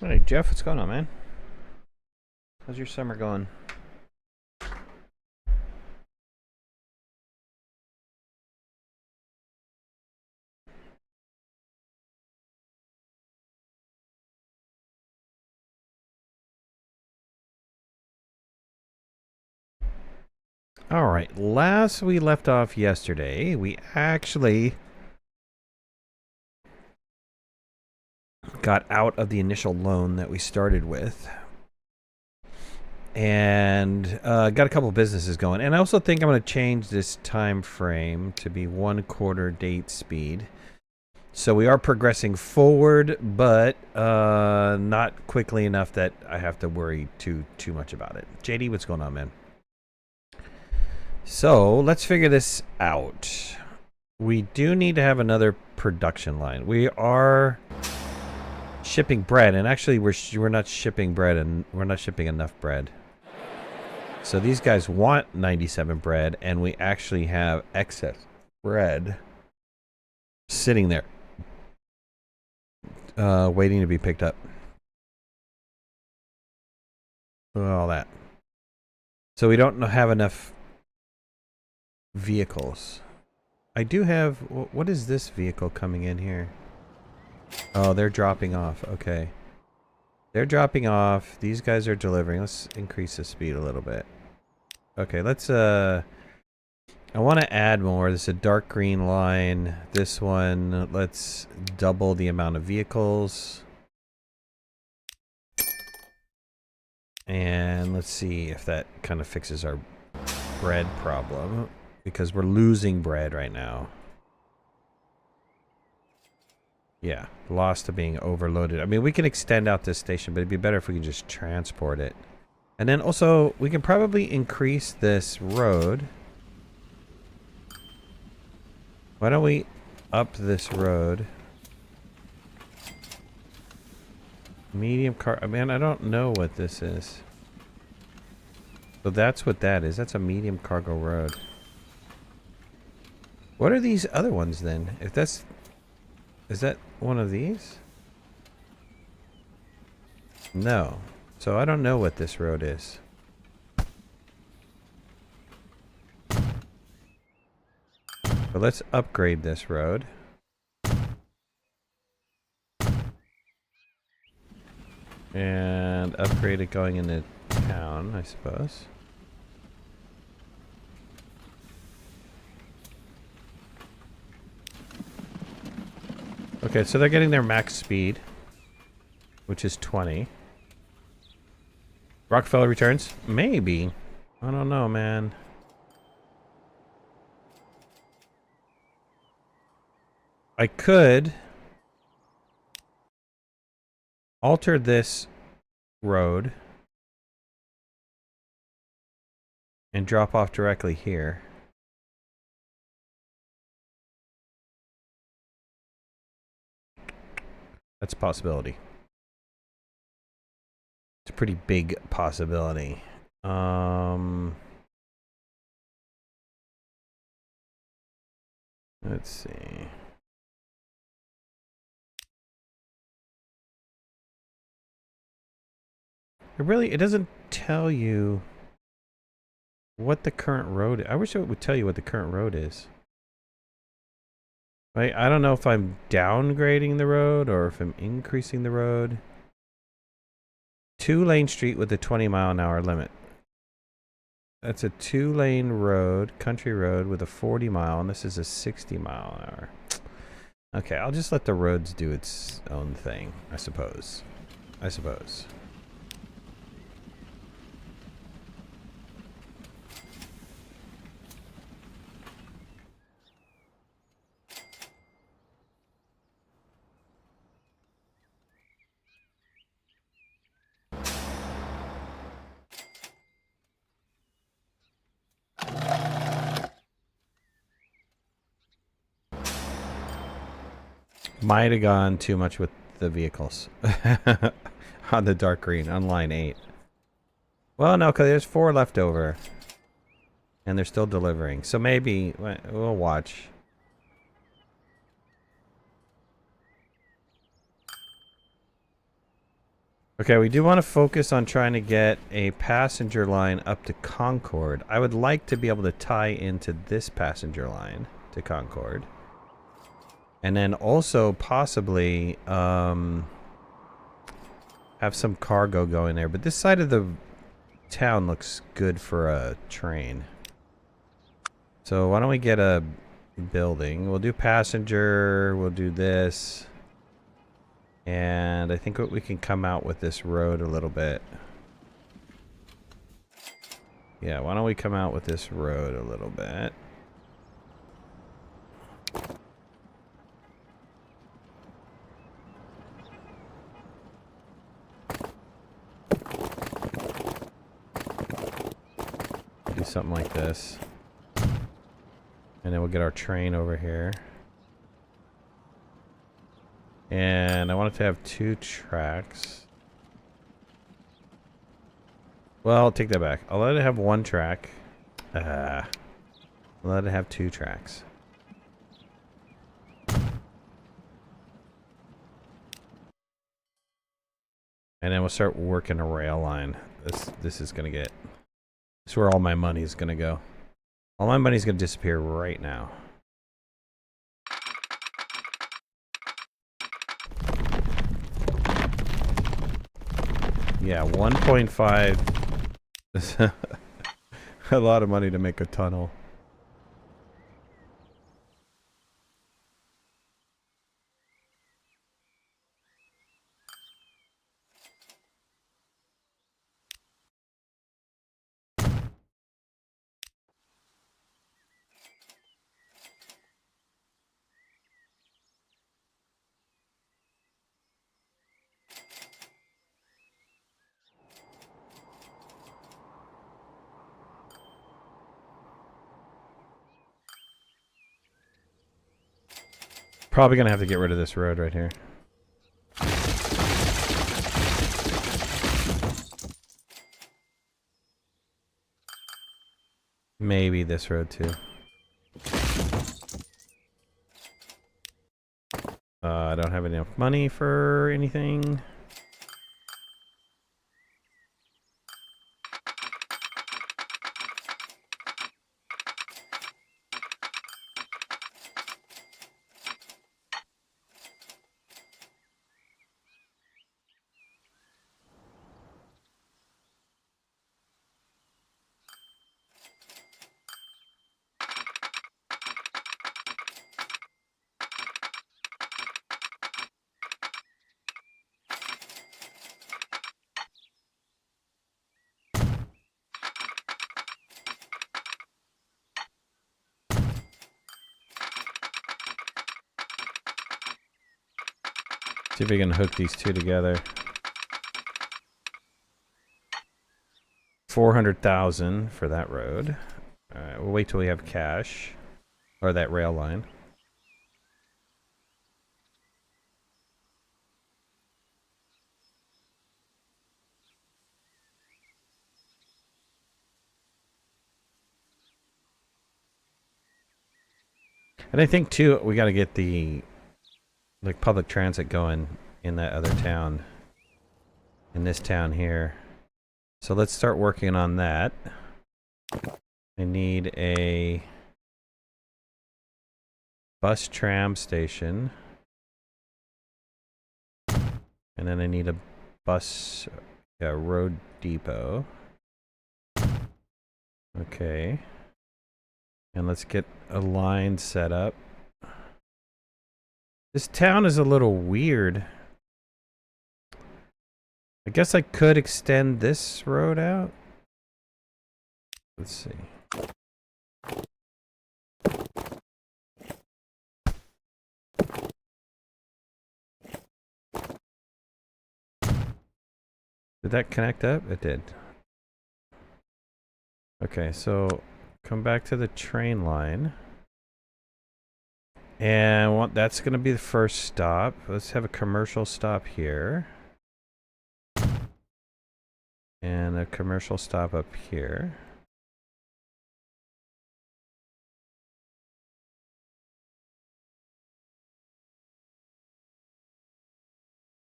Hey Jeff, what's going on, man? How's your summer going? All right, last we left off yesterday, we actually got out of the initial loan that we started with and got a couple of businesses going. And I also think I'm going to change this time frame to be 1/4 date speed. So we are progressing forward, but not quickly enough that I have to worry too much about it. JD, what's going on, man? So let's figure this out. We do need to have another production line. We are shipping bread, and actually we're not shipping bread, and we're not shipping enough bread. So these guys want 97 bread, and we actually have excess bread sitting there, waiting to be picked up. All that. So we don't have enough vehicles. I do have. What is this vehicle coming in here? Oh, they're dropping off. Okay. They're dropping off. These guys are delivering. Let's increase the speed a little bit. Okay, let's I want to add more. This is a dark green line. This one, let's double the amount of vehicles. And let's see if that kind of fixes our bread problem, because we're losing bread right now. Yeah, lost to being overloaded. I mean, we can extend out this station, but it'd be better if we can just transport it. And then also, we can probably increase this road. Why don't we up this road? Medium car. I mean, I don't know what this is. So that's what that is. That's a medium cargo road. What are these other ones then? If that's... Is that one of these? No. So I don't know what this road is. But let's upgrade this road. And upgrade it going into town, I suppose. Okay, so they're getting their max speed, which is 20. Rockefeller returns? Maybe. I don't know, man. I could alter this road and drop off directly here. That's a possibility. It's a pretty big possibility. Let's see. It doesn't tell you what the current road is. I wish it would tell you what the current road is. Right? I don't know if I'm downgrading the road or if I'm increasing the road. 2-lane street with a 20-mile-an-hour limit. That's a 2-lane road, country road with a 40-mile, and this is a 60-mile-an-hour. Okay, I'll just let the roads do its own thing, I suppose. Might have gone too much with the vehicles on the dark green on line 8. Well, no, because there's 4 left over, and they're still delivering. So maybe we'll watch. Okay, we do want to focus on trying to get a passenger line up to Concord. I would like to be able to tie into this passenger line to Concord. And then also possibly have some cargo going there. But this side of the town looks good for a train. So why don't we get a building? We'll do passenger, we'll do this. And I think we can come out with this road a little bit. Yeah, why don't we come out with this road a little bit? Do something like this. And then we'll get our train over here. And I want it to have 2 tracks. Well, I'll take that back. I'll let it have 1 track. I'll let it have 2 tracks. And then we'll start working a rail line. This is gonna get... This is where all my money is gonna go. All my money is gonna disappear right now. Yeah, 1.5 is a lot of money to make a tunnel. Probably gonna have to get rid of this road right here. Maybe this road too. I don't have enough money for anything. See if we can hook these 2 together. 400,000 for that road. Alright, we'll wait till we have cash. Or that rail line. And I think too, we gotta get the like public transit going in that other town. In this town here. So let's start working on that. I need a bus tram station. And then I need a bus road depot. Okay. And let's get a line set up. This town is a little weird. I guess I could extend this road out. Let's see. Did that connect up? It did. Okay, so come back to the train line. And that's going to be the first stop. Let's have a commercial stop here. And a commercial stop up here.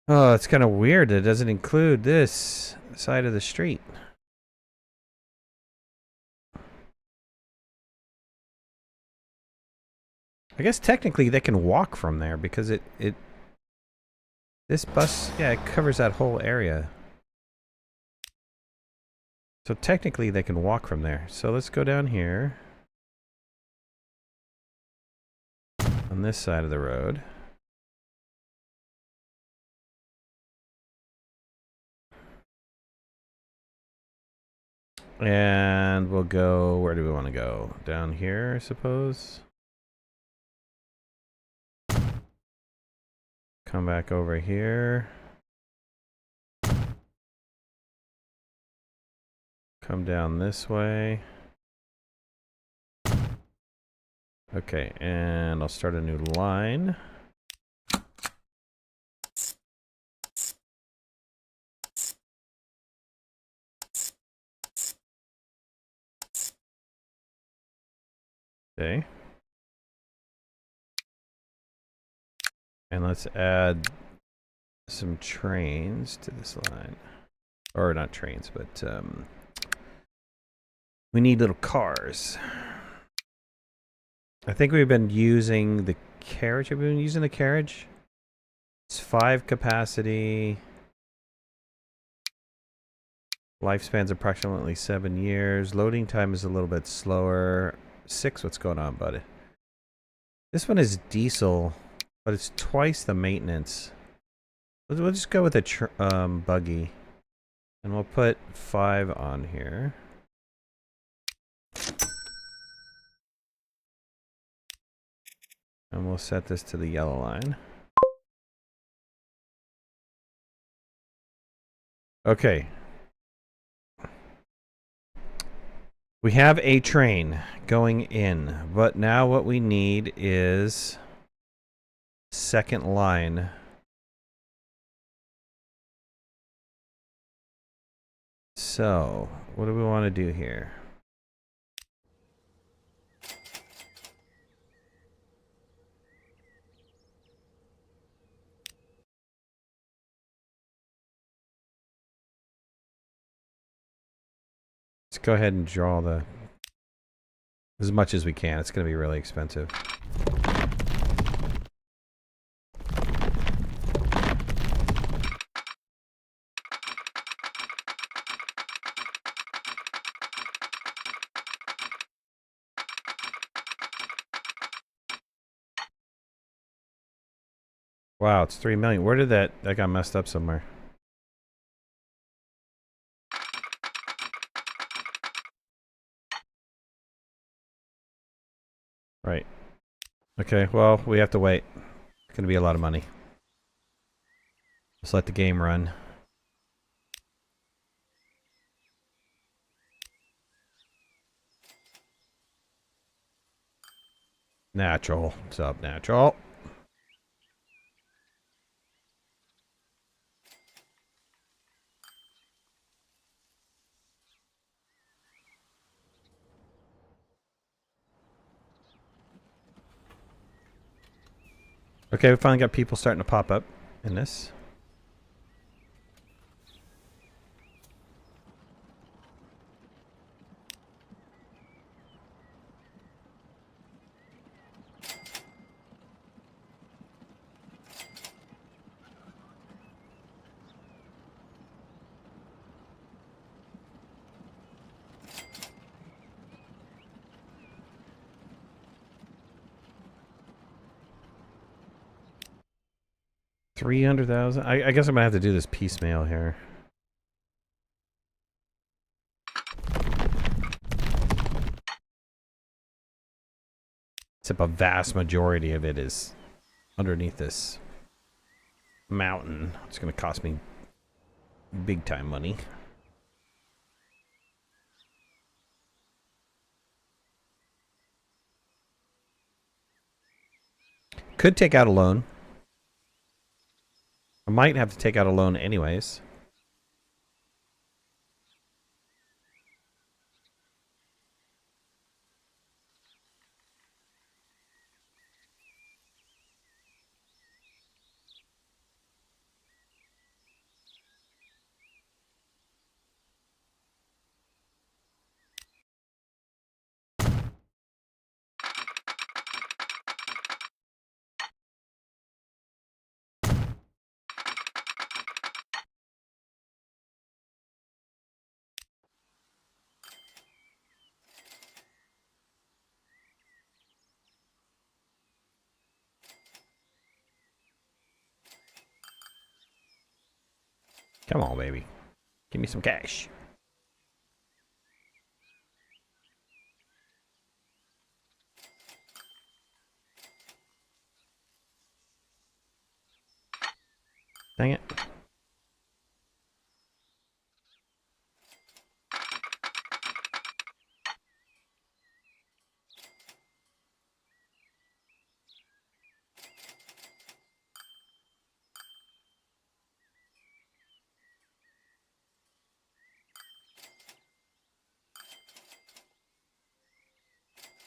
Oh, it's kind of weird. It doesn't include this side of the street. I guess technically they can walk from there because this bus, yeah, it covers that whole area. So technically they can walk from there. So let's go down here on this side of the road. And we'll go, where do we want to go? Down here, I suppose. Come back over here. Come down this way. Okay, and I'll start a new line. Okay. And let's add some trains to this line. Or not trains, but we need little cars. I think we've been using the carriage. Have we been using the carriage? It's 5 capacity. Lifespan's approximately 7 years. Loading time is a little bit slower. 6, what's going on, buddy? This one is diesel, but it's twice the maintenance. We'll just go with a buggy. And we'll put 5 on here. And we'll set this to the yellow line. Okay. We have a train going in, but now what we need is second line. So, what do we want to do here? Let's go ahead and draw as much as we can. It's going to be really expensive. Wow, it's 3 million. Where did that got messed up somewhere? Right. Okay, well, we have to wait. It's going to be a lot of money. Just let the game run. Natural. What's up, natural? Okay, we finally got people starting to pop up in this. $300,000. I guess I'm gonna have to do this piecemeal here. Except a vast majority of it is underneath this mountain. It's gonna cost me big time money. Could take out a loan. I might have to take out a loan anyways. Come on, baby. Give me some cash. Dang it.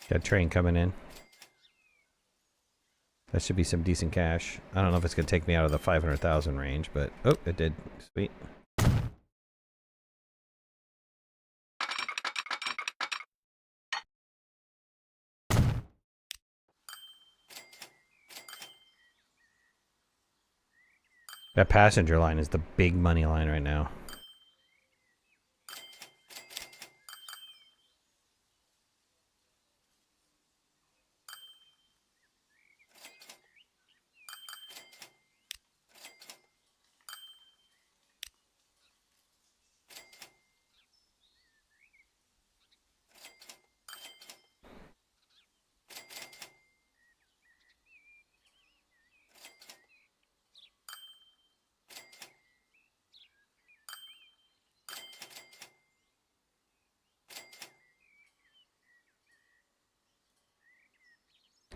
Got a train coming in. That should be some decent cash. I don't know if it's going to take me out of the 500,000 range, but... Oh, it did. Sweet. That passenger line is the big money line right now.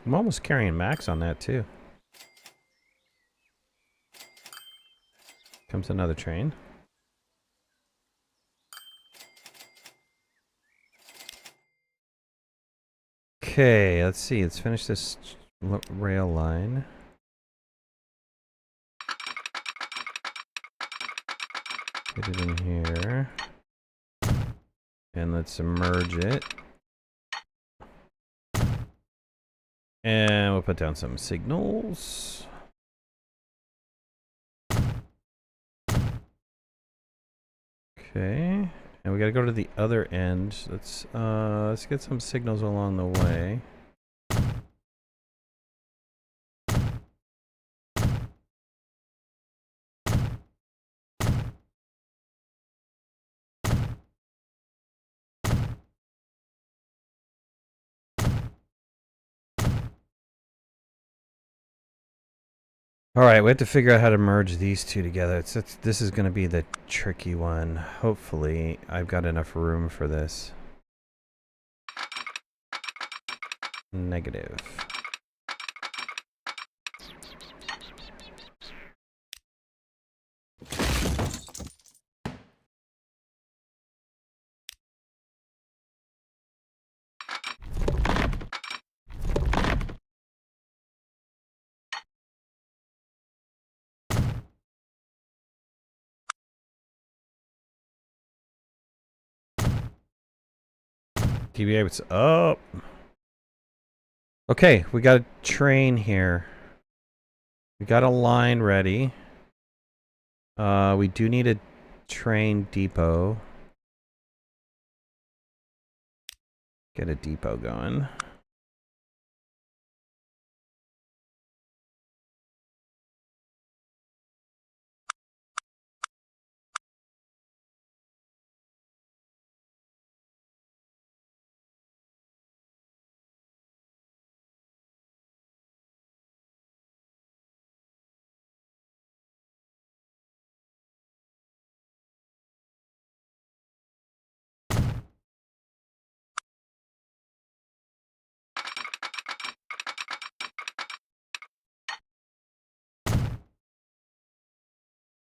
I'm almost carrying max on that too. Comes another train. Okay, let's see. Let's finish this rail line. Get it in here. And let's merge it. And we'll put down some signals. Okay. And we gotta go to the other end. Let's get some signals along the way. All right, we have to figure out how to merge these two together. This is going to be the tricky one. Hopefully, I've got enough room for this. Negative. TBA, what's up? Okay, we got a train here. We got a line ready. We do need a train depot. Get a depot going.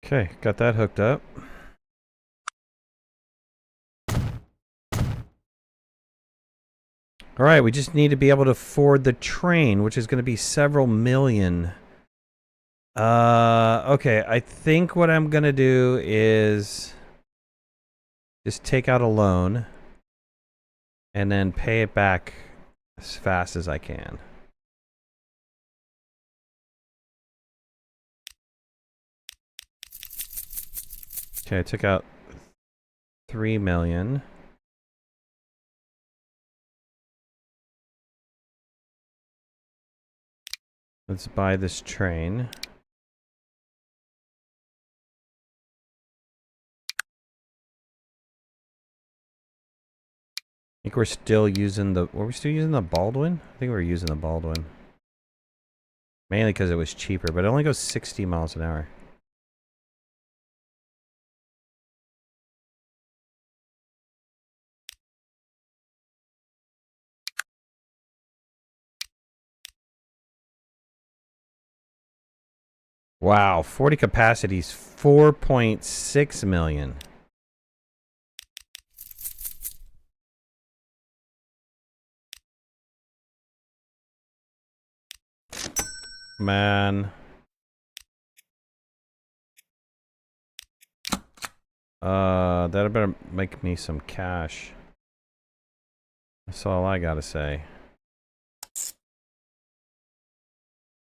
Okay, got that hooked up. All right, we just need to be able to ford the train, which is going to be several million. Okay, I think what I'm going to do is just take out a loan and then pay it back as fast as I can. Okay, I took out 3 million. Let's buy this train. think we're still using the... Were we still using the Baldwin? I think we were using the Baldwin. Mainly because it was cheaper, but it only goes 60 miles an hour. Wow, 40 capacities, 4.6 million. Man. That better make me some cash. That's all I gotta say.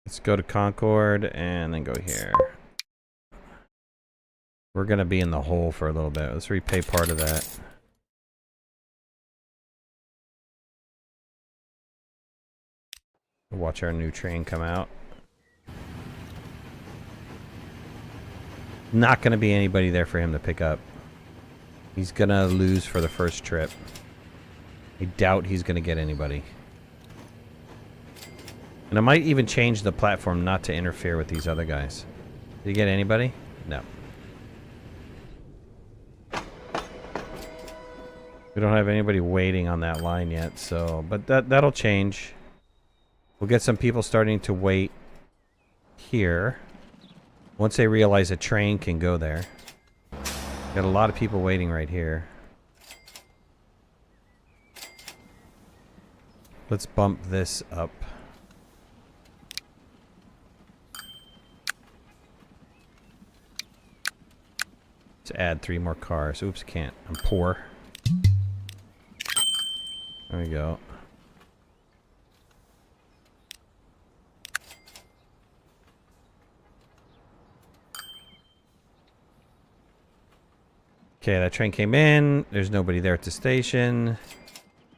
Let's go to Concord and then go here. We're gonna be in the hole for a little bit. Let's repay part of that. Watch our new train come out. Not gonna be anybody there for him to pick up. He's gonna lose for the first trip. I doubt he's gonna get anybody. And I might even change the platform not to interfere with these other guys. Did you get anybody? No. We don't have anybody waiting on that line yet, so... But that'll change. We'll get some people starting to wait here. Once they realize a train can go there. Got a lot of people waiting right here. Let's bump this up. Let's add 3 more cars. Oops, can't. I'm poor. There we go. Okay, that train came in. There's nobody there at the station.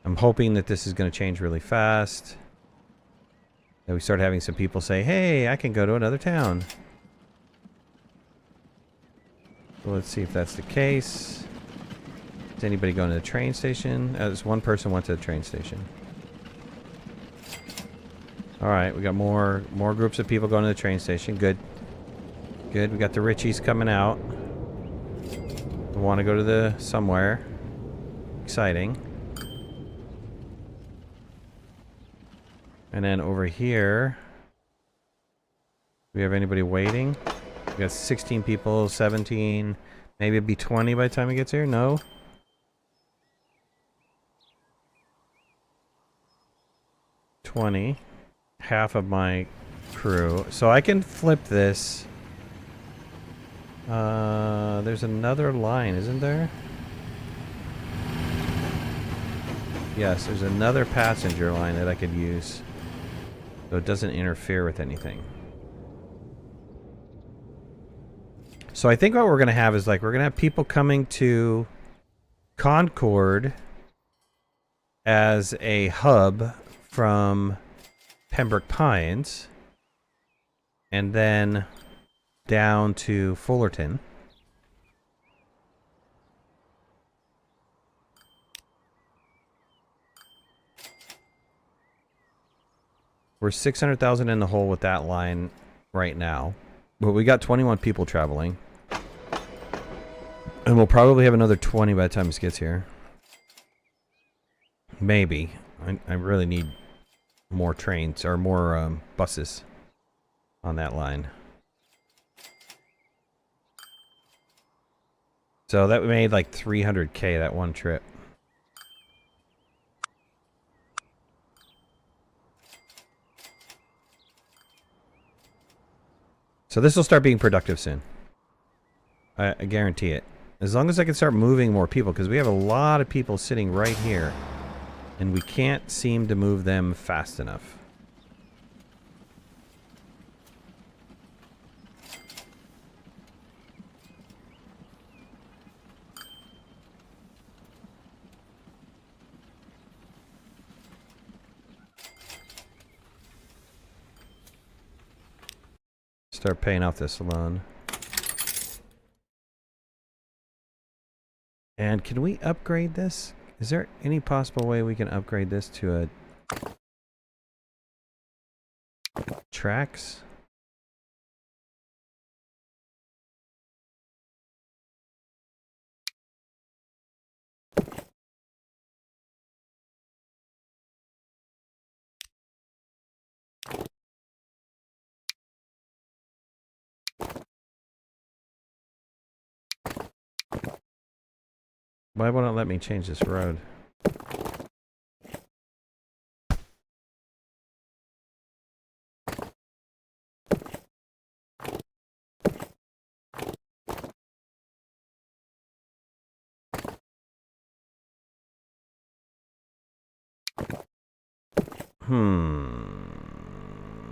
I'm hoping that this is going to change really fast. That we start having some people say, hey, I can go to another town. So let's see if that's the case. Is anybody going to the train station? There's one person went to the train station. Alright, we got more groups of people going to the train station. Good. Good, we got the Richies coming out. We want to go to the somewhere. Exciting. And then over here, do we have anybody waiting? We got 16 people, 17. Maybe it'd be 20 by the time he gets here? No? Half of my crew. So I can flip this. There's another line, isn't there? Yes, there's another passenger line that I could use. So it doesn't interfere with anything. So I think what we're going to have is like, we're going to have people coming to Concord as a hub from Pembroke Pines. And then down to Fullerton. We're 600,000 in the hole with that line right now. But we got 21 people traveling. And we'll probably have another 20 by the time this gets here. Maybe. I really need more trains, or more buses on that line. So that made like 300K that one trip. So this will start being productive soon. I guarantee it. As long as I can start moving more people, because we have a lot of people sitting right here. And we can't seem to move them fast enough. Start paying off this loan. And can we upgrade this? Is there any possible way we can upgrade this to a tracks? Why won't it let me change this road?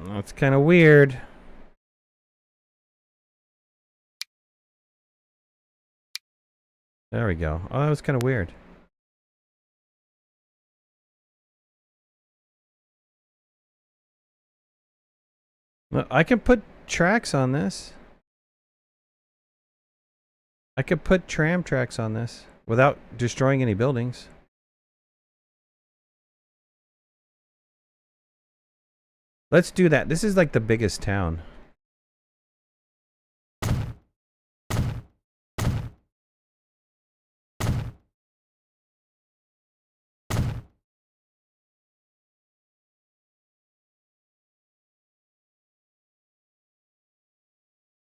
That's kind of weird. There we go. Oh, that was kind of weird. Well, I can put tracks on this. I could put tram tracks on this without destroying any buildings. Let's do that. This is like the biggest town.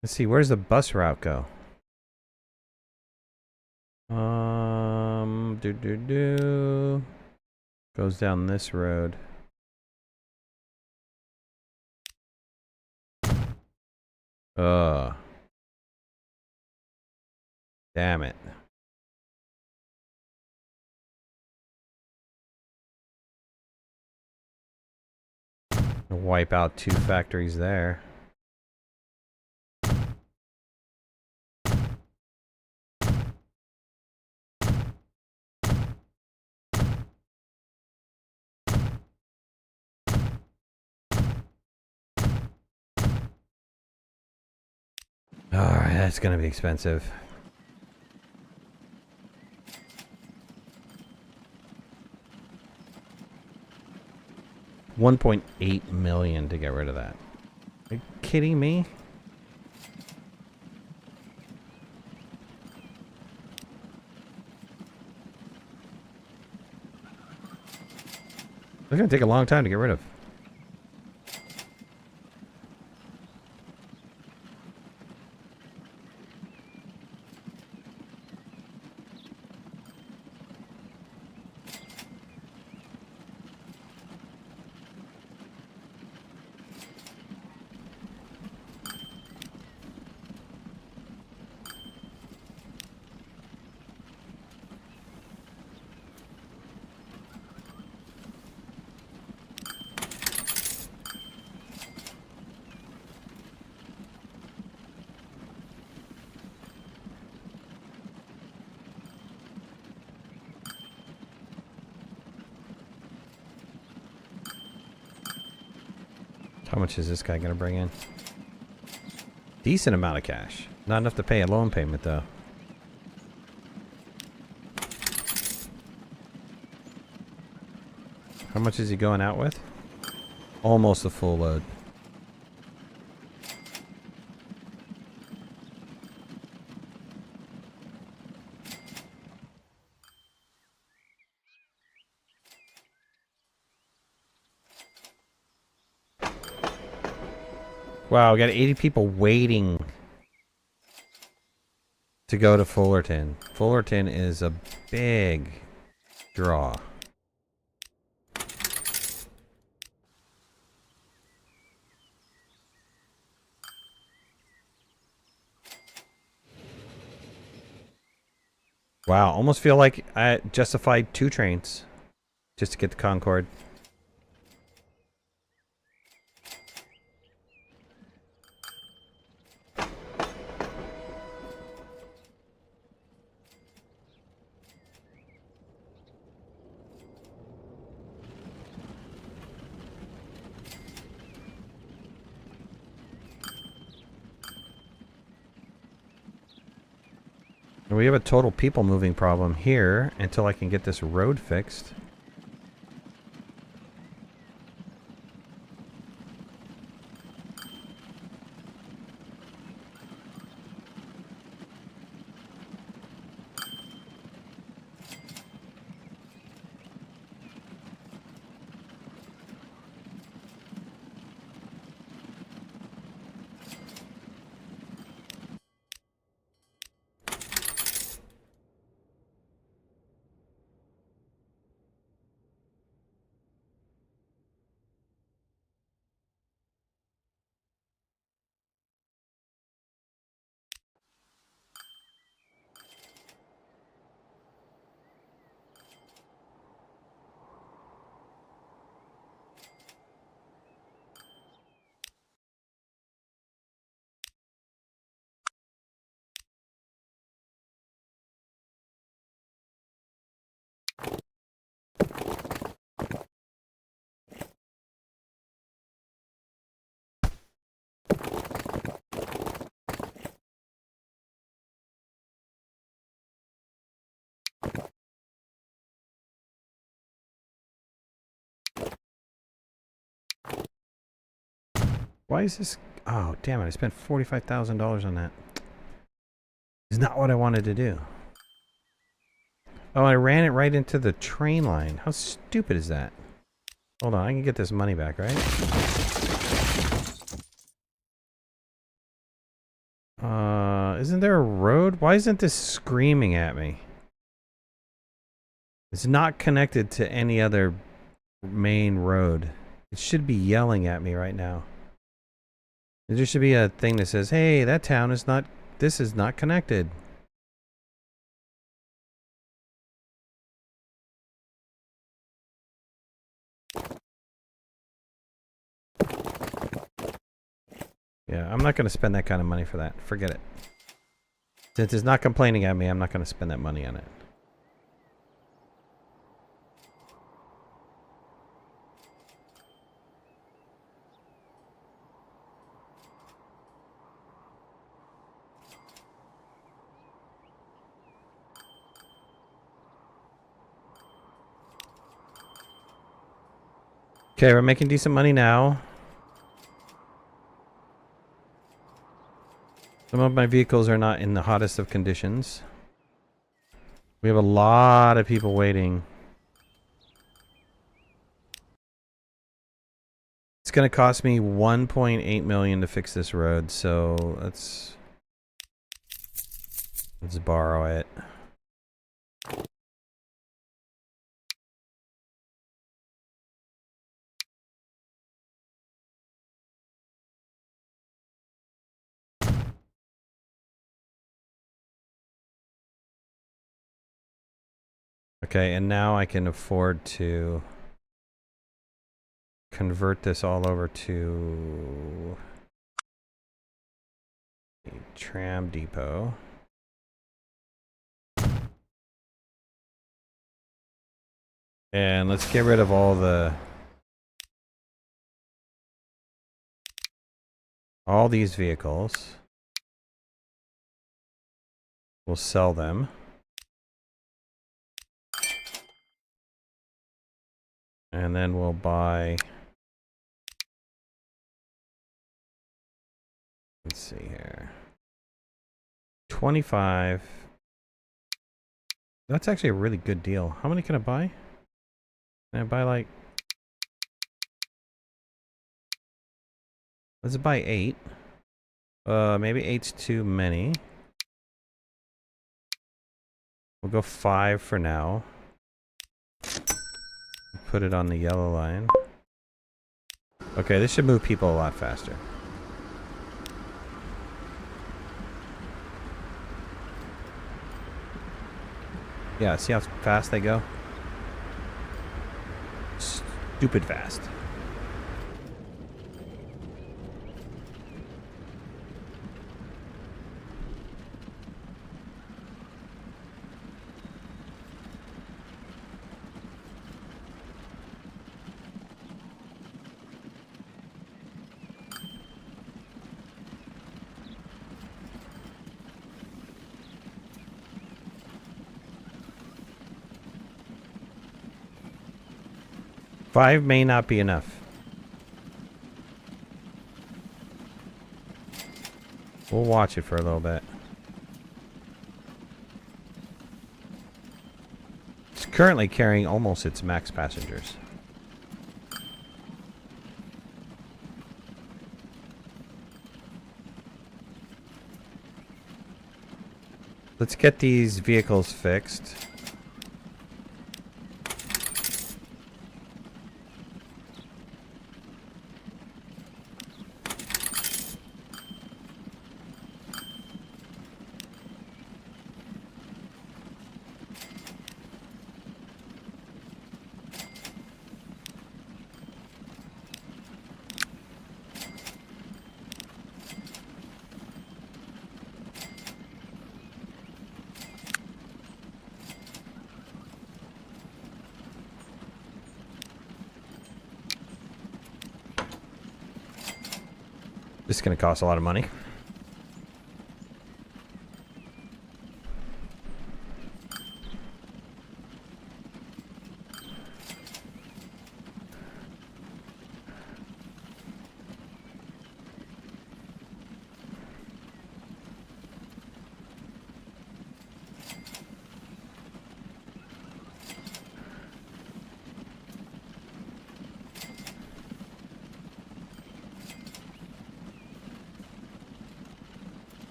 Let's see, where's the bus route go? Goes down this road. Damn it. Wipe out 2 factories there. Alright, that's gonna be expensive. $1.8 million to get rid of that. Are you kidding me? It's gonna take a long time to get rid of. How much is this guy going to bring in? Decent amount of cash. Not enough to pay a loan payment, though. How much is he going out with? Almost a full load. Wow, we got 80 people waiting to go to Fullerton. Fullerton is a big draw. Wow, almost feel like I justified 2 trains just to get the Concorde. We have a total people moving problem here until I can get this road fixed. Why is this? Oh, damn it. I spent $45,000 on that. It's not what I wanted to do. Oh, I ran it right into the train line. How stupid is that? Hold on, I can get this money back, right? Isn't there a road? Why isn't this screaming at me? It's not connected to any other main road. It should be yelling at me right now. There should be a thing that says, hey, that town is not, this is not connected. Yeah, I'm not going to spend that kind of money for that. Forget it. Since it's not complaining at me, I'm not going to spend that money on it. Okay, we're making decent money now. Some of my vehicles are not in the hottest of conditions. We have a lot of people waiting. It's going to cost me 1.8 million to fix this road, so let's borrow it. Okay, and now I can afford to convert this all over to a tram depot. And let's get rid of all these vehicles. We'll sell them. And then we'll buy, let's see here, 25. That's actually a really good deal. How many can I buy? Can I buy like, let's buy 8. Maybe 8's too many. We'll go 5 for now. Put it on the yellow line. Okay, this should move people a lot faster. Yeah, see how fast they go? Stupid fast. 5 may not be enough. We'll watch it for a little bit. It's currently carrying almost its max passengers. Let's get these vehicles fixed. This is going to cost a lot of money.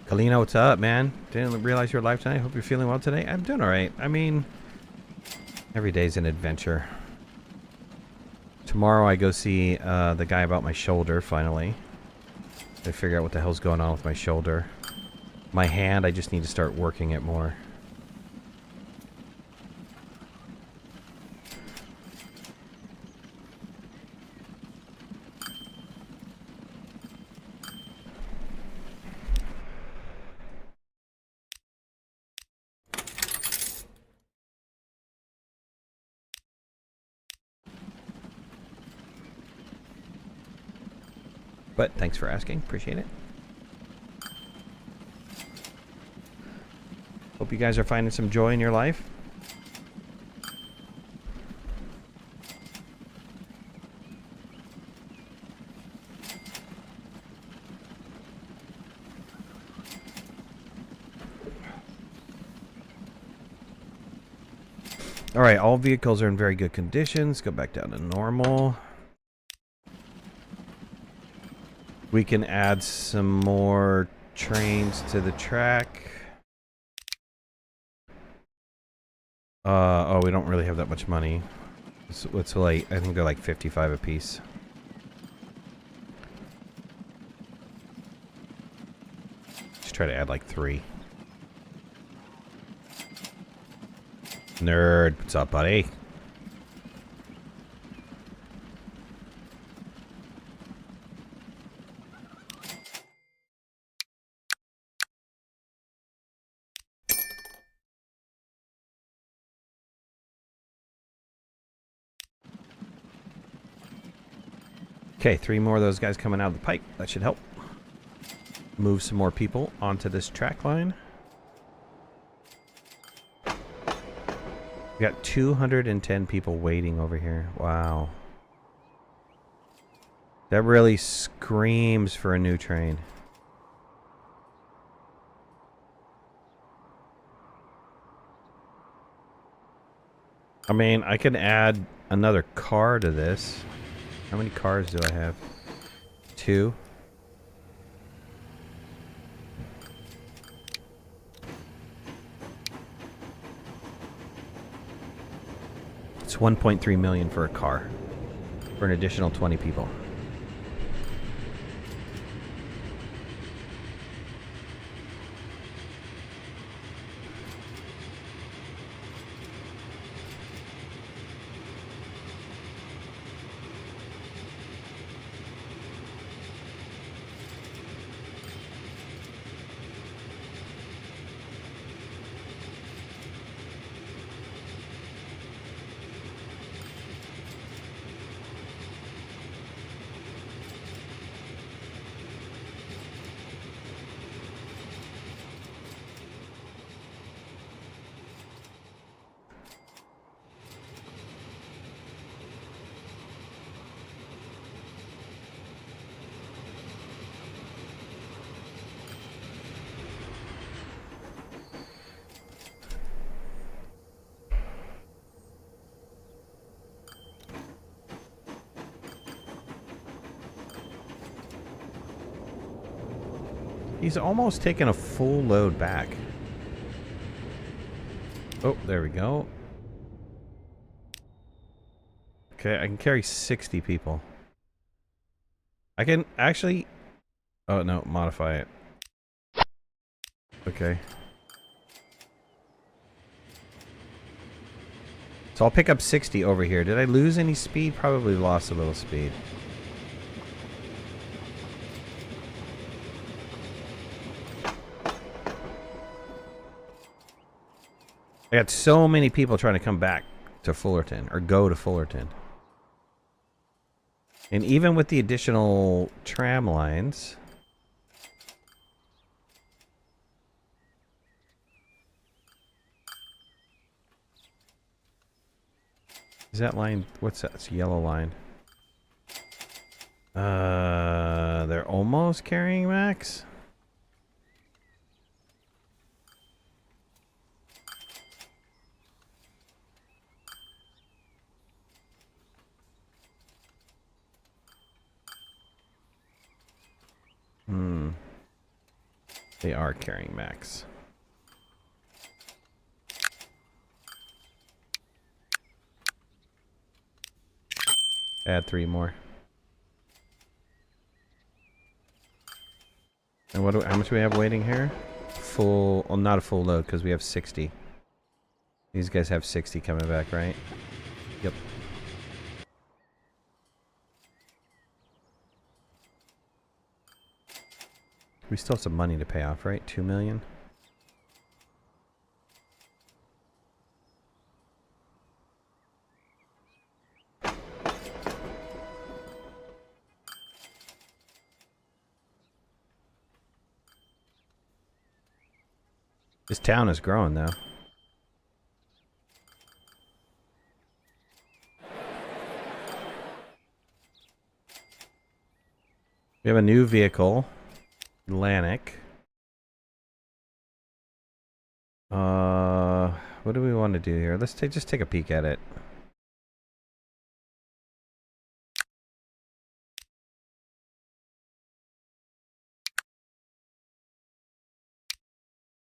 Kalina, what's up, man? Didn't realize you were live tonight. Hope you're feeling well today. I'm doing alright. I mean, every day's an adventure. Tomorrow I go see the guy about my shoulder, finally. I figure out what the hell's going on with my shoulder. My hand, I just need to start working it more. But thanks for asking. Appreciate it. Hope you guys are finding some joy in your life. All right, all vehicles are in very good condition. Let's go back down to normal. We can add some more trains to the track. Oh, we don't really have that much money. What's like? I think they're like 55 a piece. Just try to add like 3. Nerd, what's up, buddy? Okay, 3 more of those guys coming out of the pipe. That should help. Move some more people onto this track line. We got 210 people waiting over here. Wow. That really screams for a new train. I mean, I could add another car to this. How many cars do I have? 2. It's 1.3 million for a car. For an additional 20 people. He's almost taken a full load back. Oh, there we go. Okay, I can carry 60 people. I can actually... Oh, no, modify it. Okay. So I'll pick up 60 over here. Did I lose any speed? Probably lost a little speed. I got so many people trying to come back to Fullerton, or go to Fullerton. And even with the additional tram lines... Is that line... What's that? It's a yellow line. They're almost carrying max? They are carrying max. Add 3 more. And what? How much do we have waiting here? Full... Well, not a full load, because we have 60. These guys have 60 coming back, right? Yep. We still have some money to pay off, right? 2 million? This town is growing, though. We have a new vehicle. Atlantic. What do we want to do here? Let's just take a peek at it.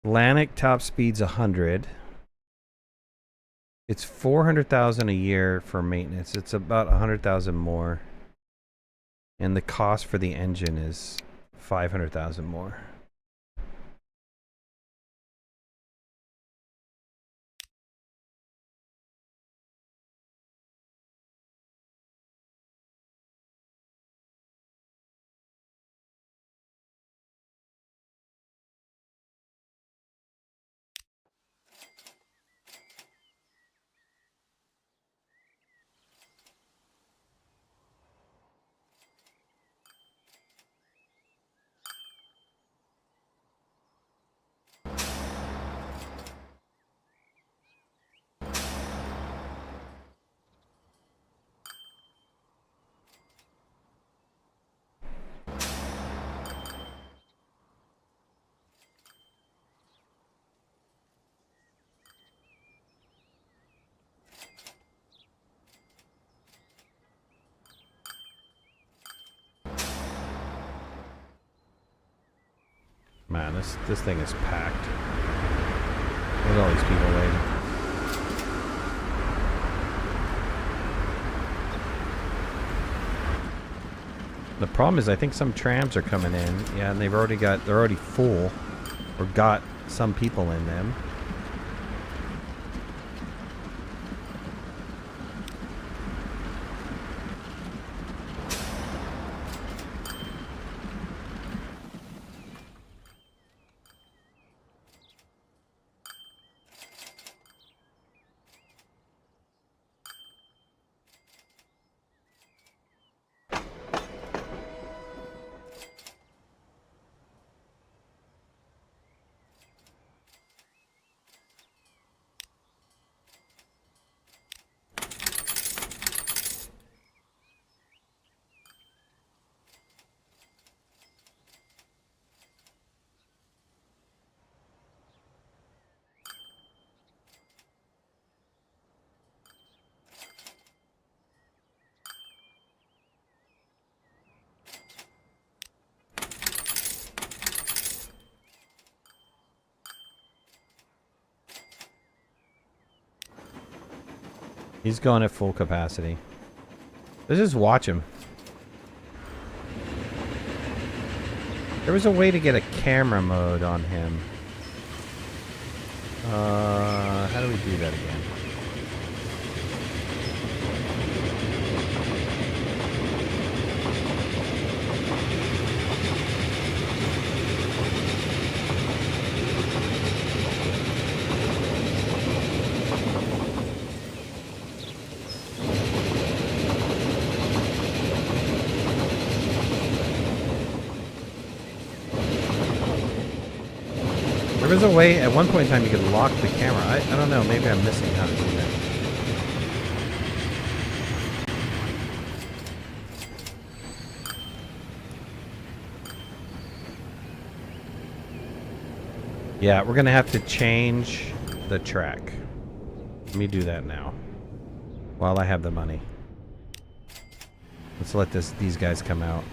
Atlantic top speed's 100. It's 400,000 a year for maintenance. It's about 100,000 more. And the cost for the engine is 500,000 more. Man, this thing is packed. Look at all these people waiting. The problem is I think some trams are coming in. Yeah, and they're already full. Or got some people in them. He's going at full capacity. Let's just watch him. There was a way to get a camera mode on him. How do we do that again? There was a way, at one point in time, you could lock the camera. I don't know, maybe I'm missing how to do that. Yeah, we're gonna have to change the track. Let me do that now. While I have the money. Let's let these guys come out.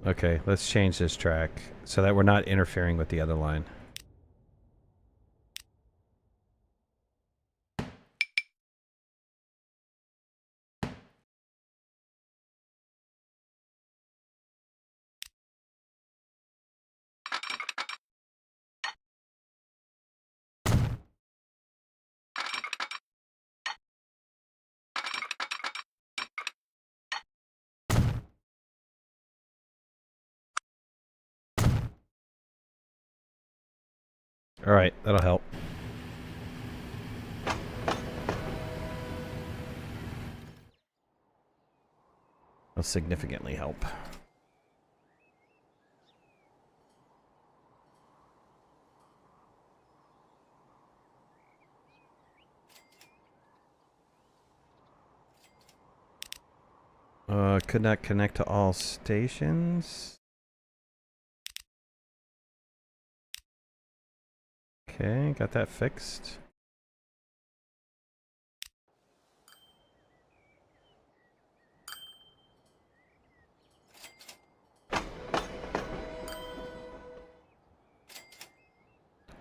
Okay, let's change this track so that we're not interfering with the other line. Alright, that'll help. That'll significantly help. Could not connect to all stations. Okay, got that fixed.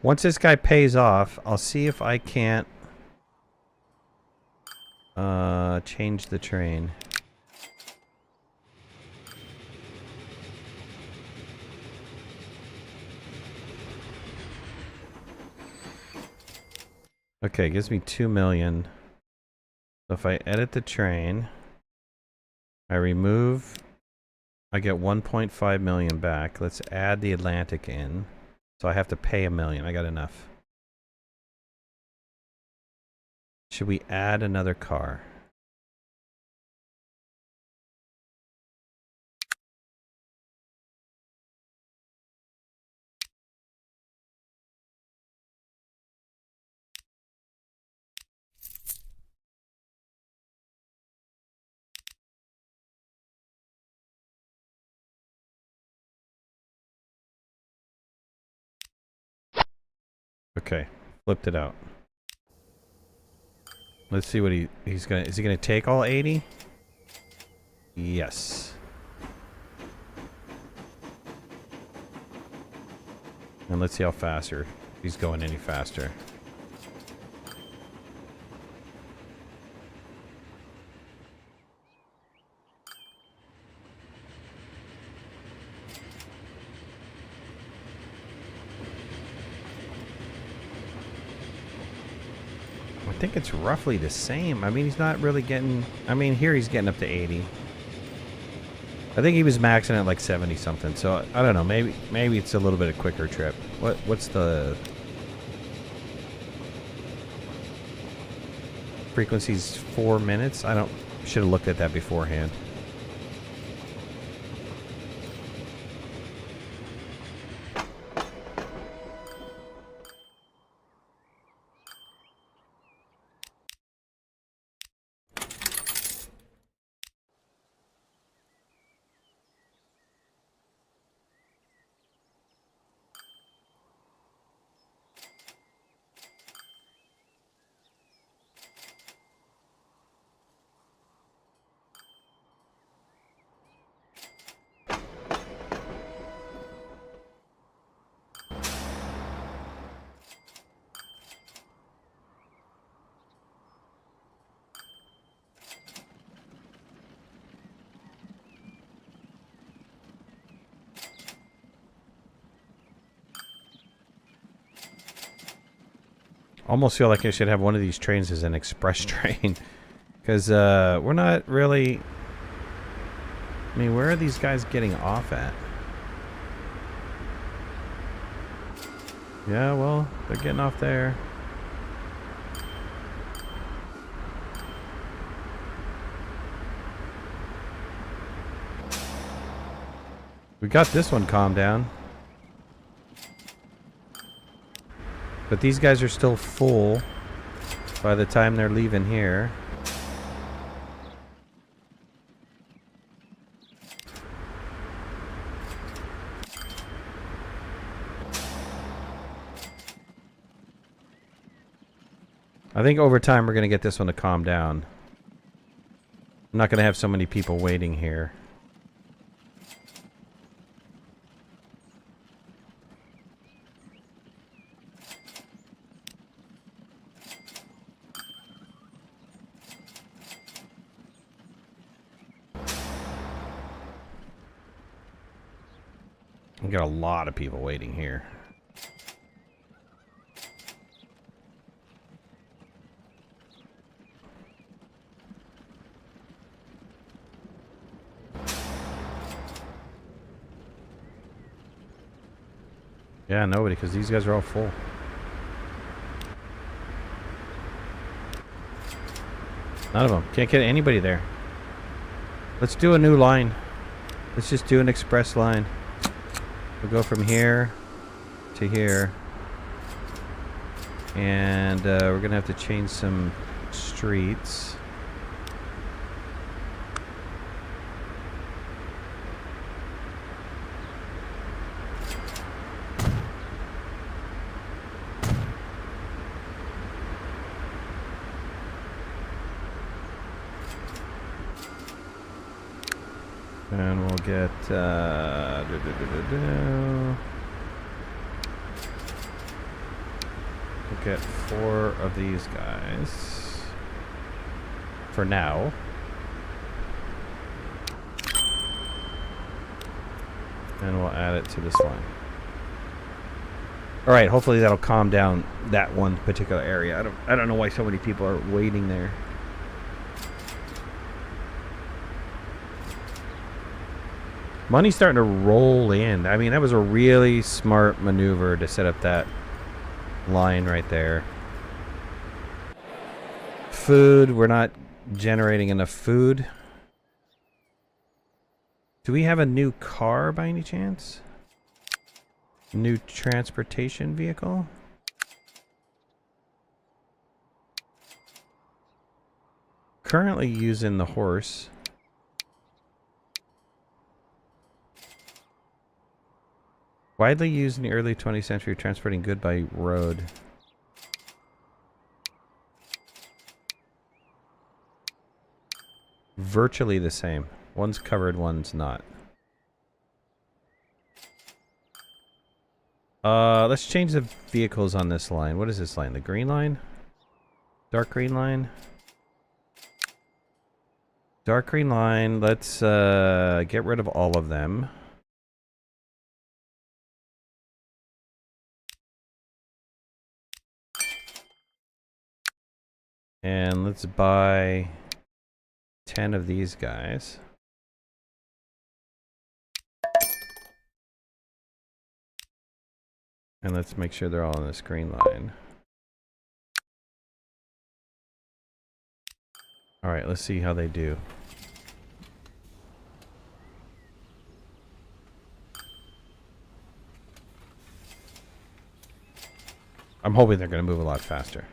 Once this guy pays off, I'll see if I can't change the train. Okay, it gives me 2 million. So if I edit the train, I remove, I get 1.5 million back. Let's add the Atlantic in. So I have to pay $1 million. I got enough. Should we add another car? Okay, flipped it out. Let's see what he's gonna. Is he gonna take all 80? Yes. And let's see how faster he's going any faster. I think it's roughly the same. I mean, he's not really getting... I mean, here he's getting up to 80. I think he was maxing at like 70 something. So I don't know. Maybe it's a little bit of quicker trip. What's the frequency's 4 minutes? I don't... Should have looked at that beforehand. Almost feel like I should have one of these trains as an express train. Because we're not really... I mean, where are these guys getting off at? Yeah, well, they're getting off there. We got this one calmed down. But these guys are still full by the time they're leaving here. I think over time we're going to get this one to calm down. I'm not going to have so many people waiting here. We got a lot of people waiting here. Yeah, nobody, because these guys are all full. None of them. Can't get anybody there. Let's do a new line. Let's just do an express line. We'll go from here to here. And we're going to have to change some streets. And we'll get we'll get 4 of these guys for now. And we'll add it to this line. All right, hopefully that'll calm down that one particular area. I don't know why so many people are waiting there. Money's starting to roll in. I mean, that was a really smart maneuver to set up that line right there. Food. We're not generating enough food. Do we have a new car by any chance? New transportation vehicle? Currently using the horse. Widely used in the early 20th century, transporting good by road. Virtually the same. One's covered, one's not. Let's change the vehicles on this line. What is this line? The green line? Dark green line? Dark green line. Let's get rid of all of them. And let's buy 10 of these guys. And let's make sure they're all on this green line. All right, let's see how they do. I'm hoping they're going to move a lot faster.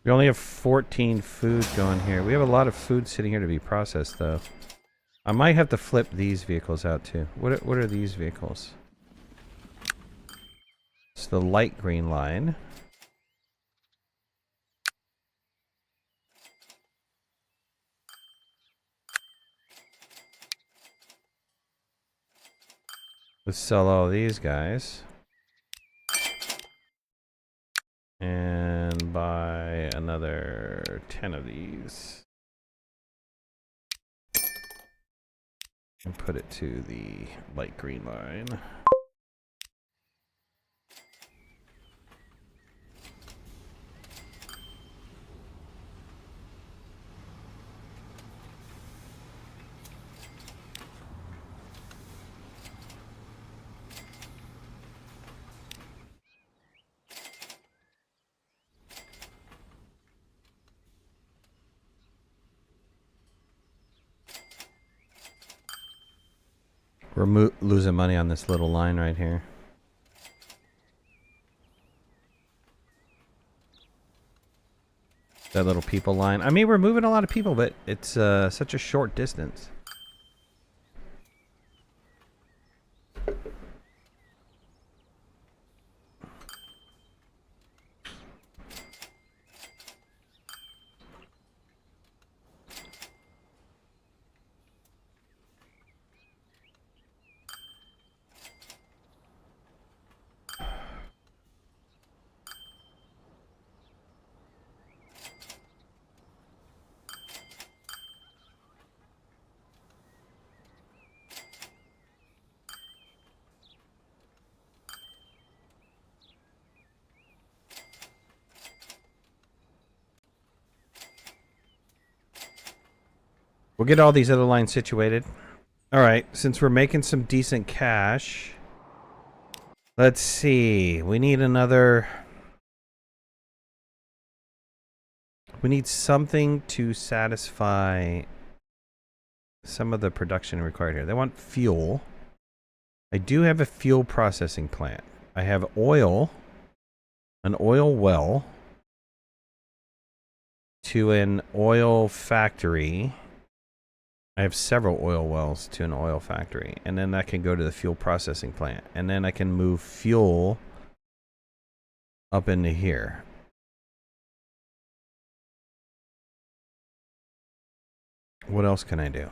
We only have 14 food going here. We have a lot of food sitting here to be processed, though. I might have to flip these vehicles out, too. What are these vehicles? It's the light green line. Let's sell all these guys. And buy another 10 of these. And put it to the light green line. We're losing money on this little line right here. That little people line. I mean, we're moving a lot of people, but it's such a short distance. We'll get all these other lines situated. All right, since we're making some decent cash, let's see. We need another... We need something to satisfy some of the production required here. They want fuel. I do have a fuel processing plant. I have oil, an oil well, to an oil factory. I have several oil wells to an oil factory, and then that can go to the fuel processing plant, and then I can move fuel up into here. What else can I do?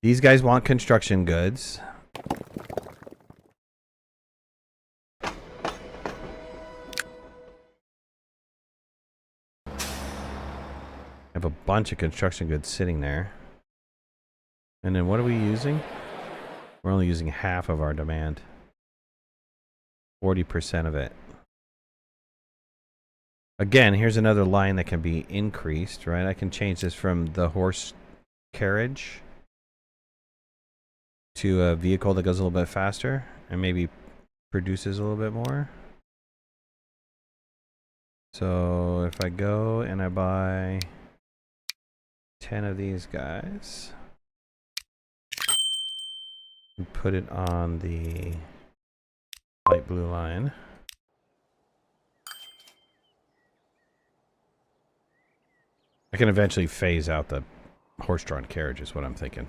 These guys want construction goods. I have a bunch of construction goods sitting there. And then what are we using? We're only using half of our demand. 40% of it. Again, here's another line that can be increased, right? I can change this from the horse carriage to a vehicle that goes a little bit faster and maybe produces a little bit more. So if I go and I buy 10 of these guys and put it on the light blue line. I can eventually phase out the horse-drawn carriage is what I'm thinking.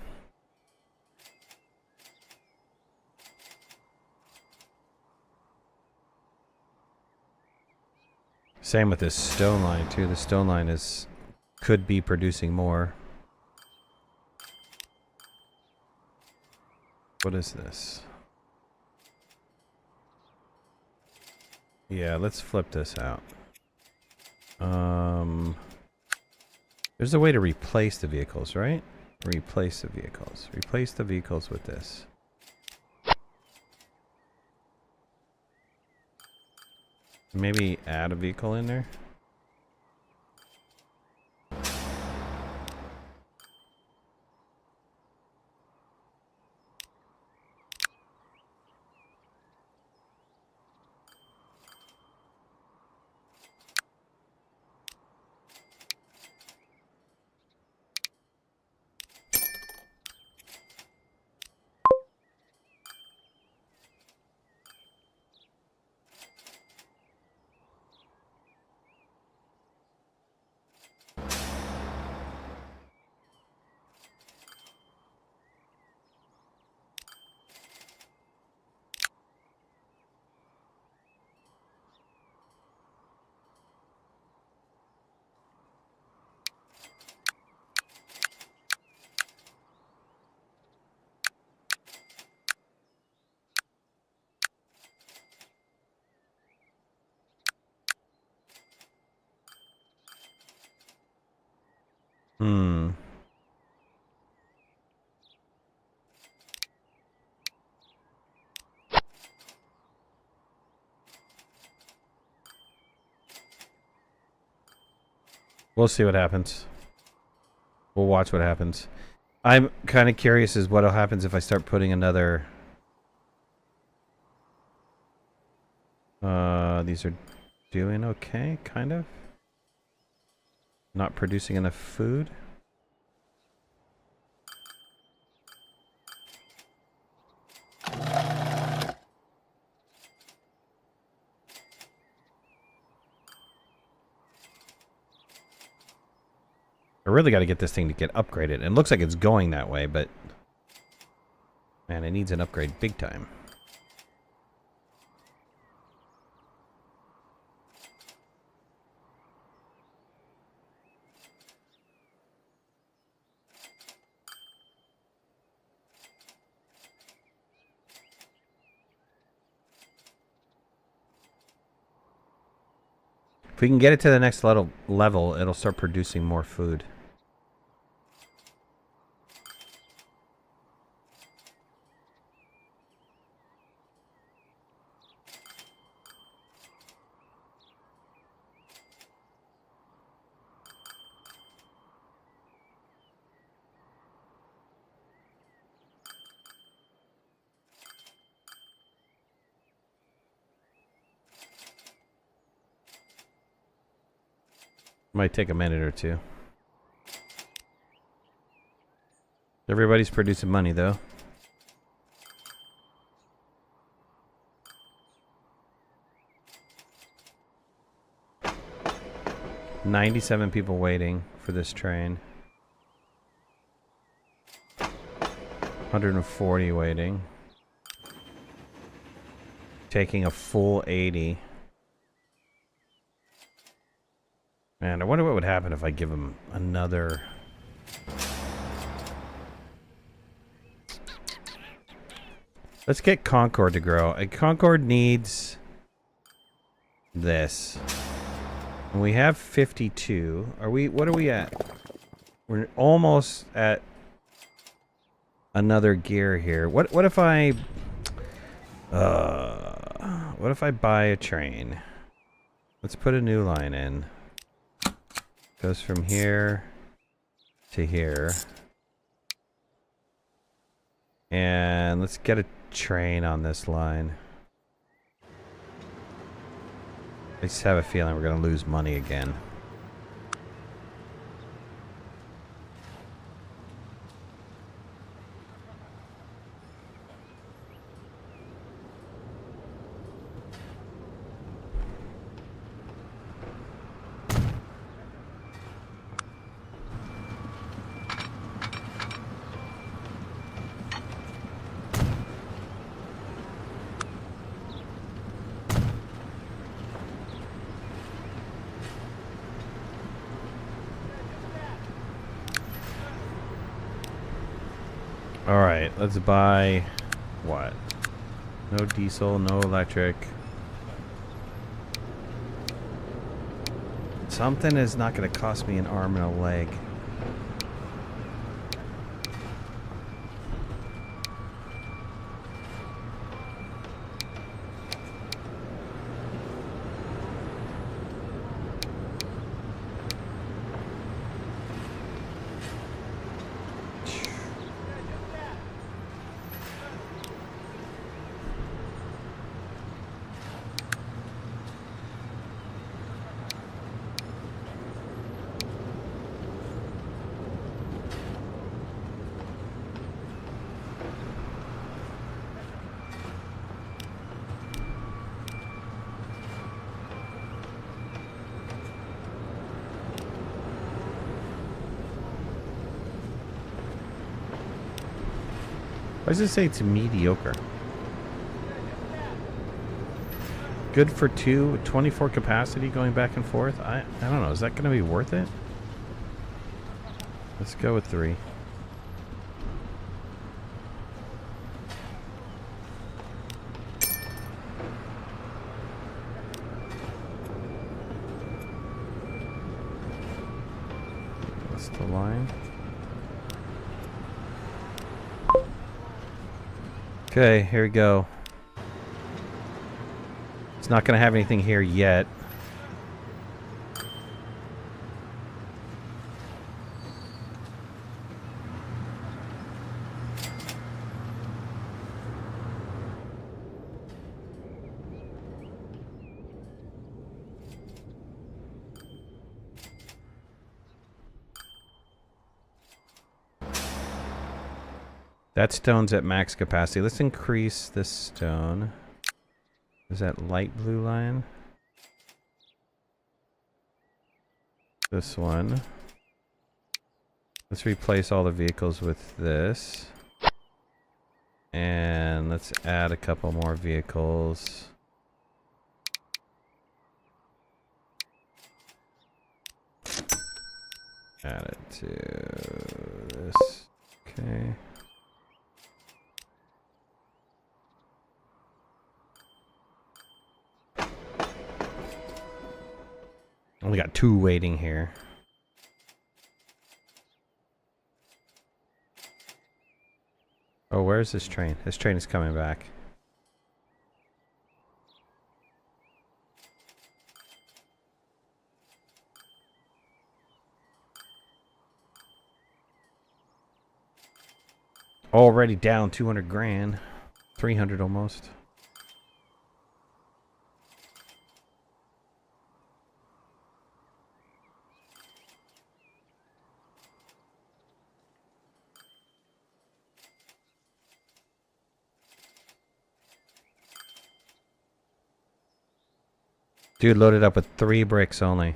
Same with this stone line too. The stone line could be producing more. What is this? Yeah, let's flip this out. There's a way to replace the vehicles, right? Replace the vehicles. Replace the vehicles with this. Maybe add a vehicle in there. Hmm. We'll see what happens. We'll watch what happens. I'm kind of curious as what happens if I start putting another... these are doing okay, kind of. Not producing enough food. I really got to get this thing to get upgraded. And it looks like it's going that way, but... Man, it needs an upgrade big time. If we can get it to the next level, it'll start producing more food. Might take a minute or two. Everybody's producing money, though. $97 people waiting for this train. 140 waiting. Taking a full 80. Man, I wonder what would happen if I give him another... Let's get Concord to grow. Concord needs this. And we have 52. What are we at? We're almost at another gear here. What if I buy a train? Let's put a new line in. Goes from here to here. And let's get a train on this line. I just have a feeling we're going to lose money again. Alright, let's buy what? No diesel, no electric. Something is not going to cost me an arm and a leg. Why does it say it's mediocre? Good for 24 capacity going back and forth? I don't know. Is that going to be worth it? Let's go with 3. That's the line. Okay, here we go. It's not going to have anything here yet. That stone's at max capacity. Let's increase this stone. Is that light blue line? This one. Let's replace all the vehicles with this. And let's add a couple more vehicles. Add it to this. Okay. Only got 2 waiting here. Oh, where's this train? This train is coming back. Already down 200 grand. 300 almost. Dude loaded up with 3 bricks only.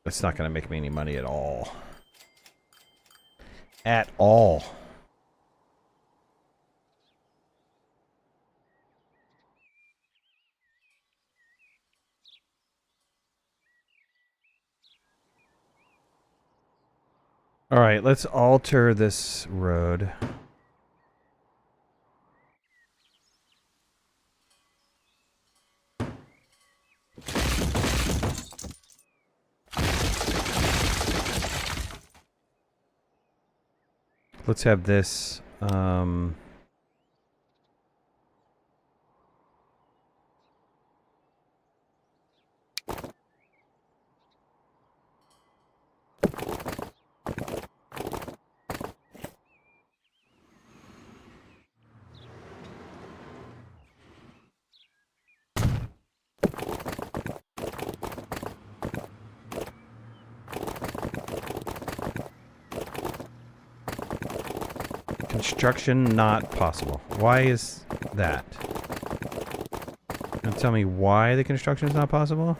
That's not going to make me any money at all. At all. All right, let's alter this road. Let's have this, construction not possible. Why is that? Can you tell me why the construction is not possible?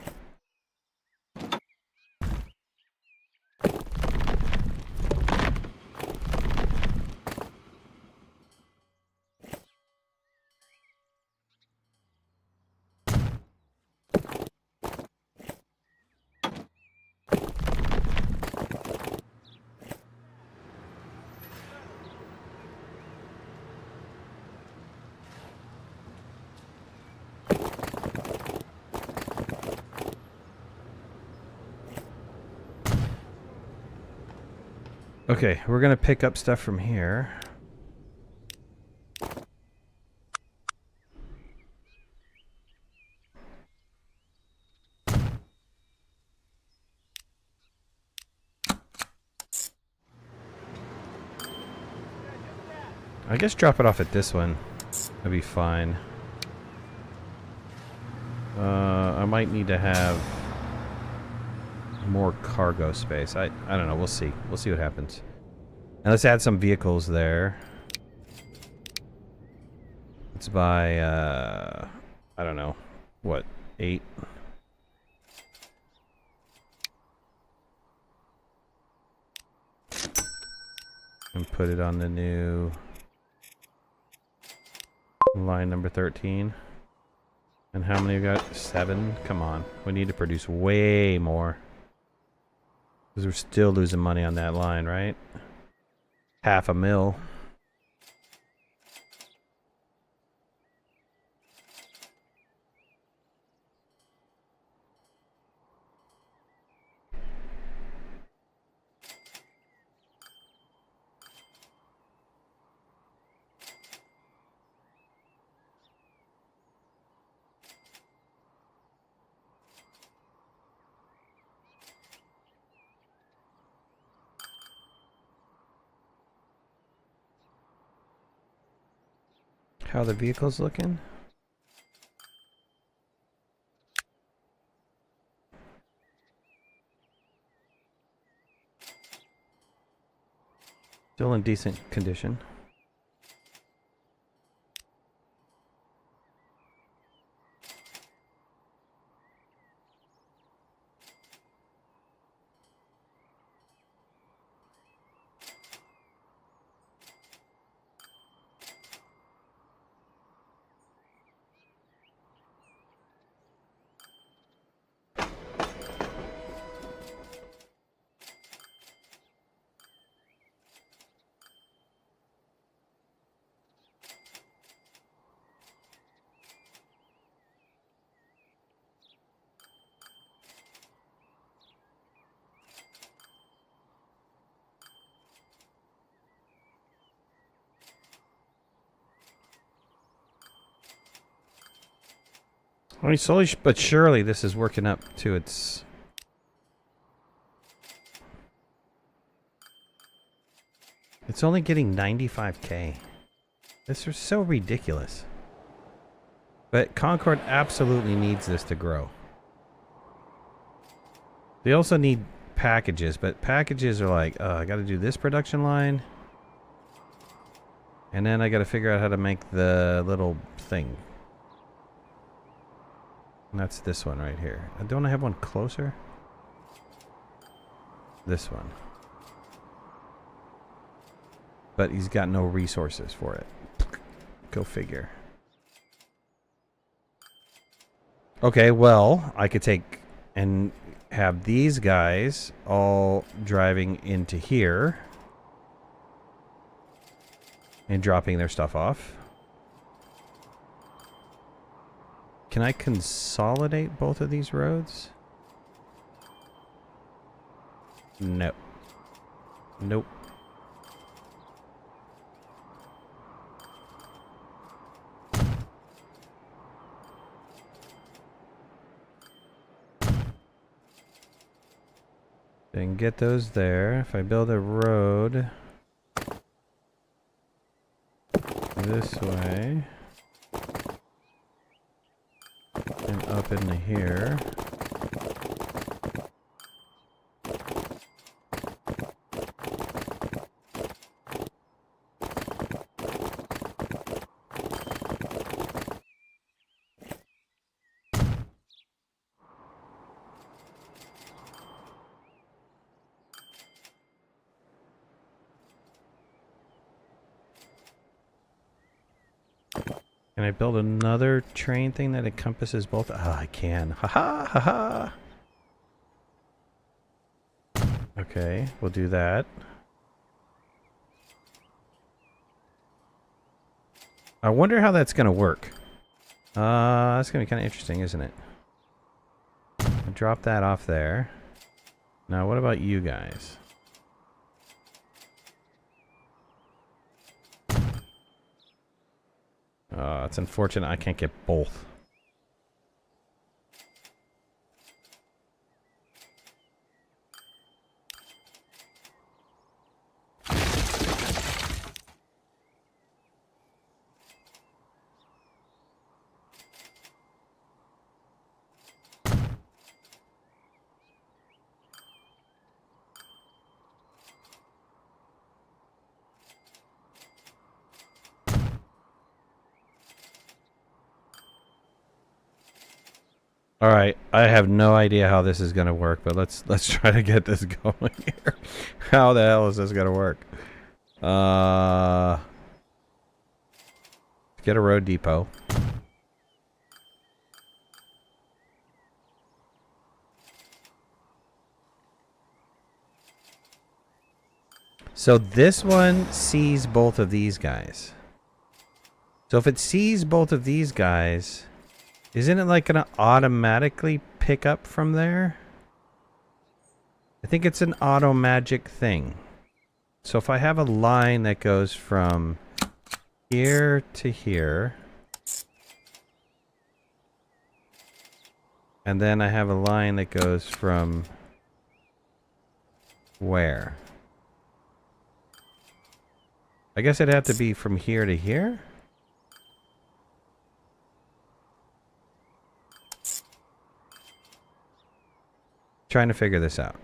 Okay, we're gonna pick up stuff from here. I guess drop it off at this one. That'd be fine. I might need to have more cargo space. I don't know. We'll see. We'll see what happens. And let's add some vehicles there. Let's buy, I don't know. What? 8? And put it on the new... Line number 13. And how many we got? 7? Come on. We need to produce way more. Because we're still losing money on that line, right? $500,000. How the vehicle's looking? Still in decent condition. I mean, slowly but surely this is working up to its... It's only getting 95k. This is so ridiculous. But Concord absolutely needs this to grow. They also need packages, but packages are like, I gotta do this production line. And then I gotta figure out how to make the little thing. And that's this one right here. Don't I have one closer? This one. But he's got no resources for it. Go figure. Okay, well, I could take and have these guys all driving into here. And dropping their stuff off. Can I consolidate both of these roads? No. Nope. Then get those there. If I build a road this way and up into here. Can I build another train thing that encompasses both? Ah, I can. Haha, haha. Okay, we'll do that. I wonder how that's gonna work. That's gonna be kind of interesting, isn't it? I'll drop that off there. Now, what about you guys? It's unfortunate I can't get both. All right, I have no idea how this is gonna work, but let's try to get this going here. How the hell is this gonna work? get a road depot. So this one sees both of these guys. So if it sees both of these guys, isn't it like gonna automatically pick up from there? I think it's an auto magic thing. So if I have a line that goes from here to here, and then I have a line that goes from where? I guess it'd have to be from here to here? Trying to figure this out.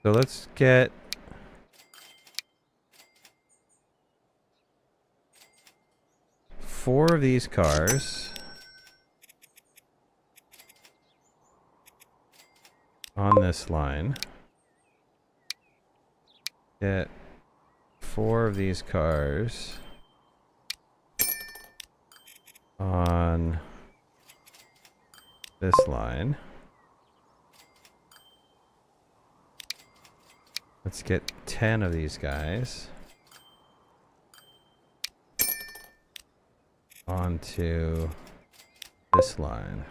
So let's get four of these cars on this line. Get four of these cars on this line. Let's get 10 of these guys onto this line.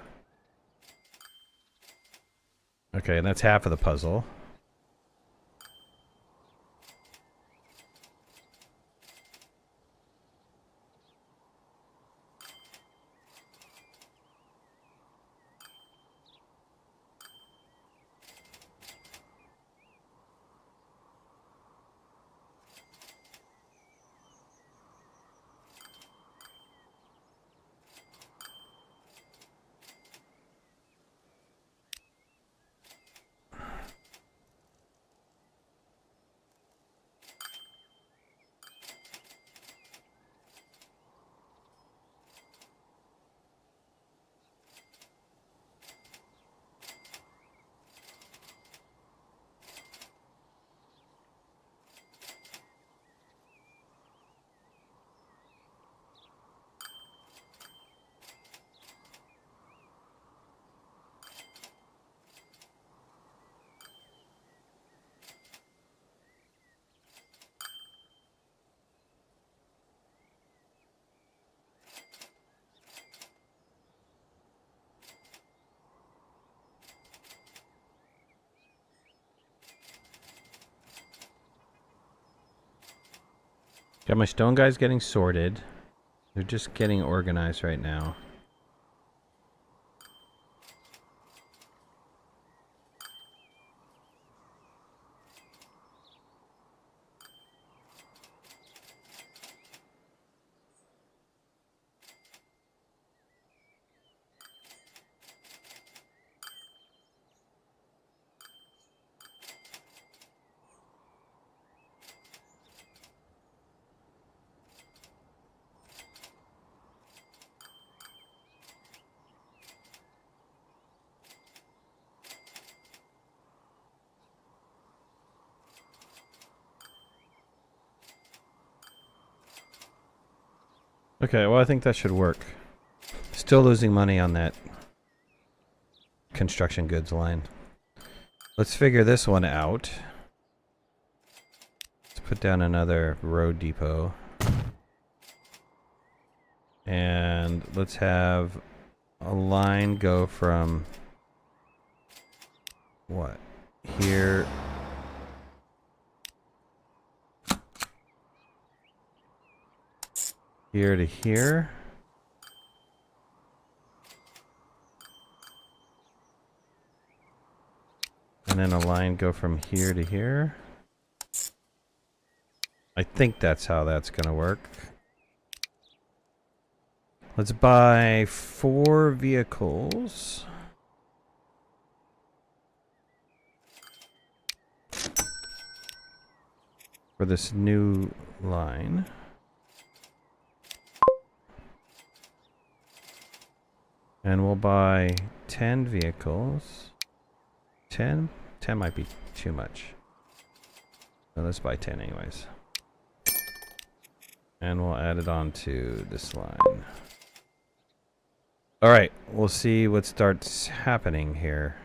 Okay, and that's half of the puzzle. Got my stone guys getting sorted. They're just getting organized right now. Okay, well I think that should work. Still losing money on that construction goods line. Let's figure this one out. Let's put down another road depot. And let's have a line go from what? Here. Here to here. And then a line go from here to here. I think that's how that's gonna work. Let's buy 4 vehicles. For this new line. And we'll buy 10 vehicles. 10? 10 might be too much. So let's buy 10 anyways. And we'll add it on to this line. Alright, we'll see what starts happening here.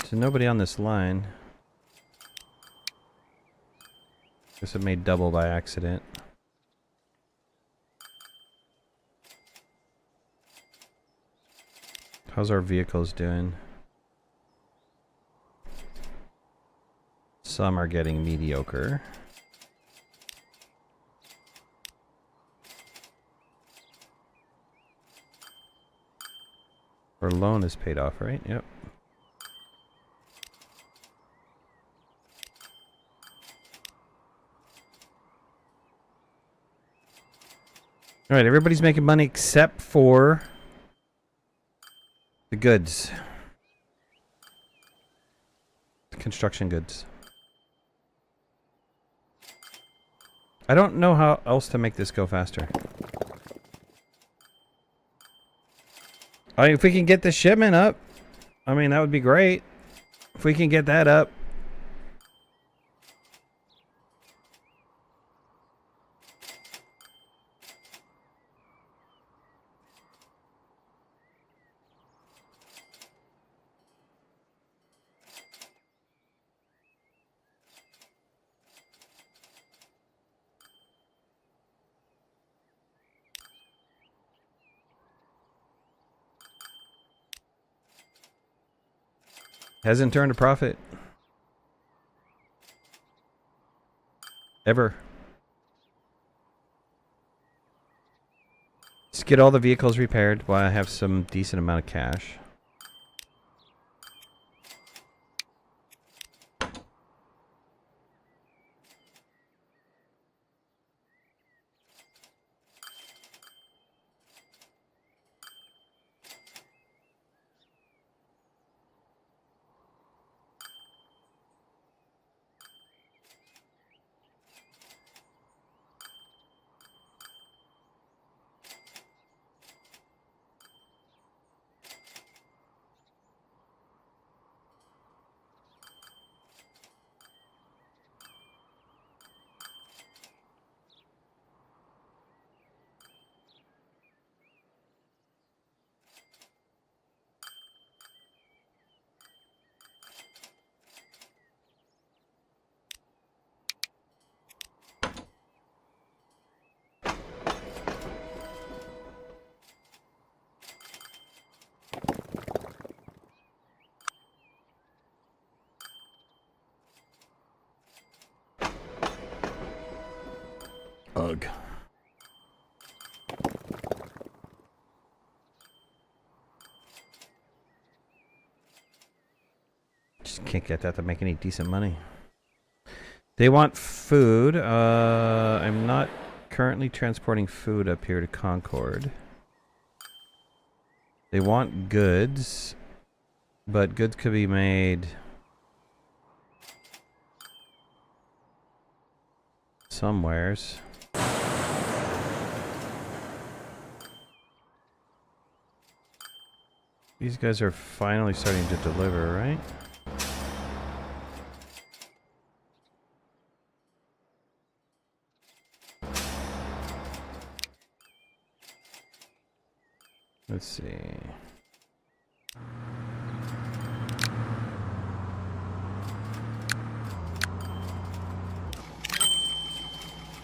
So nobody on this line. Guess it made double by accident. How's our vehicles doing? Some are getting mediocre. Our loan is paid off, right? Yep. All right, everybody's making money except for the goods. The construction goods. I don't know how else to make this go faster. If we can get the shipment up, I mean, that would be great. If we can get that up. Hasn't turned a profit. Ever. Just get all the vehicles repaired while I have some decent amount of cash. Ugh. Just can't get that to make any decent money. They want food. I'm not currently transporting food up here to Concord. They want goods, but goods could be made somewheres. These guys are finally starting to deliver, right? Let's see.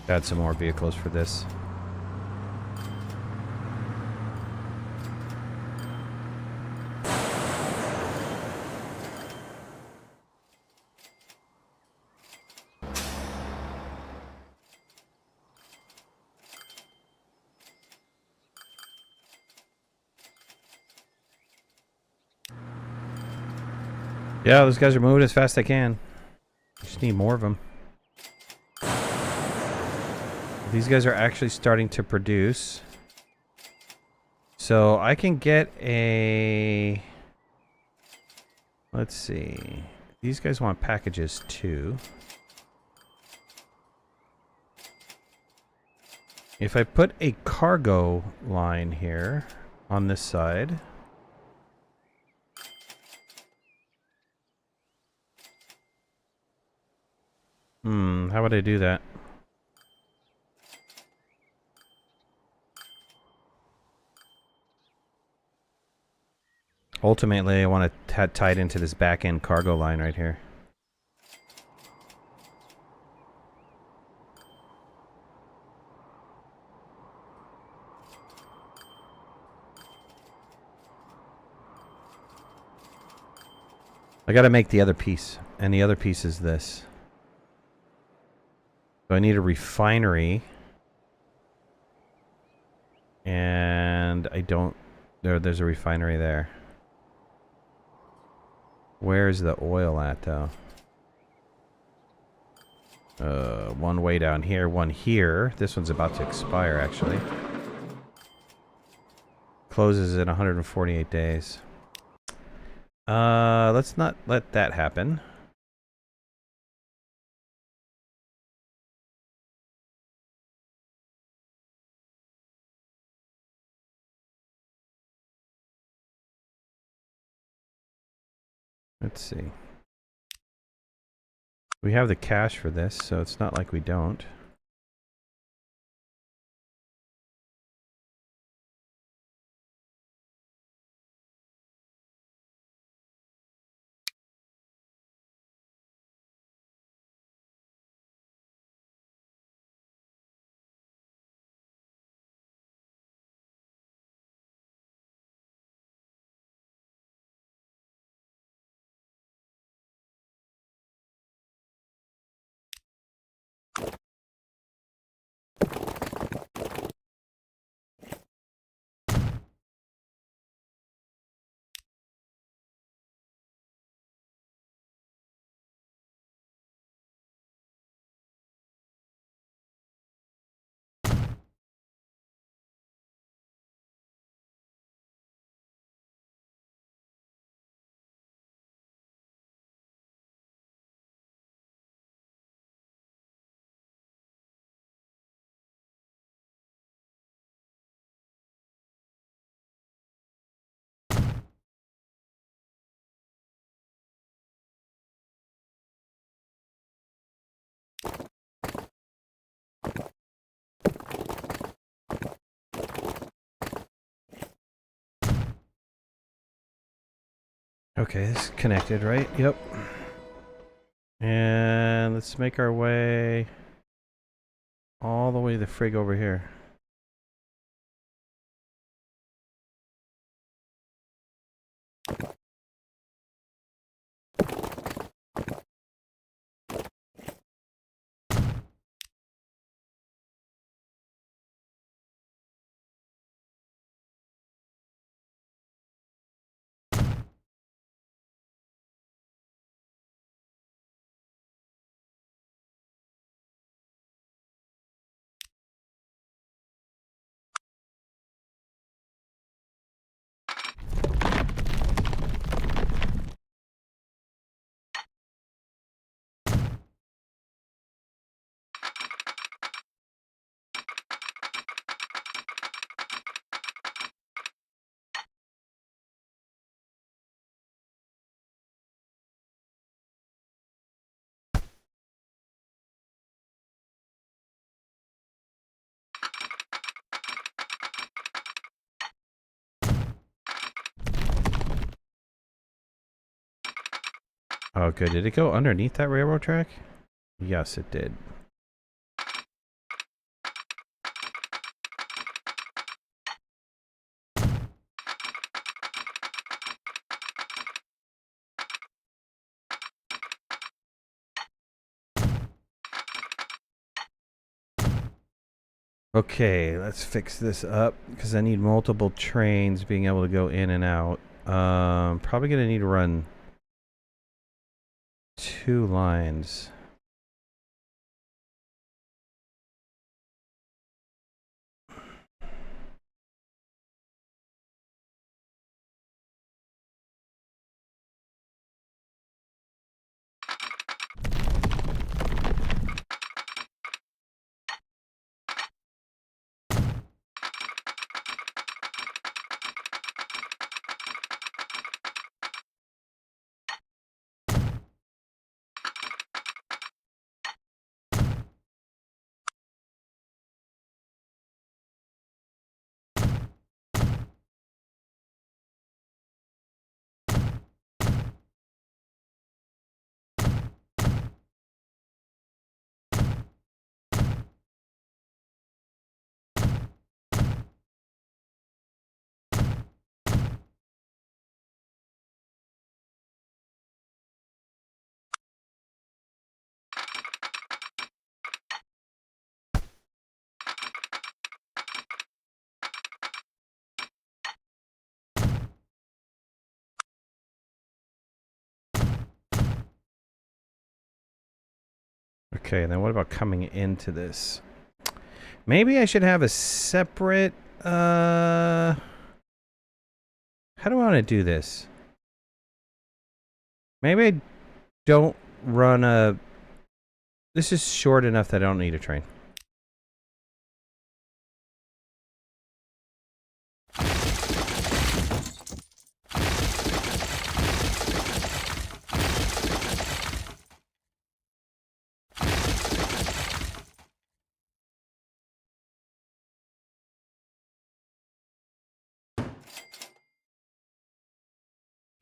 Add some more vehicles for this. Yeah, those guys are moving as fast as they can. Just need more of them. These guys are actually starting to produce. So I can get a Let's see. These guys want packages too. If I put a cargo line here on this side. How would I do that? Ultimately, I want to tie it into this back-end cargo line right here. I gotta make the other piece, and the other piece is this. So I need a refinery. And I don't... There's a refinery there. Where's the oil at, though? One way down here, one here. This one's about to expire, actually. Closes in 148 days. Let's not let that happen. Let's see. We have the cash for this, so it's not like we don't. Okay, this is connected, right? Yep. And let's make our way all the way the frig over here. Oh, good. Did it go underneath that railroad track? Yes, it did. Okay, let's fix this up because I need multiple trains being able to go in and out. Probably gonna need to run 2 lines. Okay, then what about coming into this? Maybe I should have a separate, how do I want to do this? Maybe I don't run a... This is short enough that I don't need a train.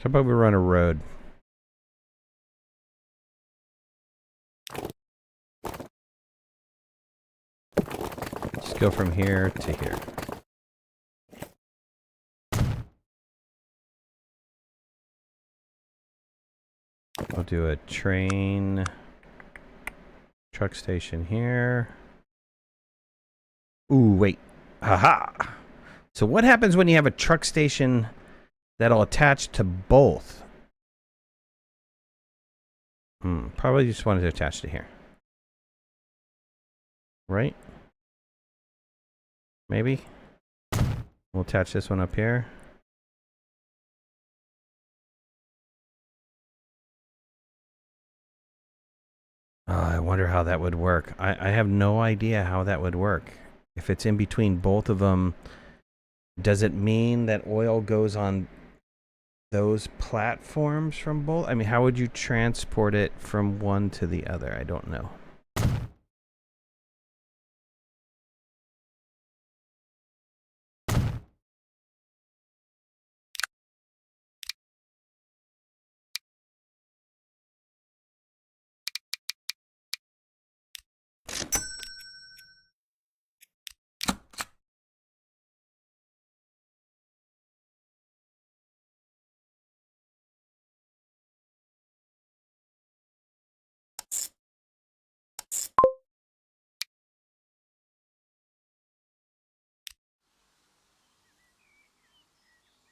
How about we run a road? Just go from here to here. I'll do a train truck station here. Ooh, wait. Haha. So what happens when you have a truck station that'll attach to both? Probably just wanted to attach to here. Right? Maybe. We'll attach this one up here. I wonder how that would work. I have no idea how that would work. If it's in between both of them, does it mean that oil goes on those platforms from both? I mean, how would you transport it from one to the other? I don't know.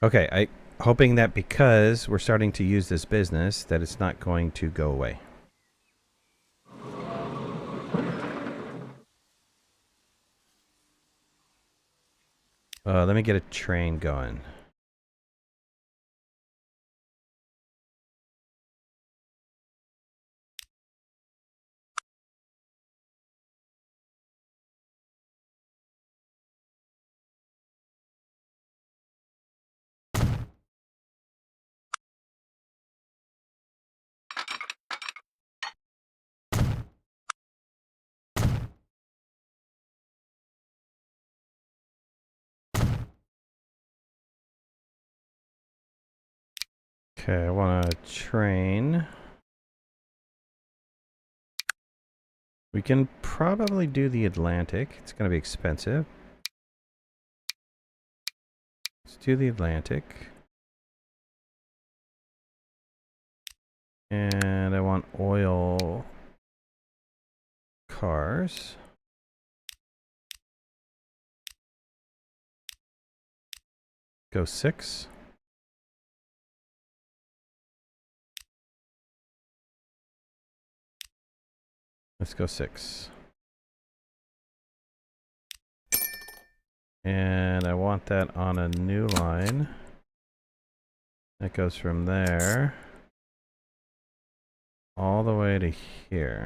Okay, hoping that because we're starting to use this business, that it's not going to go away. Let me get a train going. Okay, I want a train. We can probably do the Atlantic. It's going to be expensive. Let's do the Atlantic. And I want oil cars. Go 6. Let's go 6. And I want that on a new line. That goes from there all the way to here.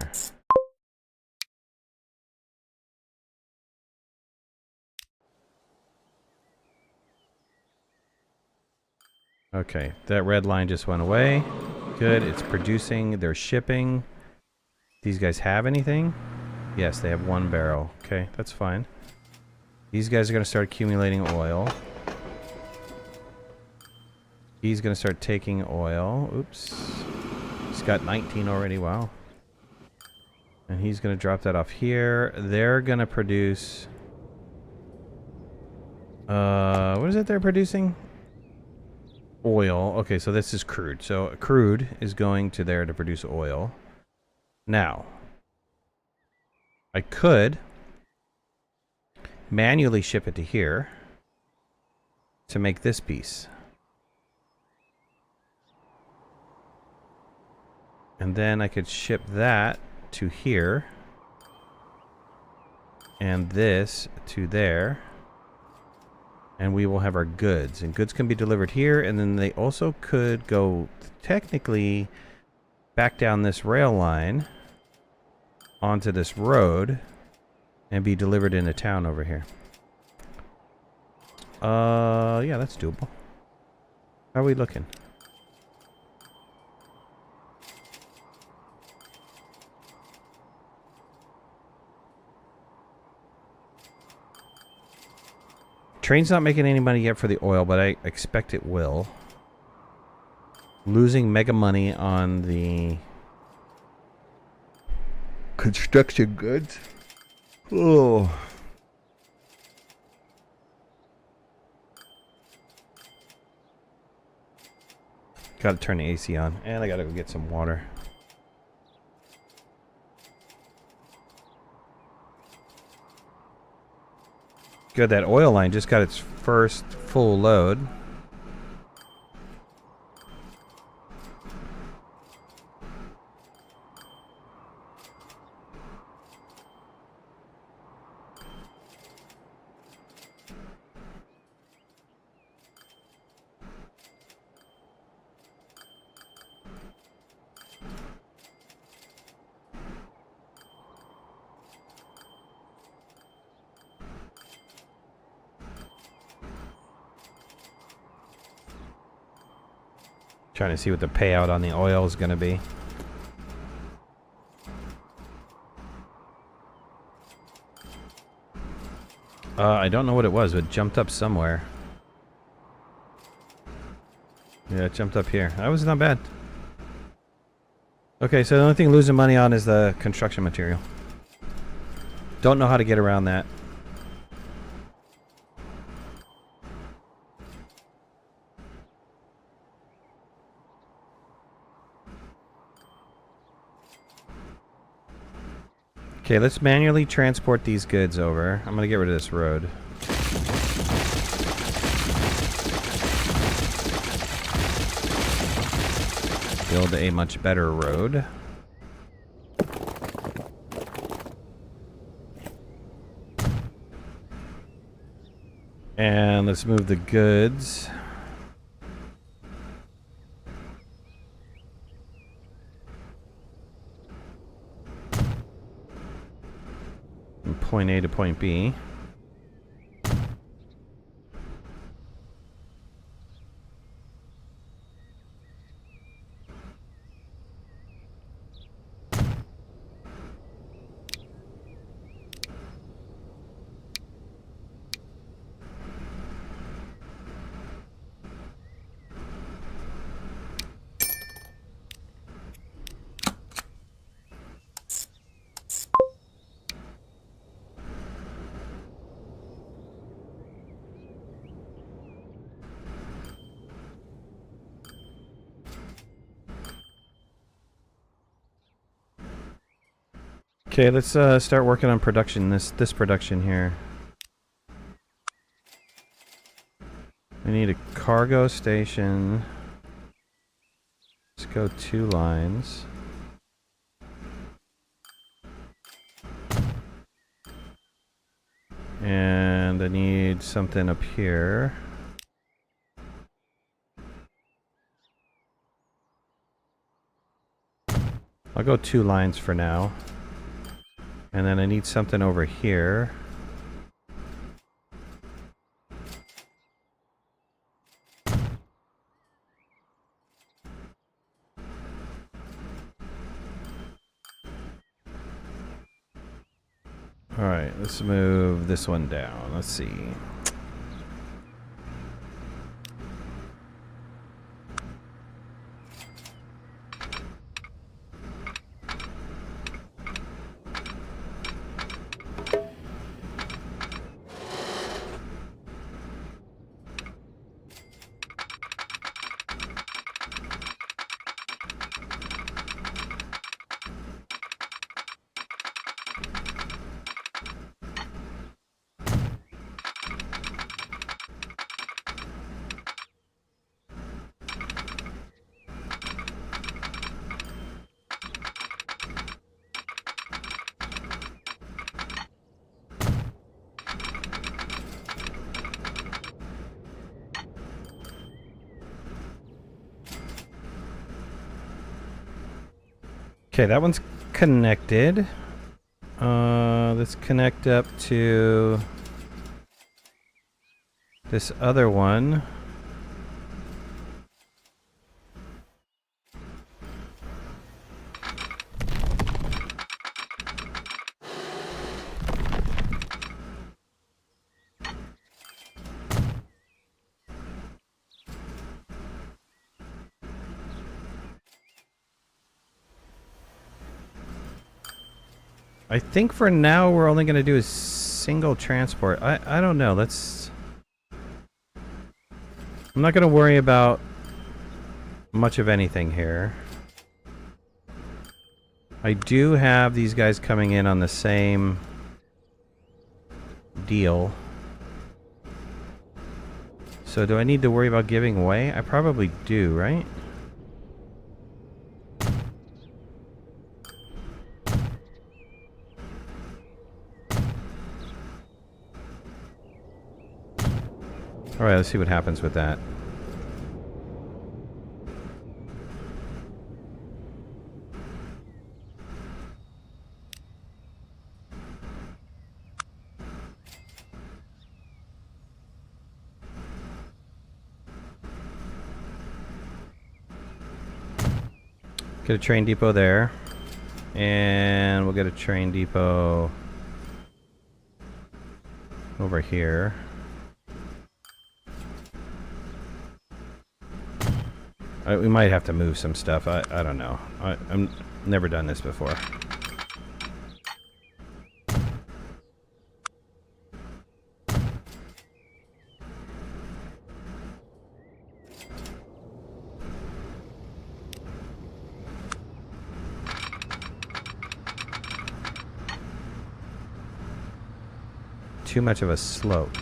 Okay, that red line just went away. Good, it's producing, they're shipping. These guys have anything? Yes, they have 1 barrel. Okay, that's fine. These guys are going to start accumulating oil. He's going to start taking oil. Oops. He's got 19 already. Wow. And he's going to drop that off here. They're going to produce... what is it they're producing? Oil. Okay, so this is crude. So crude is going to there to produce oil. Now, I could manually ship it to here to make this piece. And then I could ship that to here and this to there. And we will have our goods. And goods can be delivered here, and then they also could go technically back down this rail line onto this road and be delivered into town over here. Yeah, that's doable. How are we looking? Train's not making any money yet for the oil, but I expect it will. Losing mega money on the construction goods. Oh. Gotta turn the AC on. And I gotta go get some water. Good, that oil line just got its first full load. Trying to see what the payout on the oil is going to be. I don't know what it was, but it jumped up somewhere. Yeah, it jumped up here. That was not bad. Okay, so the only thing losing money on is the construction material. Don't know how to get around that. Okay, let's manually transport these goods over. I'm gonna get rid of this road. Build a much better road. And let's move the goods. From point A to point B. Okay, let's start working on production. This production here. We need a cargo station. Let's go 2 lines. And I need something up here. I'll go 2 lines for now. And then I need something over here. Alright, let's move this one down. Let's see. Okay, that one's connected. Let's connect up to this other one. I think for now we're only going to do a single transport. I don't know. Let's... I'm not going to worry about much of anything here. I do have these guys coming in on the same deal. So do I need to worry about giving away? I probably do, right? Alright, let's see what happens with that. Get a train depot there. And we'll get a train depot over here. We might have to move some stuff. I don't know. I've never done this before. Too much of a slope.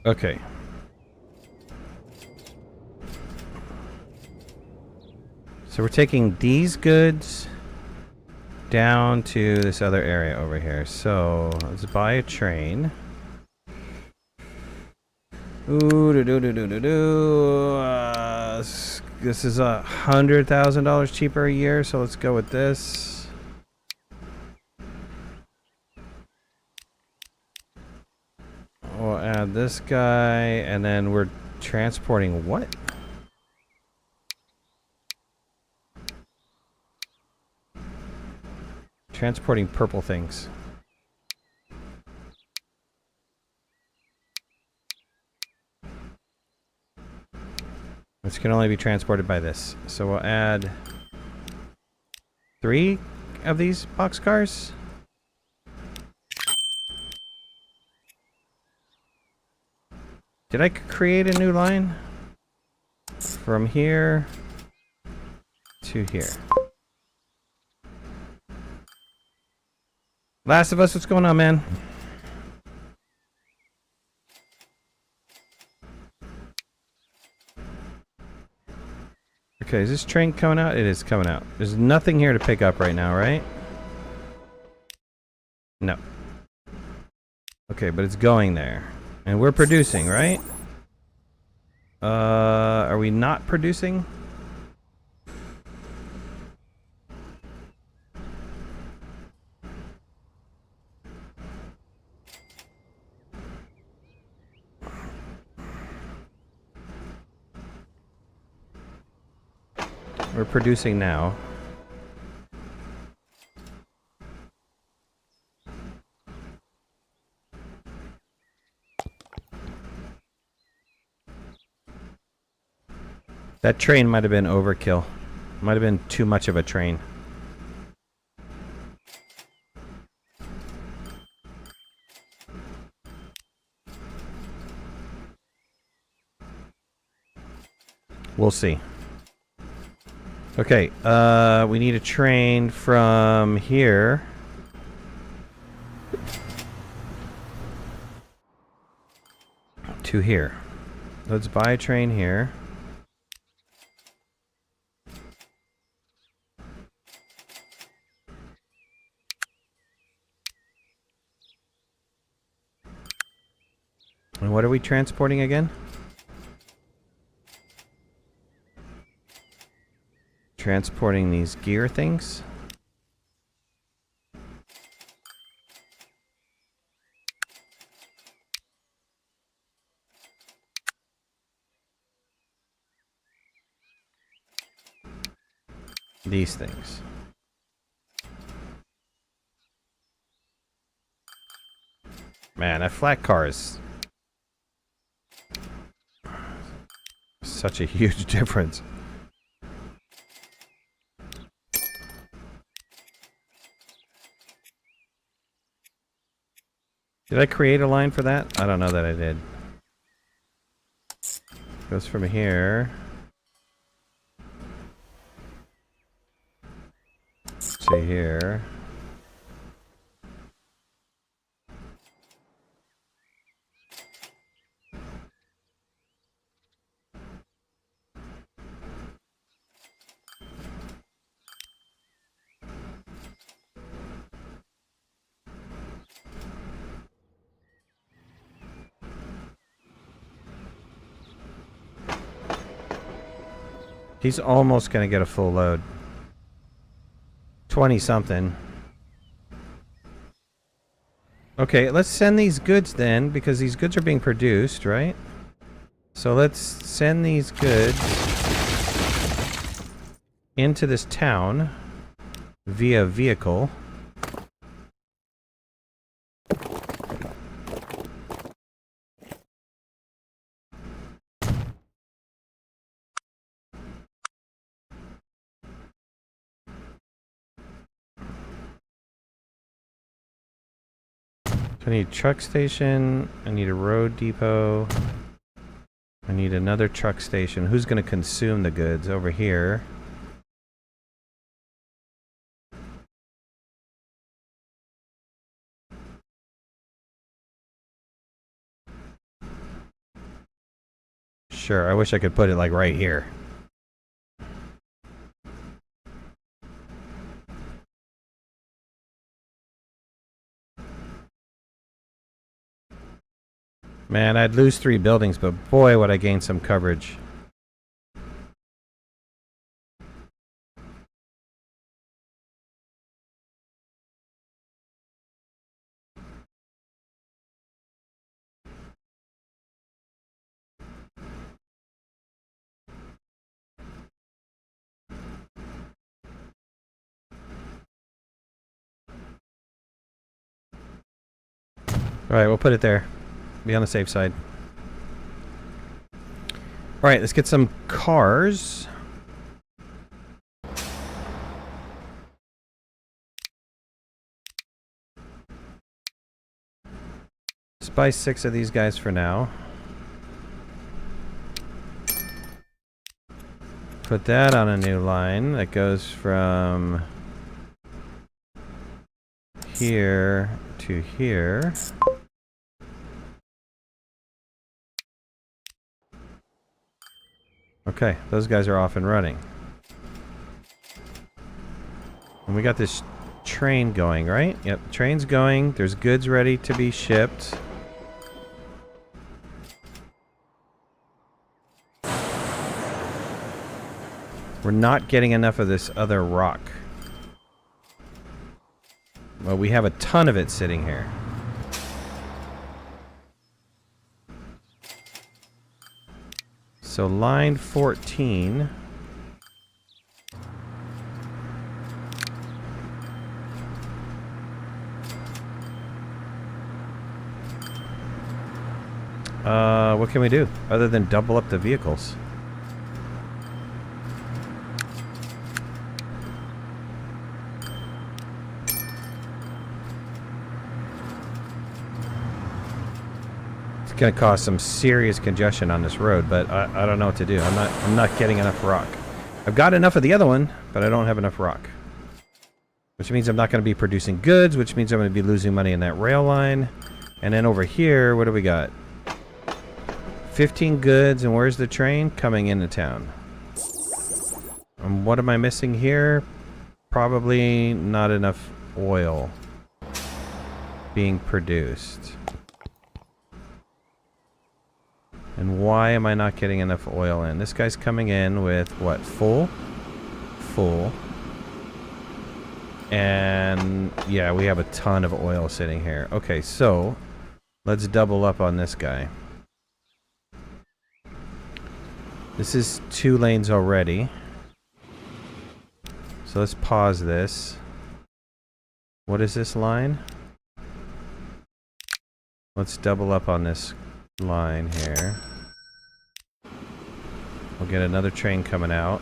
Okay. So we're taking these goods down to this other area over here. So let's buy a train. Ooh, this is $100,000 cheaper a year, so let's go with this. We'll add this guy, and then we're transporting what? Transporting purple things. This can only be transported by this. So we'll add 3 of these boxcars. Did I create a new line? From here to here. Last of Us, what's going on, man? Okay, is this train coming out? It is coming out. There's nothing here to pick up right now, right? No. Okay, but it's going there. And we're producing, right? Are we not producing? We're producing now. That train might have been overkill. Might have been too much of a train. We'll see. Okay, we need a train from here to here. Let's buy a train here. And what are we transporting again? Transporting these gear things. These things. Man, that flat car is such a huge difference. Did I create a line for that? I don't know that I did. Goes from here to here. He's almost gonna get a full load. 20 something. Okay, let's send these goods then, because these goods are being produced, right? So let's send these goods into this town via vehicle. I need a truck station, I need a road depot, I need another truck station. Who's going to consume the goods? Over here. Sure, I wish I could put it like right here. Man, I'd lose 3 buildings, but boy, would I gain some coverage. Alright, we'll put it there. Be on the safe side. Alright, let's get some cars. Let's buy 6 of these guys for now. Put that on a new line that goes from here to here. Okay, those guys are off and running. And we got this train going, right? Yep, train's going. There's goods ready to be shipped. We're not getting enough of this other rock. Well, we have a ton of it sitting here. So line 14. What can we do other than double up the vehicles? It's gonna cause some serious congestion on this road, but I don't know what to do. I'm not getting enough rock. I've got enough of the other one, but I don't have enough rock. Which means I'm not going to be producing goods, which means I'm going to be losing money in that rail line. And then over here, what do we got? 15 goods, and where's the train? Coming into town. And what am I missing here? Probably not enough oil being produced. And why am I not getting enough oil in? This guy's coming in with what? Full? Full. And yeah, we have a ton of oil sitting here. Okay, so let's double up on this guy. This is 2 lanes already. So let's pause this. What is this line? Let's double up on this line here. We'll get another train coming out.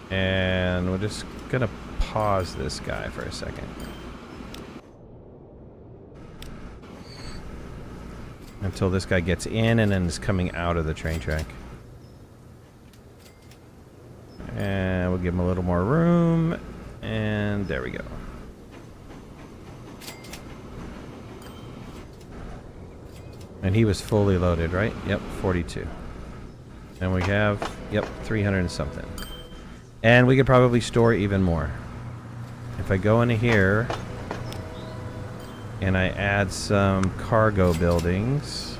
And we're just gonna pause this guy for a second. Until this guy gets in and then is coming out of the train track. And we'll give him a little more room. And there we go. And he was fully loaded, right? Yep, 42. And we have, yep, 300 and something. And we could probably store even more. If I go into here and I add some cargo buildings.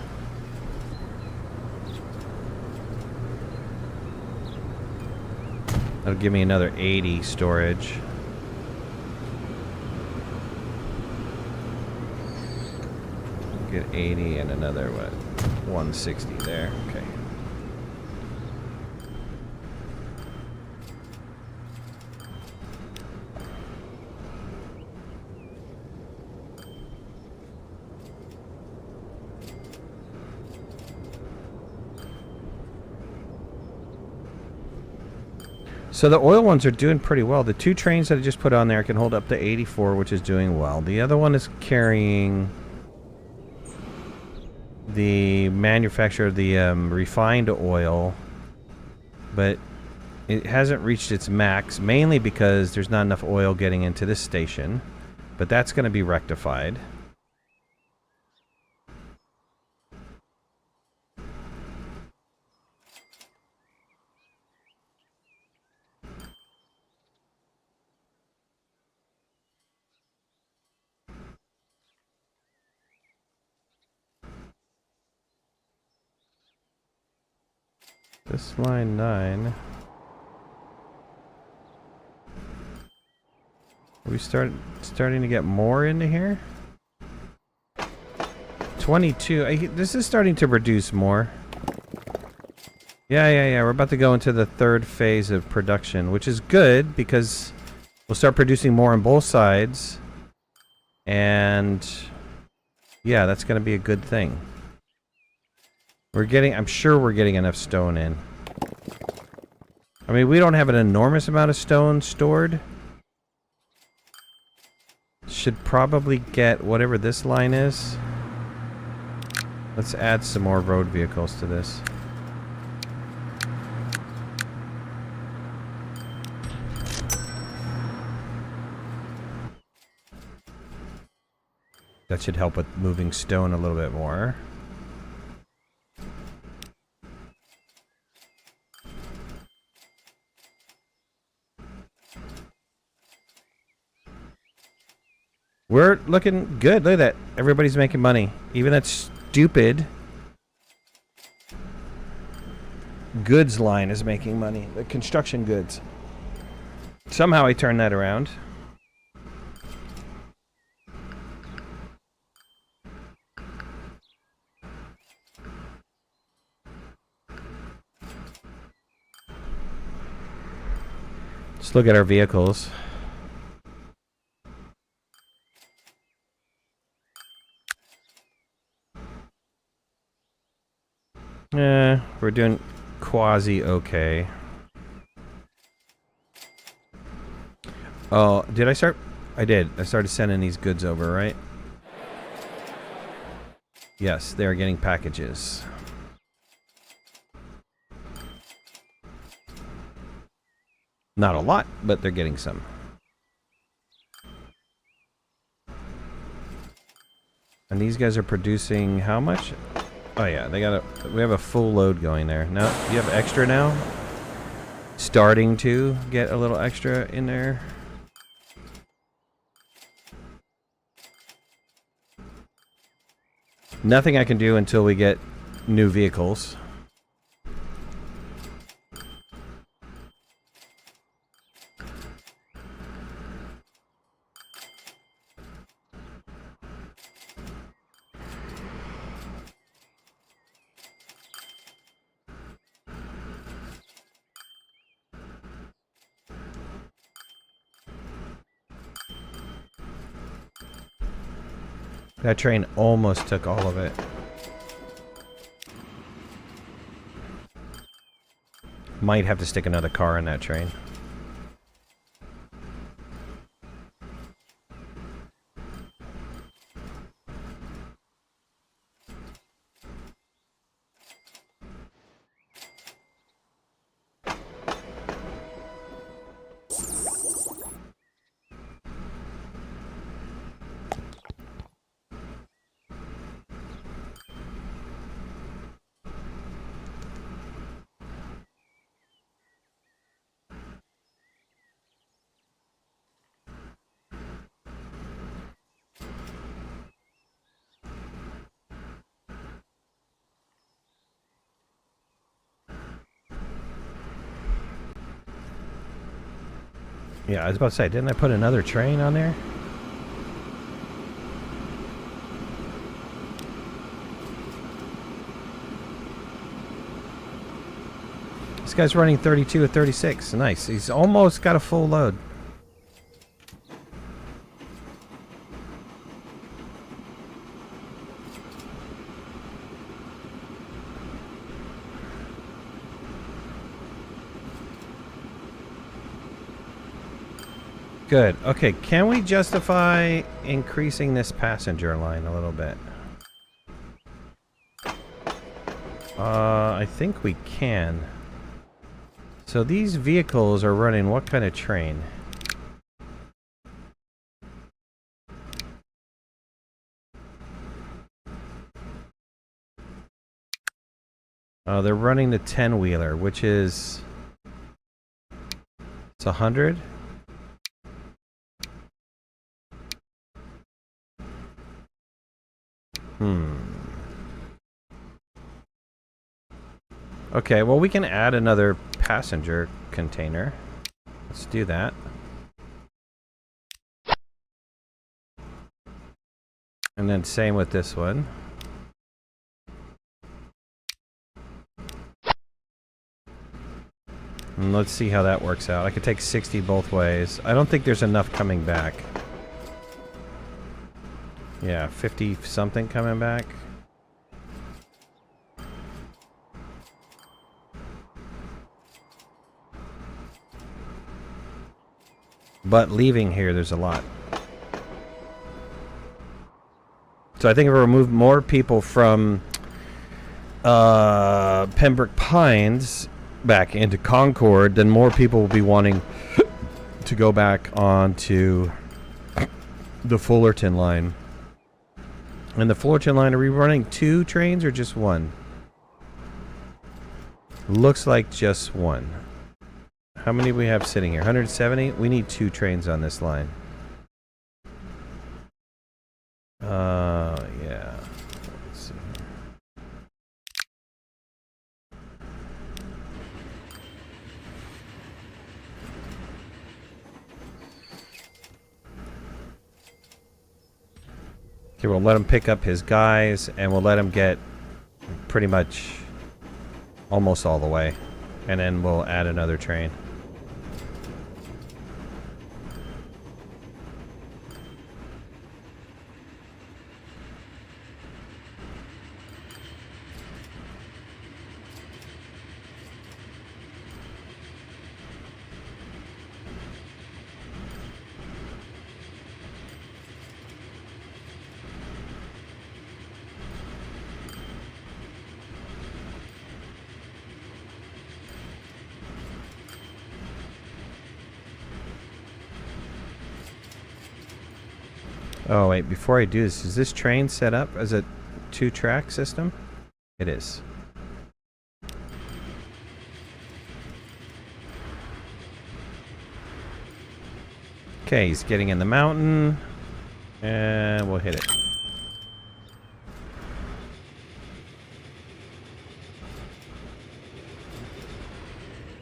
That'll give me another 80 storage. Get 80 and another, what, 160 there. Okay. So the oil ones are doing pretty well. The 2 trains that I just put on there can hold up to 84, which is doing well. The other one is carrying the manufacturer of the refined oil, but it hasn't reached its max, mainly because there's not enough oil getting into this station. But that's going to be rectified. This line 9. Are we starting to get more into here? 22. This is starting to produce more. Yeah. We're about to go into the 3rd phase of production, which is good because we'll start producing more on both sides. And yeah, that's going to be a good thing. I'm sure we're getting enough stone in. I mean, we don't have an enormous amount of stone stored. Should probably get whatever this line is. Let's add some more road vehicles to this. That should help with moving stone a little bit more. We're looking good. Look at that. Everybody's making money. Even that stupid goods line is making money. The construction goods. Somehow I turned that around. Let's look at our vehicles. We're doing quasi-okay. Oh, did I start? I did. I started sending these goods over, right? Yes, they're getting packages. Not a lot, but they're getting some. And these guys are producing how much? Oh yeah, we have a full load going there. Now, you have extra now? Starting to get a little extra in there. Nothing I can do until we get new vehicles. That train almost took all of it. Might have to stick another car in that train. Yeah, I was about to say, didn't I put another train on there? This guy's running 32 or 36. Nice. He's almost got a full load. Good. Okay, can we justify increasing this passenger line a little bit? I think we can. So these vehicles are running what kind of train? They're running the 10-wheeler, which is... It's 100? Okay, well we can add another passenger container. Let's do that. And then same with this one. And let's see how that works out. I could take 60 both ways. I don't think there's enough coming back. Yeah, 50 something coming back. But leaving here, there's a lot. So I think if we remove more people from Pembroke Pines back into Concord, then more people will be wanting to go back onto the Fullerton line. And the Fullerton line, are we running 2 trains or just 1? Looks like just 1. How many do we have sitting here? 170? We need 2 trains on this line. Yeah. Let's see. Okay, we'll let him pick up his guys, and we'll let him get pretty much almost all the way. And then we'll add another train. Oh wait, before I do this, is this train set up as a 2-track system? It is. Okay, he's getting in the mountain, and we'll hit it.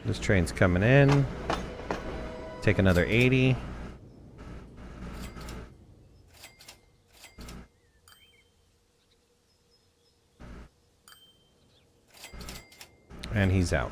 This train's coming in. Take another 80. And he's out.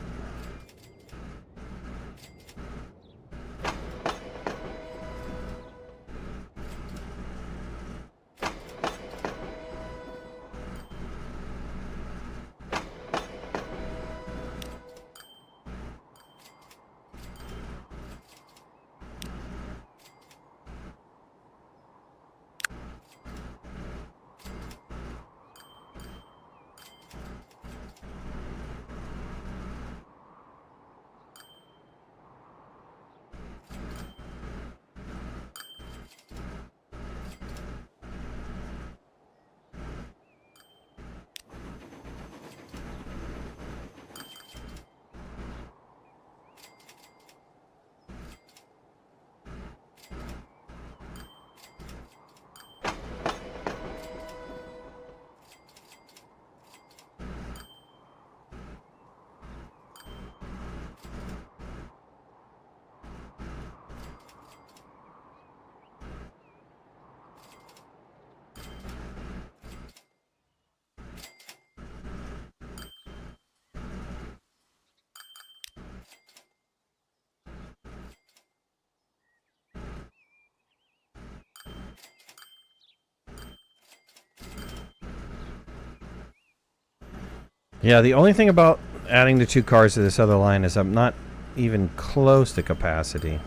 Yeah, the only thing about adding the 2 cars to this other line is I'm not even close to capacity.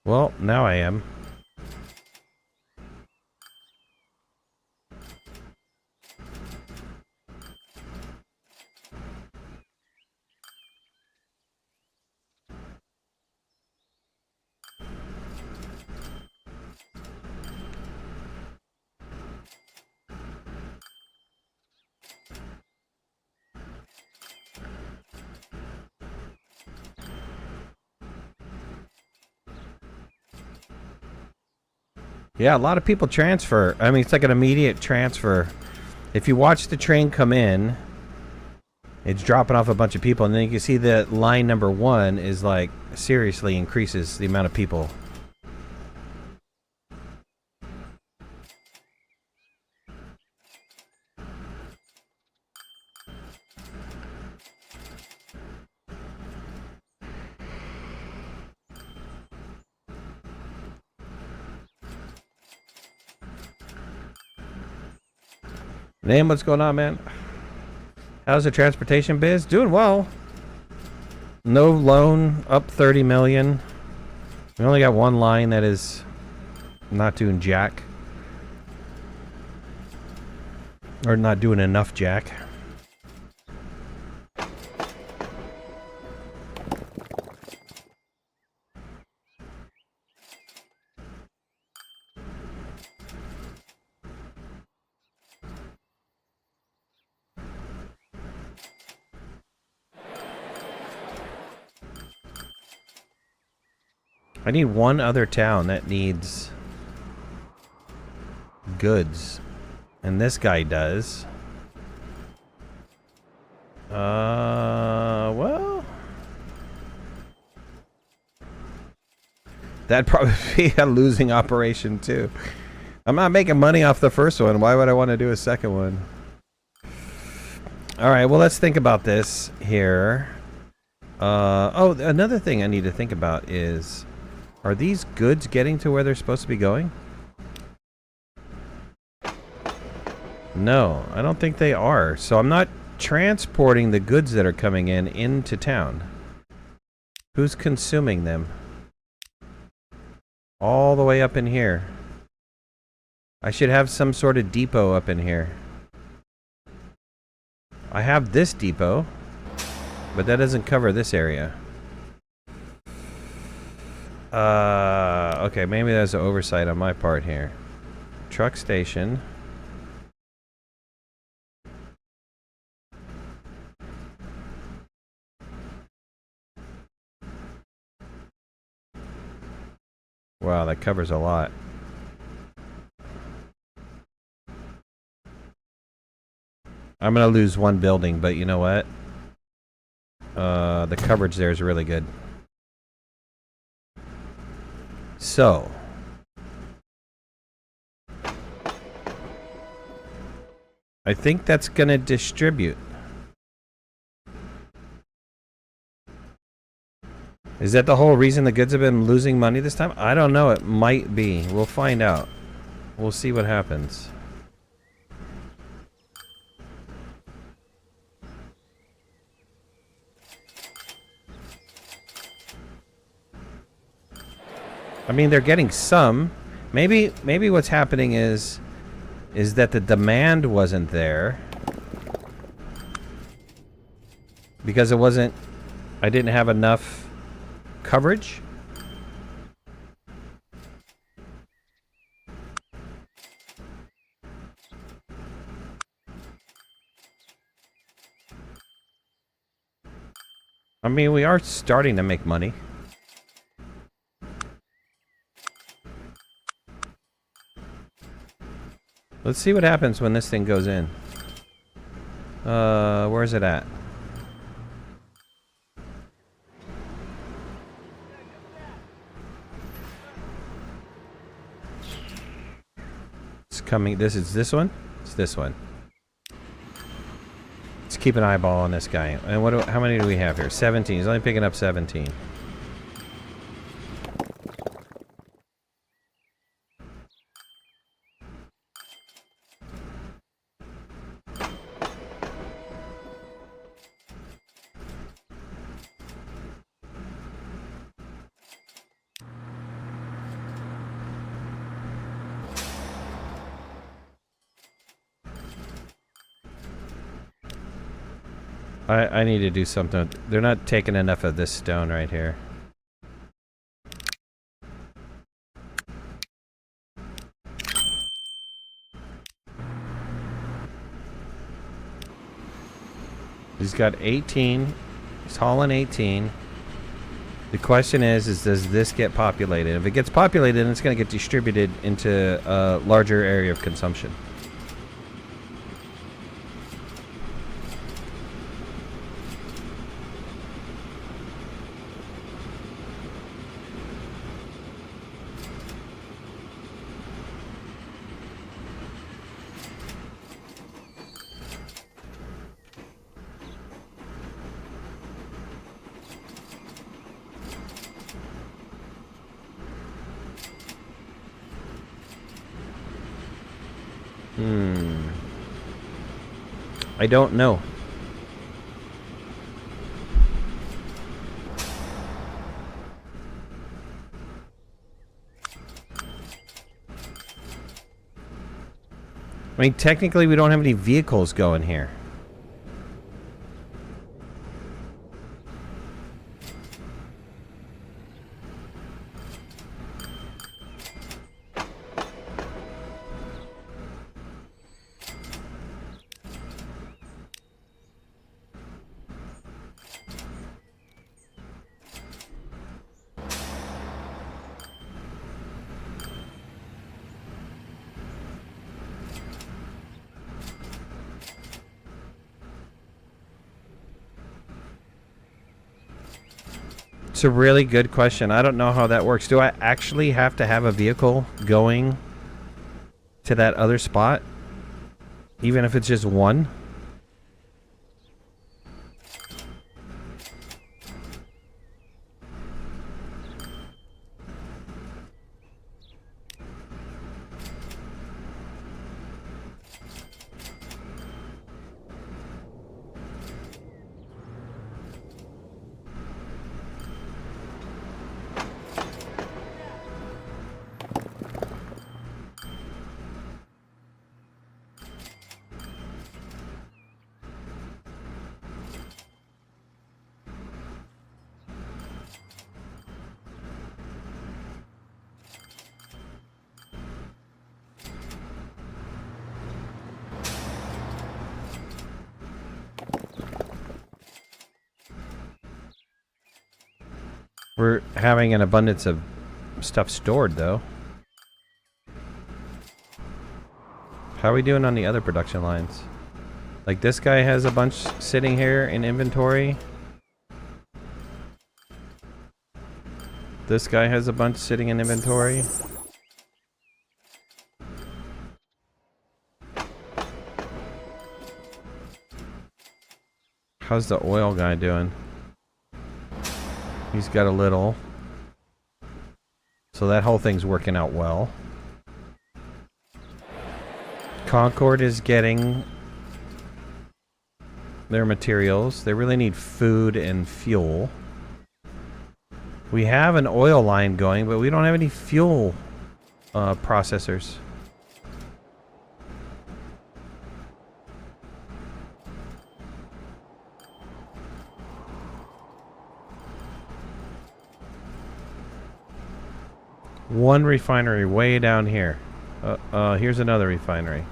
Well, now I am. Yeah, a lot of people transfer. I mean, it's like an immediate transfer. If you watch the train come in, it's dropping off a bunch of people, and then you can see that line number 1 is like seriously increases the amount of people. Name, what's going on, man? How's the transportation biz? Doing well. No loan, up 30 million. We only got 1 line that is not doing jack. Or not doing enough jack. I need one other town that needs goods. And this guy does. Well. That'd probably be a losing operation too. I'm not making money off the first one. Why would I want to do a second one? Alright, well, let's think about this here. Oh, another thing I need to think about is... Are these goods getting to where they're supposed to be going? No, I don't think they are. So I'm not transporting the goods that are coming in into town. Who's consuming them? All the way up in here. I should have some sort of depot up in here. I have this depot, but that doesn't cover this area. Okay, maybe there's an oversight on my part here. Truck station. Wow, that covers a lot. I'm gonna lose 1 building, but you know what? The coverage there is really good. So, I think that's going to distribute. Is that the whole reason the goods have been losing money this time? I don't know. It might be. We'll find out. We'll see what happens. I mean, they're getting some. Maybe what's happening is that the demand wasn't there because it wasn't. I didn't have enough coverage. I mean, we are starting to make money. Let's see what happens when this thing goes in. Where's it at? It's coming. This is this one? It's this one. Let's keep an eyeball on this guy. And how many do we have here? 17. He's only picking up 17. I need to do something. They're not taking enough of this stone right here. He's got 18. He's hauling 18. The question is does this get populated? If it gets populated, then it's going to get distributed into a larger area of consumption. I don't know. I mean, technically, we don't have any vehicles going here. It's a really good question. I don't know how that works. Do I actually have to have a vehicle going to that other spot? Even if it's just one? We're having an abundance of stuff stored, though. How are we doing on the other production lines? Like, this guy has a bunch sitting here in inventory. This guy has a bunch sitting in inventory. How's the oil guy doing? He's got a little. So that whole thing's working out well. Concord is getting their materials. They really need food and fuel. We have an oil line going, but we don't have any fuel processors. One refinery way down here. Here's another refinery.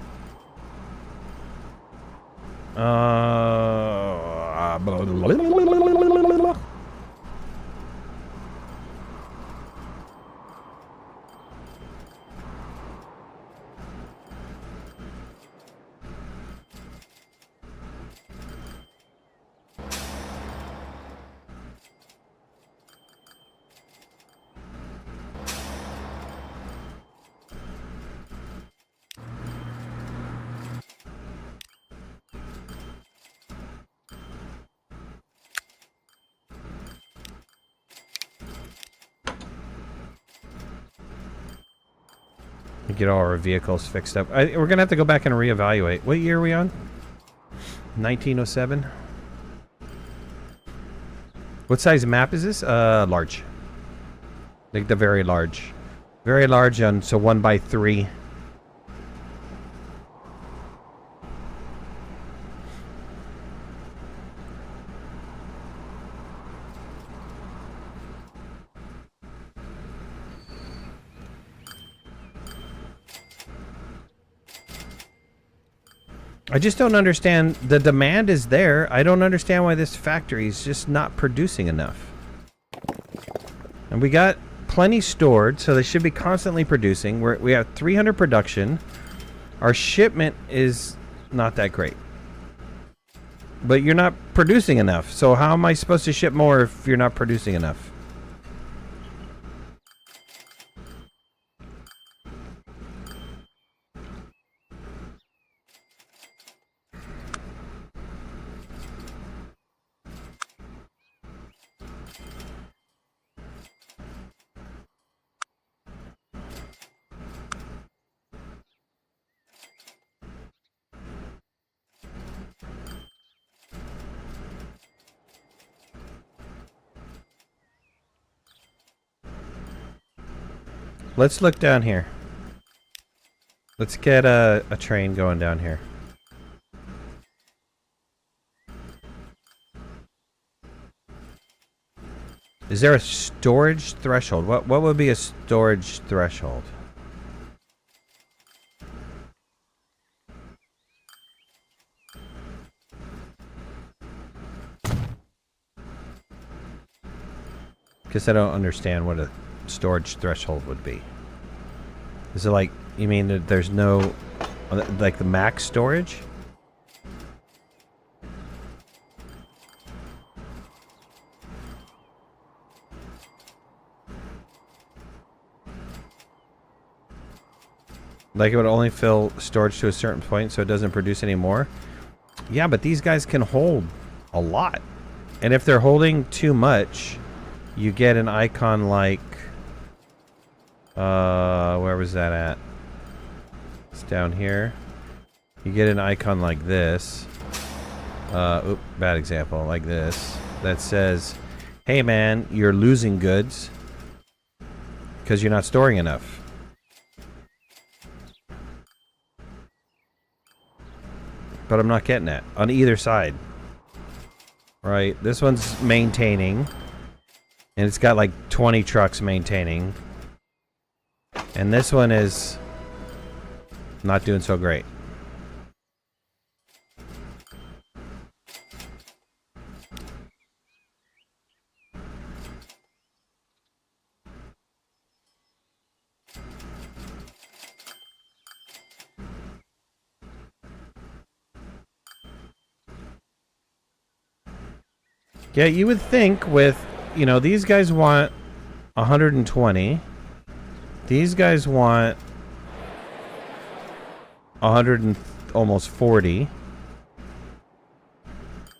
Get all our vehicles fixed up. We're gonna have to go back and reevaluate. What year are we on? 1907. What size map is this? Large. Like the very large. Very large, and so 1x3. I just don't understand. The demand is there. I don't understand why this factory is just not producing enough. And we got plenty stored, so they should be constantly producing. We have 300 production. Our shipment is not that great. But you're not producing enough. So how am I supposed to ship more if you're not producing enough? Let's look down here. Let's get a train going down here. Is there a storage threshold? What would be a storage threshold? Because I don't understand what a storage threshold would be. Is it like, you mean that there's no, like the max storage? Like it would only fill storage to a certain point so it doesn't produce any more? Yeah, but these guys can hold a lot. And if they're holding too much, you get an icon like... where was that at? It's down here. You get an icon like this. Oop, bad example. Like this. That says, hey man, you're losing goods because you're not storing enough. But I'm not getting that on either side. Right? This one's maintaining. And it's got like 20 trucks maintaining. And this one is not doing so great. Yeah, you would think with, you know, these guys want 120. These guys want 100 and almost 40.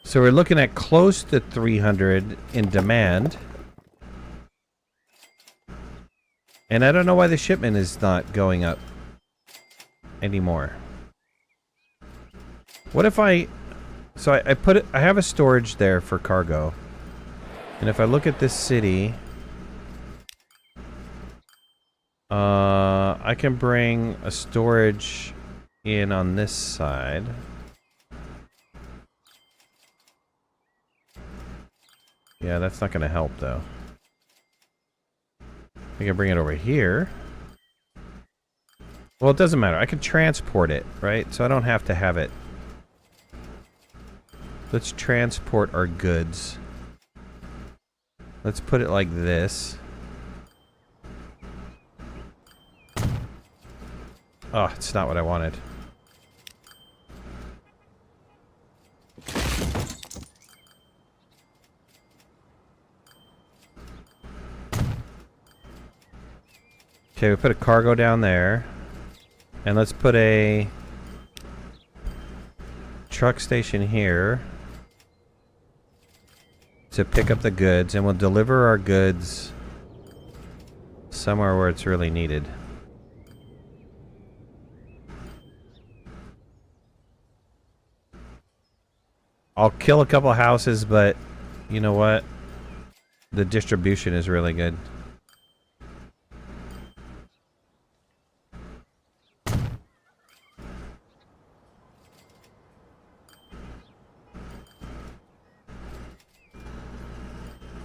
So we're looking at close to 300 in demand. And I don't know why the shipment is not going up anymore. What if I... So I put it... I have a storage there for cargo. And if I look at this city... I can bring a storage in on this side. Yeah, that's not going to help, though. I can bring it over here. Well, it doesn't matter. I can transport it, right? So I don't have to have it. Let's transport our goods. Let's put it like this. Oh, it's not what I wanted. Okay, we put a cargo down there. And let's put a truck station here to pick up the goods, and we'll deliver our goods somewhere where it's really needed. I'll kill a couple houses, but you know what? The distribution is really good.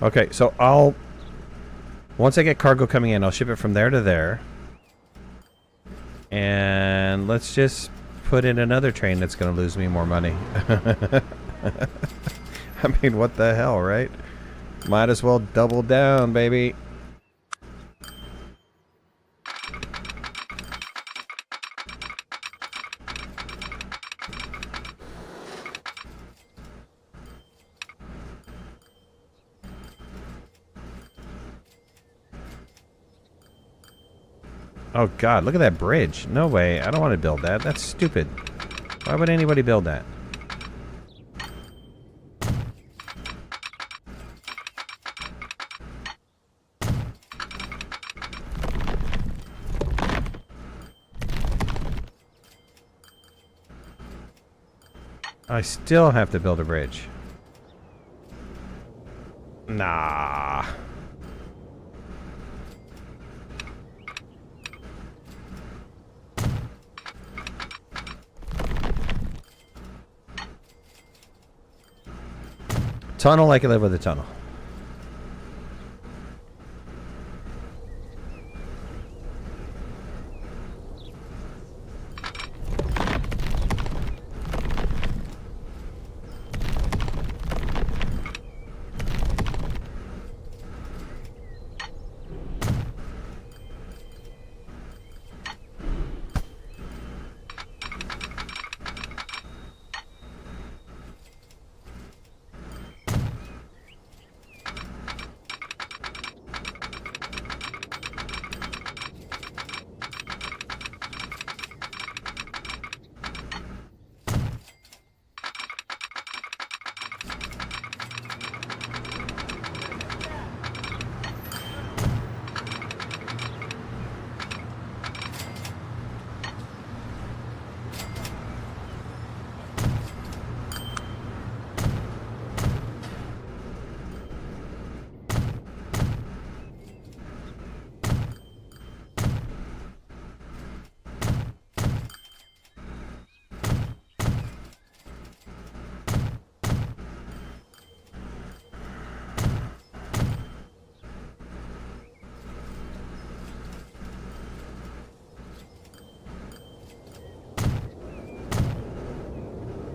Okay, so once I get cargo coming in, I'll ship it from there to there. And let's just put in another train that's going to lose me more money. I mean, what the hell, right? Might as well double down, baby. Oh god, look at that bridge. No way, I don't want to build that. That's stupid. Why would anybody build that? I still have to build a bridge. Nah. Tunnel, I can live with a tunnel.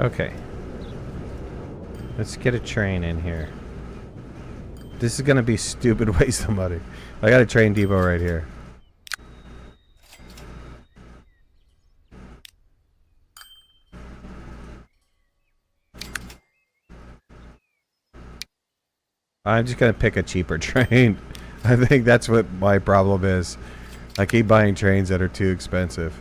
Okay. Let's get a train in here. This is gonna be stupid waste of money. I got a train depot right here. I'm just gonna pick a cheaper train. I think that's what my problem is. I keep buying trains that are too expensive.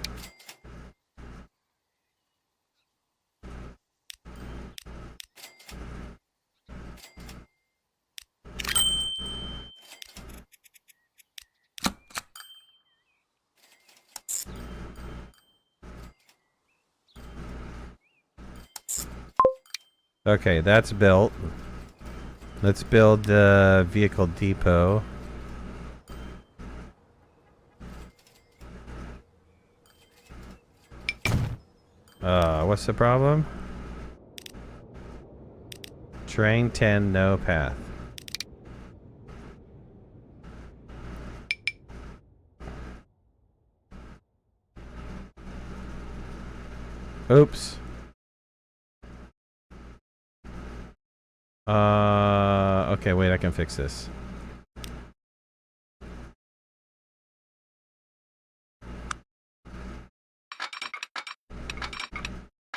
Okay, that's built. Let's build the vehicle depot. What's the problem? Train 10, no path. Oops. Okay, wait, I can fix this.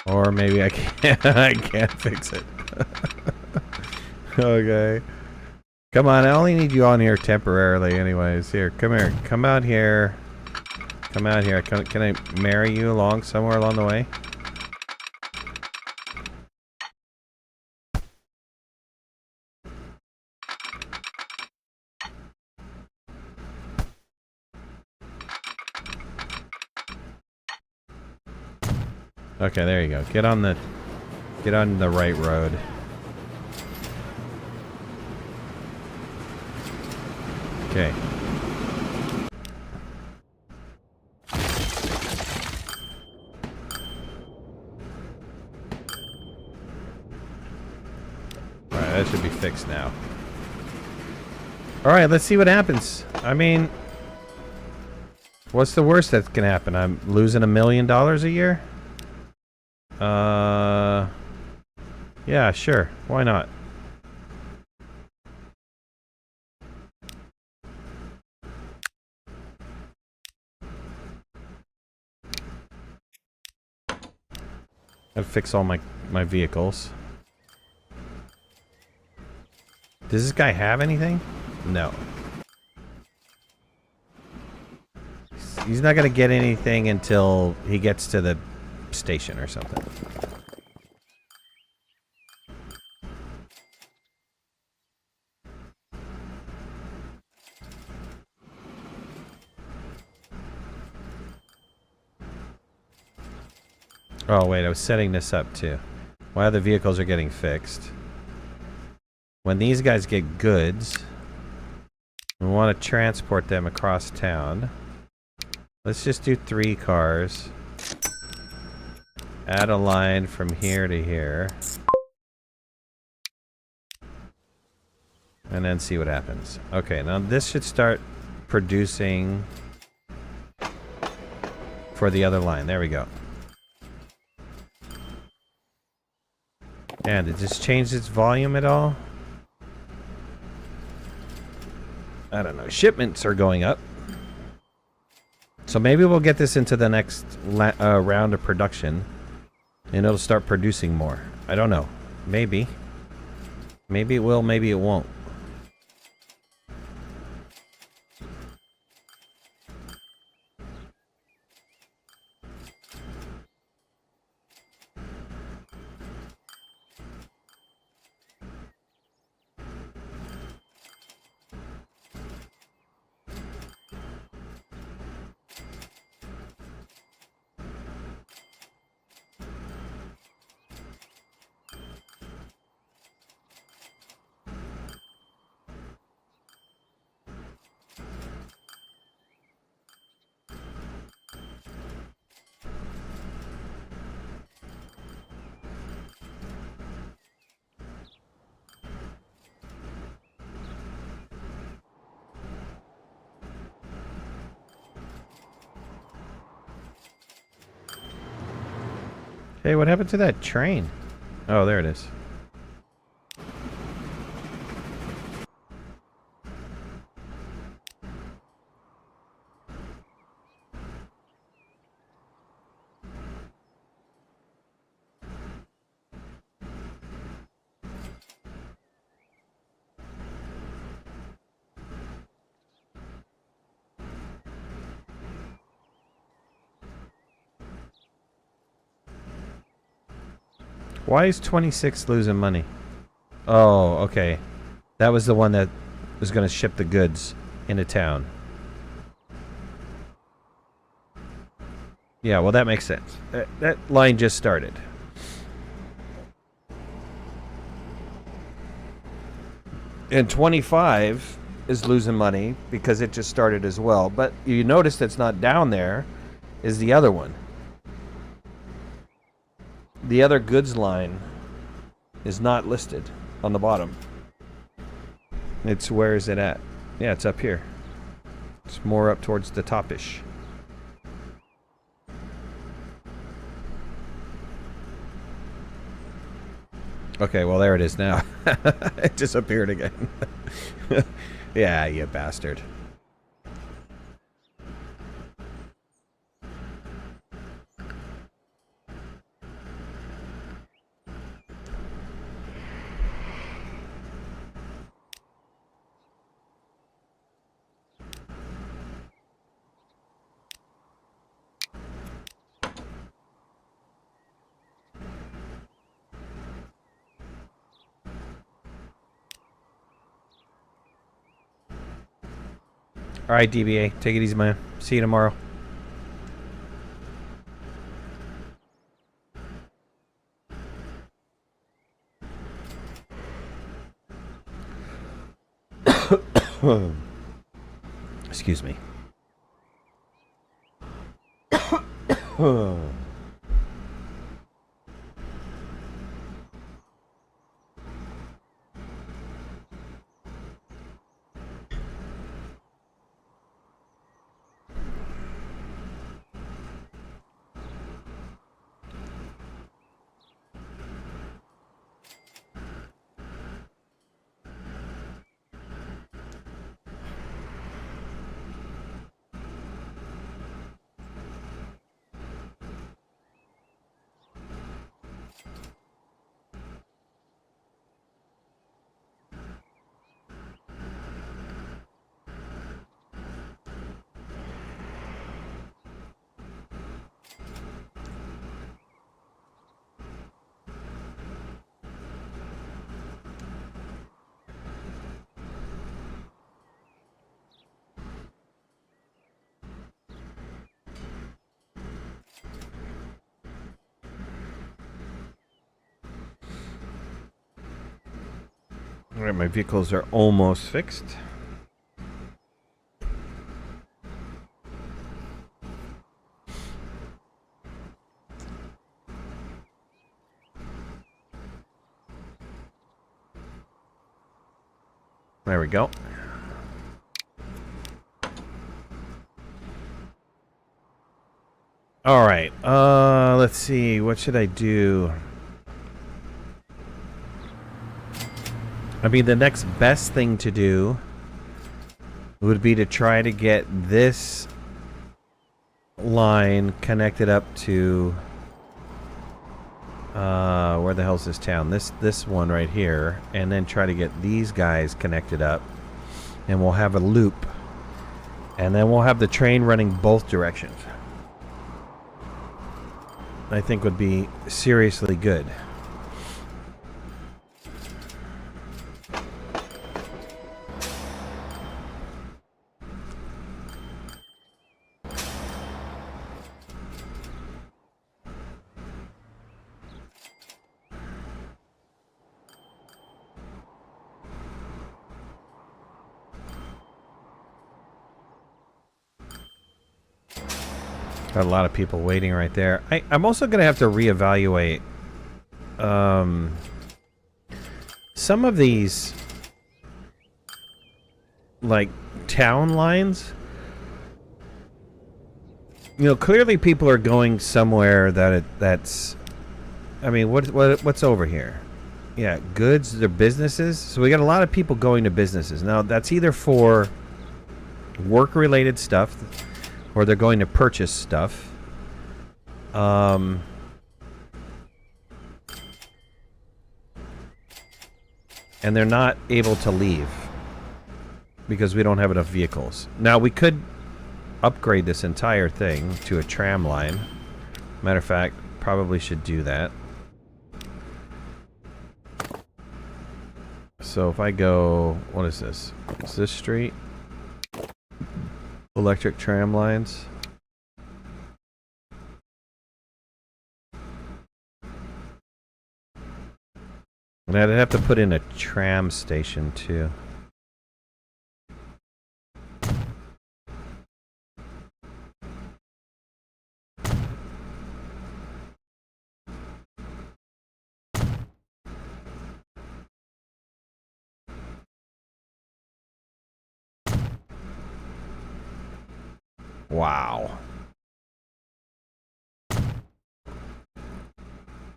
Or maybe I can't. I can't fix it. Okay. Come on, I only need you on here temporarily anyways. Here, come here. Come out here. Come out here. Can I marry you along somewhere along the way? Okay, there you go. Get on the right road. Okay. Alright, that should be fixed now. Alright, let's see what happens. I mean, what's the worst that can happen? I'm losing $1 million a year? Yeah, sure. Why not? Gotta fix all my vehicles. Does this guy have anything? No. He's not gonna get anything until he gets to the station or something. Oh wait, I was setting this up too. While the vehicles are getting fixed. When these guys get goods, we want to transport them across town. Let's just do 3 cars. Add a line from here to here. And then see what happens. Okay, now this should start producing for the other line. There we go. And it just changed its volume at all? I don't know. Shipments are going up. So maybe we'll get this into the next round of production. And it'll start producing more. I don't know. Maybe. Maybe it will, maybe it won't. Hey, what happened to that train? Oh, there it is. Why is 26 losing money? Oh, okay. That was the one that was going to ship the goods into town. Yeah, well, that makes sense. That line just started. And 25 is losing money because it just started as well. But you notice that's not down there is the other one. The other goods line is not listed on the bottom. It's where is it at? Yeah, it's up here. It's more up towards the top-ish. Okay, well there it is now. It disappeared again. Yeah, you bastard. All right, DBA, take it easy, man. See you tomorrow. Excuse me. All right, my vehicles are almost fixed. There we go. All right. Let's see. What should I do? I mean, the next best thing to do would be to try to get this line connected up to where the hell's this town? This one right here, and then try to get these guys connected up, and we'll have a loop, and then we'll have the train running both directions. I think would be seriously good. Got a lot of people waiting right there. I'm also going to have to reevaluate some of these, like, town lines. You know, clearly people are going somewhere that's... I mean, what's over here? Yeah, goods, they're businesses. So we got a lot of people going to businesses. Now, that's either for work-related stuff, or they're going to purchase stuff. And they're not able to leave because we don't have enough vehicles. Now, we could upgrade this entire thing to a tram line. Matter of fact, probably should do that. So if I go... What is this? Is this street? Electric tram lines. And I'd have to put in a tram station too. Wow.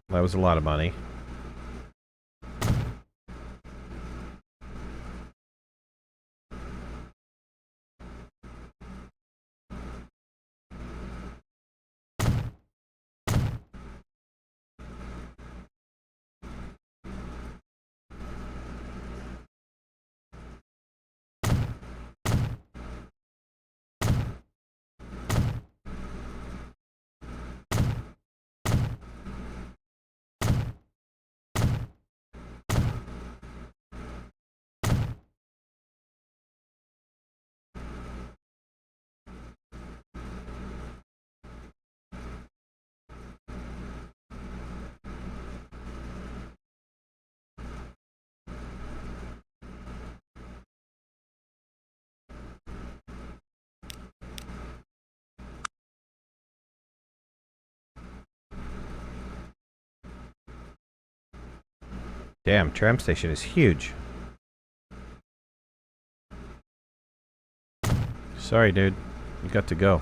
That was a lot of money. Damn, tram station is huge. Sorry, dude. You got to go.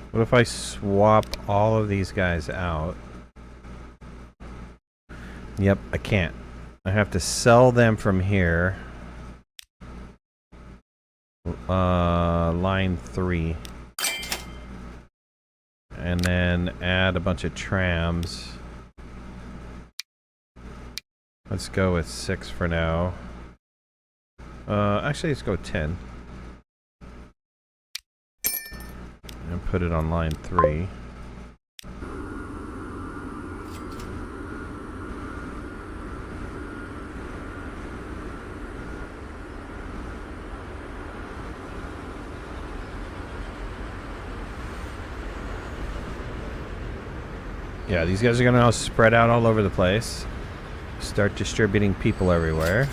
What if I swap all of these guys out? Yep, I can't. I have to sell them from here. Line 3. And then add a bunch of trams. Let's go with 6 for now. Actually, let's go 10. And put it on line 3. Yeah, these guys are gonna now spread out all over the place. Start distributing people everywhere.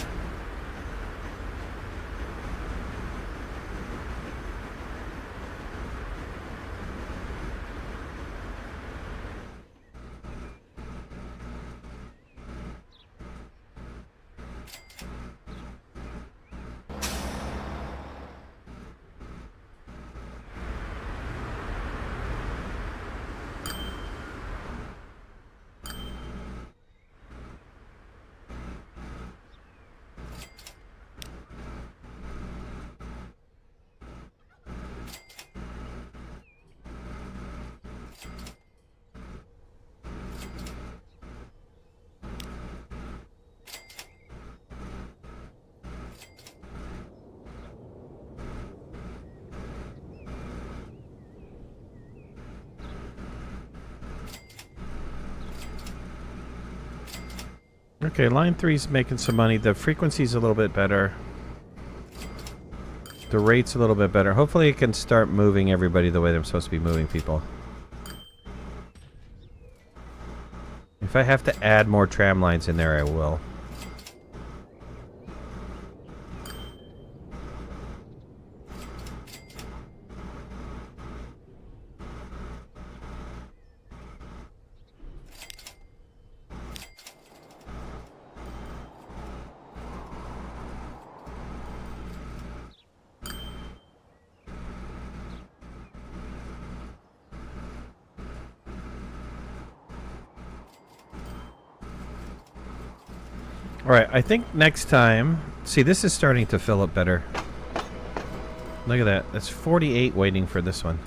Okay, line 3's making some money. The frequency's a little bit better. The rate's a little bit better. Hopefully it can start moving everybody the way they're supposed to be moving people. If I have to add more tram lines in there, I will. Alright, I think next time... See, this is starting to fill up better. Look at that. That's 48 waiting for this one.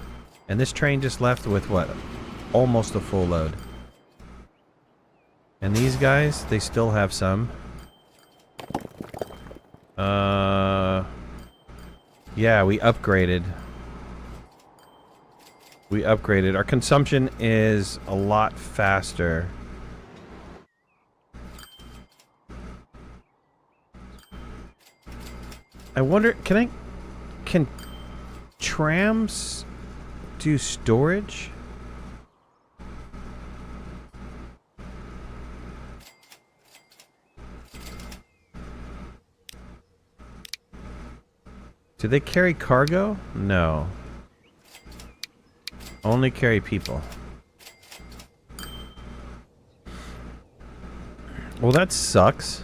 And this train just left with what? Almost a full load. And these guys, they still have some. Yeah, we upgraded. We upgraded. Our consumption is a lot faster. I wonder, can trams do storage? Do they carry cargo? No. Only carry people. Well, that sucks.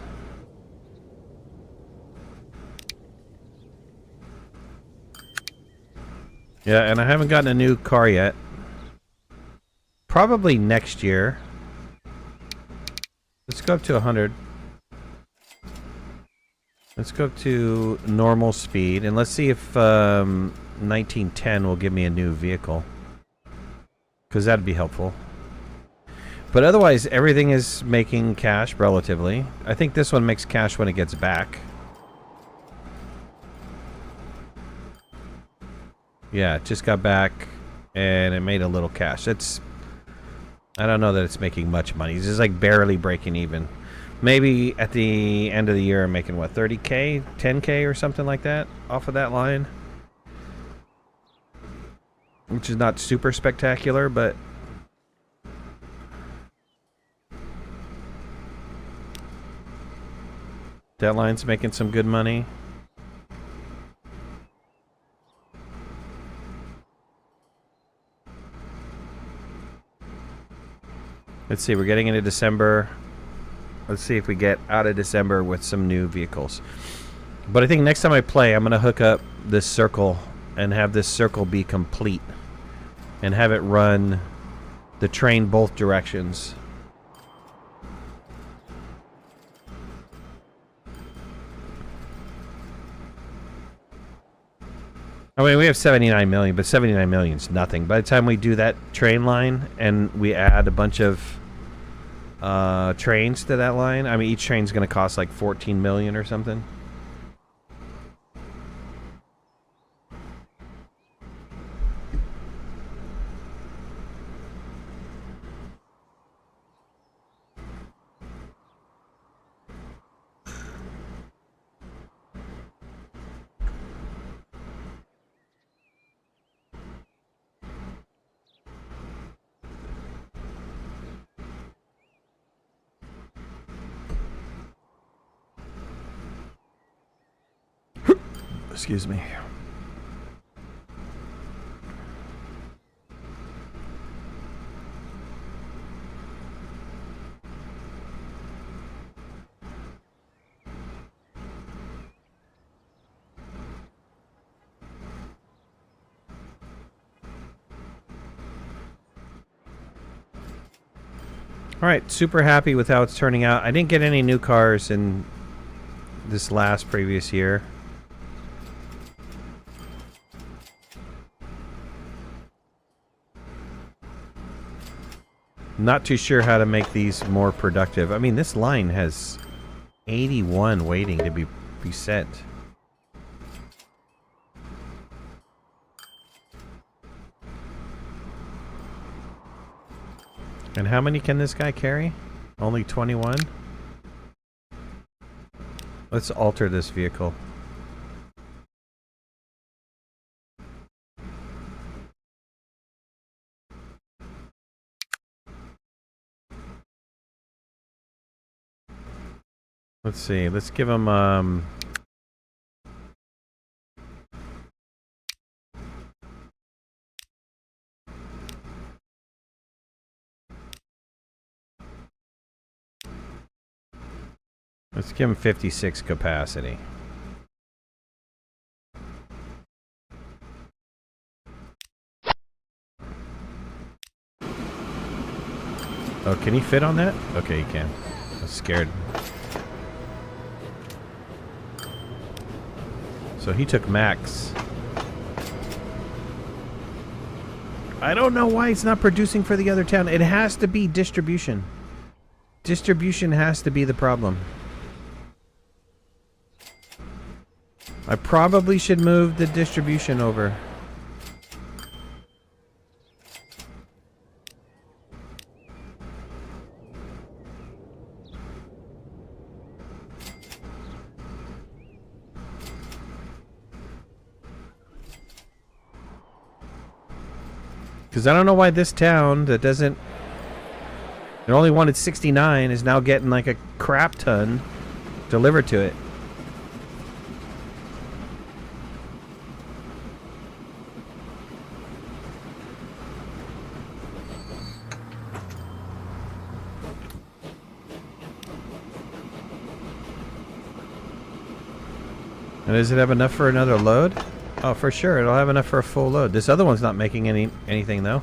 Yeah, and I haven't gotten a new car yet. Probably next year. Let's go up to 100. Let's go up to normal speed, and let's see if 1910 will give me a new vehicle. Because that'd be helpful. But otherwise, everything is making cash, relatively. I think this one makes cash when it gets back. Yeah, it just got back, and it made a little cash. It's... I don't know that it's making much money. It's just like barely breaking even. Maybe at the end of the year I'm making, what, 30K? 10K or something like that off of that line? Which is not super spectacular, but... that line's making some good money. Let's see, we're getting into December. Let's see if we get out of December with some new vehicles. But I think next time I play, I'm going to hook up this circle and have this circle be complete. And have it run the train both directions. I mean, we have 79 million, but 79 million is nothing. By the time we do that train line and we add a bunch of trains to that line, I mean, each train's going to cost like 14 million or something. Excuse me. Alright, super happy with how it's turning out. I didn't get any new cars in this last previous year. Not too sure how to make these more productive. I mean, this line has 81 waiting to be sent. And how many can this guy carry? Only 21? Let's alter this vehicle. Let's see. Let's give him let's give him 56 capacity. Oh, can he fit on that? Okay, he can. I was scared. So he took max. I don't know why it's not producing for the other town. It has to be distribution. Distribution has to be the problem. I probably should move the distribution over. Because I don't know why this town that doesn't... It only wanted 69 is now getting like a crap ton delivered to it. And does it have enough for another load? Oh, for sure. It'll have enough for a full load. This other one's not making anything, though.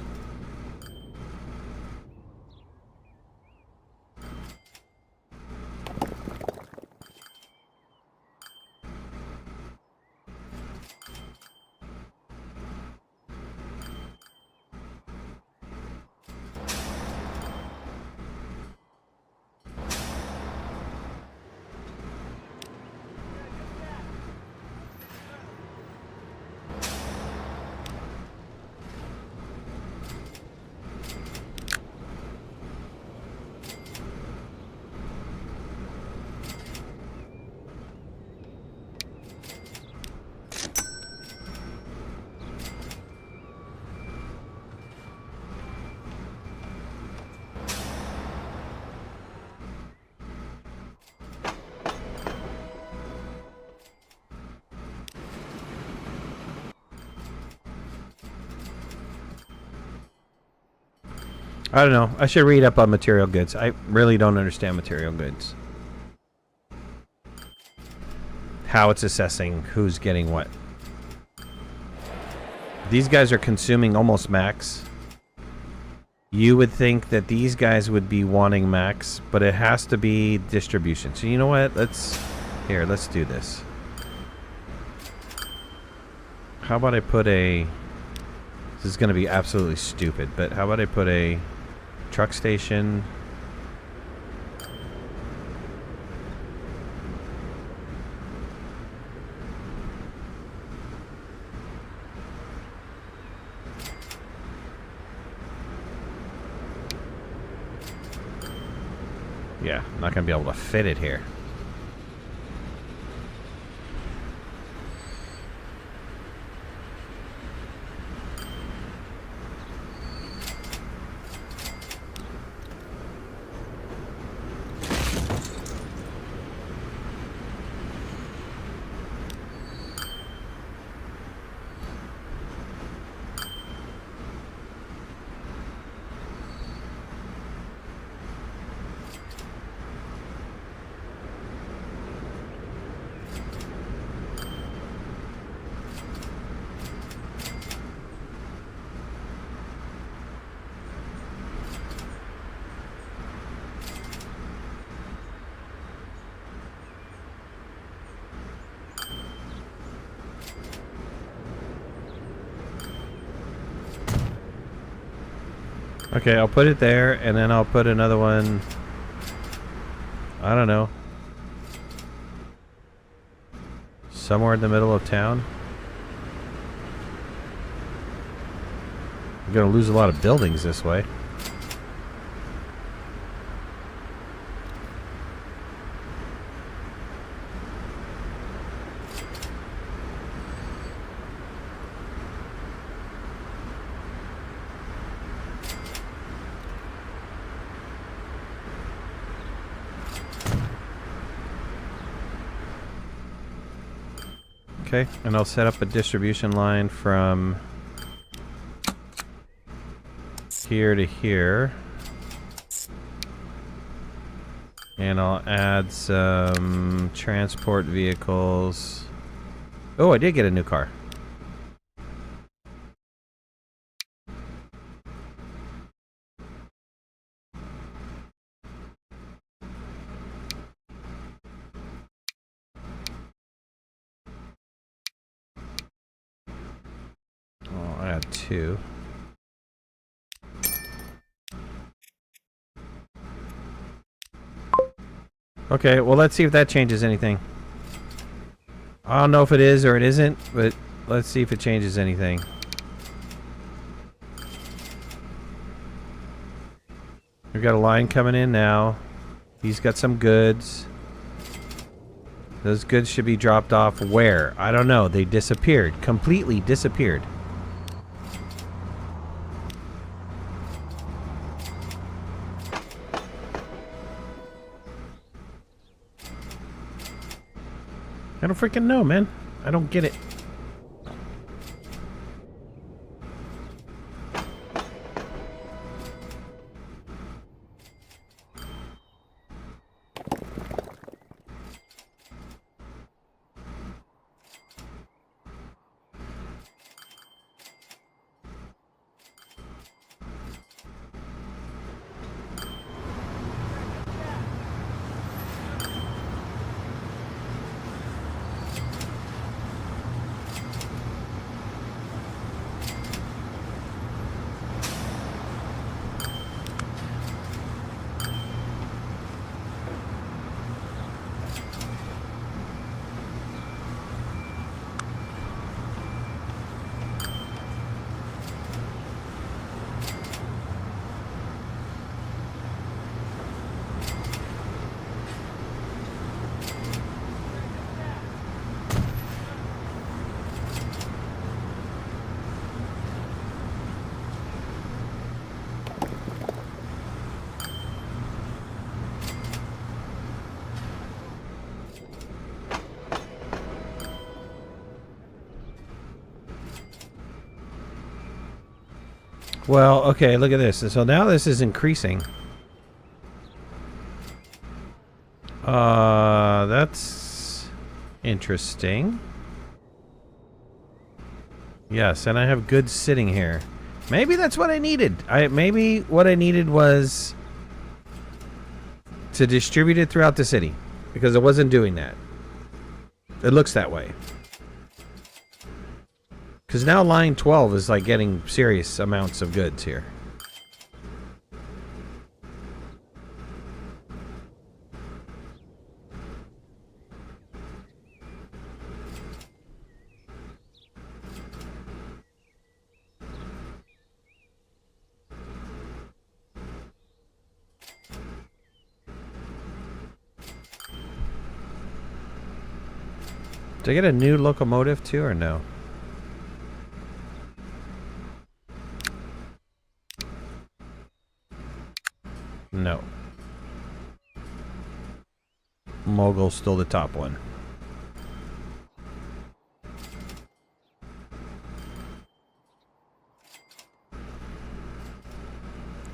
I don't know. I should read up on material goods. I really don't understand material goods. How it's assessing who's getting what. These guys are consuming almost max. You would think that these guys would be wanting max, but it has to be distribution. So you know what? Let's do this. How about I put a... This is going to be absolutely stupid, but how about I put a truck station? Yeah, I'm not going to be able to fit it here. Okay, I'll put it there, and then I'll put another one. I don't know. Somewhere in the middle of town. I'm gonna lose a lot of buildings this way. Okay, and I'll set up a distribution line from here to here. And I'll add some transport vehicles. Oh, I did get a new car. I'll add 2. Okay, well, let's see if that changes anything. I don't know if it is or it isn't, but let's see if it changes anything. We've got a line coming in now. He's got some goods. Those goods should be dropped off where? I don't know. They disappeared. Completely disappeared. I don't freaking know, man. I don't get it. Well, okay, look at this. So now this is increasing. That's interesting. Yes, and I have goods sitting here. Maybe that's what I needed. Maybe what I needed was to distribute it throughout the city, because I wasn't doing that. It looks that way. Because now line 12 is like getting serious amounts of goods here. Did I get a new locomotive too, or no? No. Mogul's still the top one.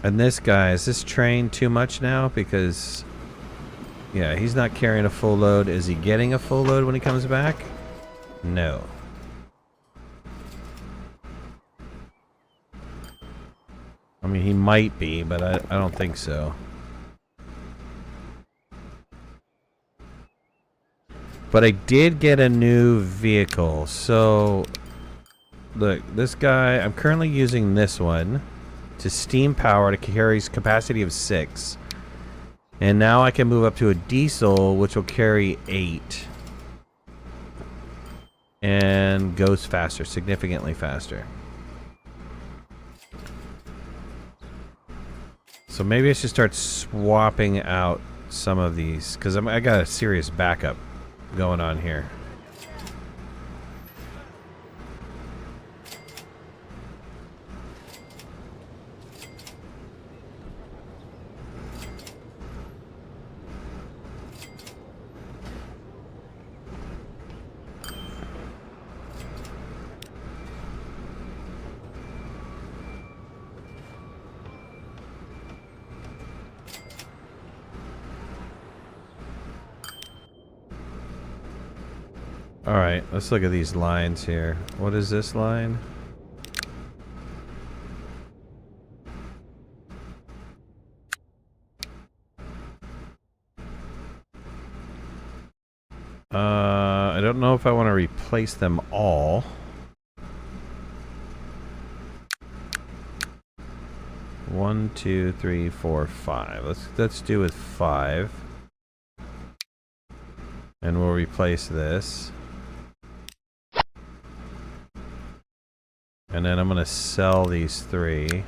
And this guy, is this train too much now? Because, yeah, he's not carrying a full load. Is he getting a full load when he comes back? No. I mean, he might be, but I don't think so. But I did get a new vehicle. So, look, this guy, I'm currently using this one. to steam power to carries capacity of 6. And now I can move up to a diesel, which will carry 8. And goes faster, significantly faster. So maybe I should start swapping out some of these, because I got a serious backup going on here. Alright, let's look at these lines here. What is this line? I don't know if I want to replace them all. One, two, three, four, five. Let's do with 5. And we'll replace this. And then I'm going to sell these 3.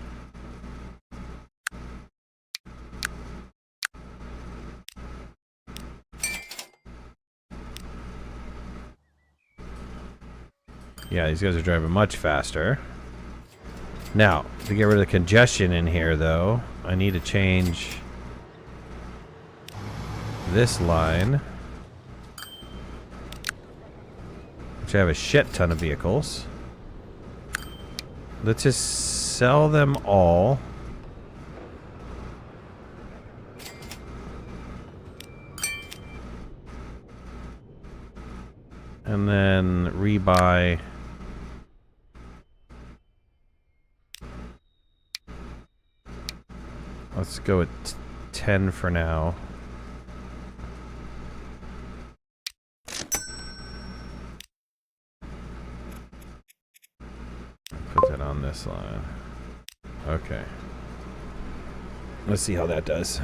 Yeah, these guys are driving much faster. Now, to get rid of the congestion in here, though, I need to change this line, which I have a shit ton of vehicles. Let's just sell them all. And then rebuy. Let's go with 10 for now. Put that on this line. Okay. Let's see how that does.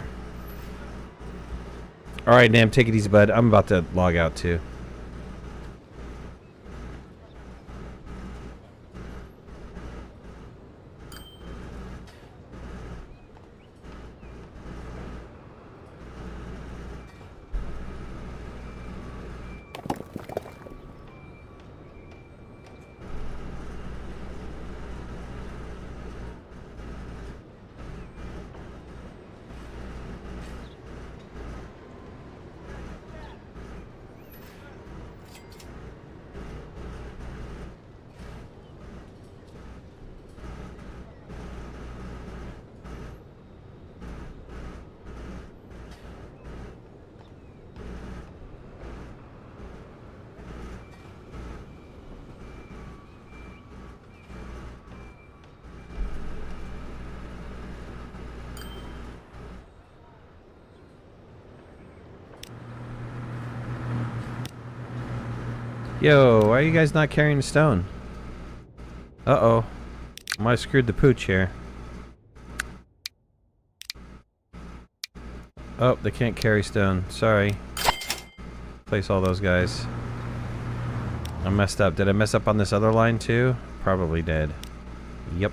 Alright, Nam, take it easy, bud. I'm about to log out too. Yo, why are you guys not carrying stone? Uh-oh. Might have screwed the pooch here. Oh, they can't carry stone. Sorry. Place all those guys. I messed up. Did I mess up on this other line too? Probably did. Yep.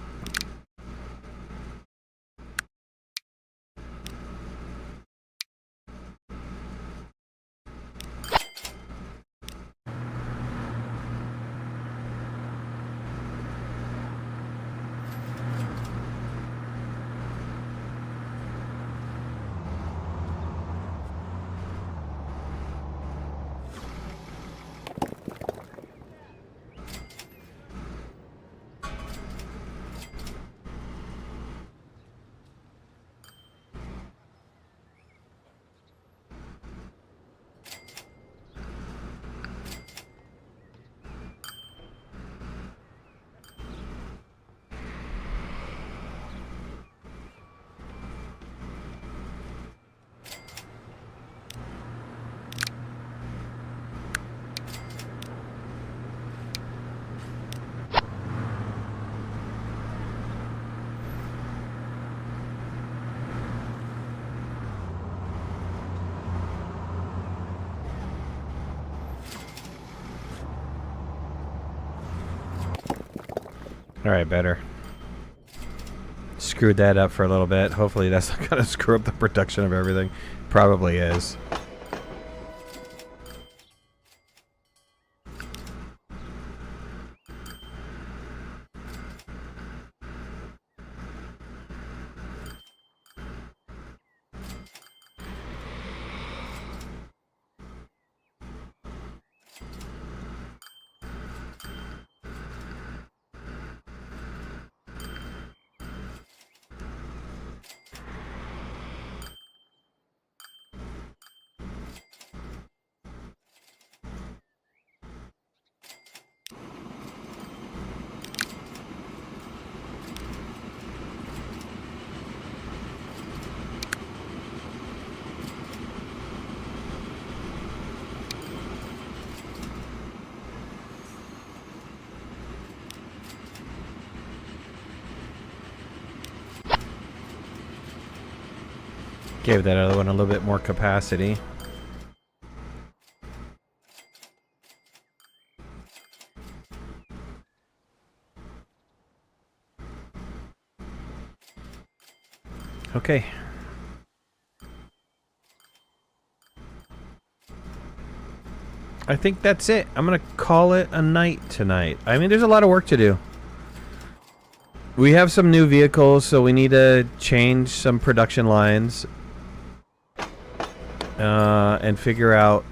Alright, better. Screwed that up for a little bit. Hopefully that's not going to screw up the production of everything. Probably is. Gave that other one a little bit more capacity. Okay. I think that's it. I'm gonna call it a night tonight. I mean, there's a lot of work to do. We have some new vehicles, so we need to change some production lines. And figure out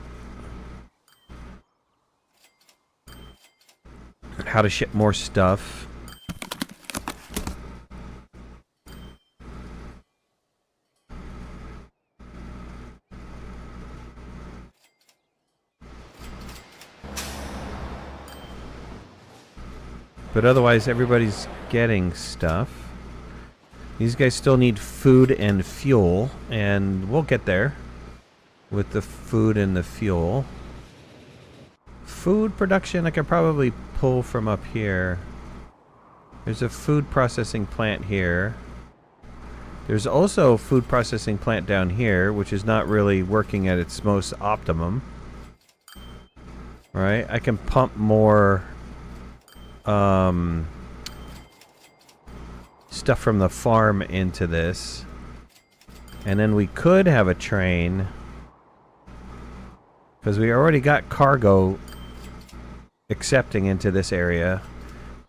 how to ship more stuff. But otherwise, everybody's getting stuff. These guys still need food and fuel, and we'll get there. With the food and the fuel. Food production I could probably pull from up here. There's a food processing plant here. There's also a food processing plant down here, which is not really working at its most optimum. Right? I can pump more stuff from the farm into this. And then we could have a train. Because we already got cargo accepting into this area.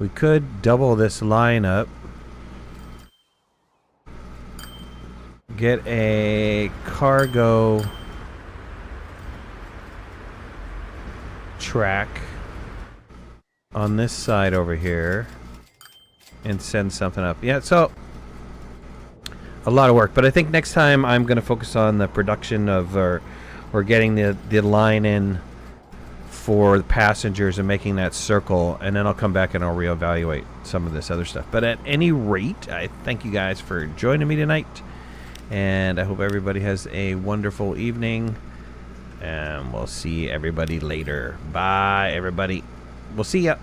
We could double this line up. Get a cargo track on this side over here. And send something up. Yeah, so a lot of work. But I think next time I'm going to focus on the production of... We're getting the line in for the passengers and making that circle, and then I'll come back and I'll reevaluate some of this other stuff. But at any rate, I thank you guys for joining me tonight, and I hope everybody has a wonderful evening, and we'll see everybody later. Bye, everybody. We'll see ya.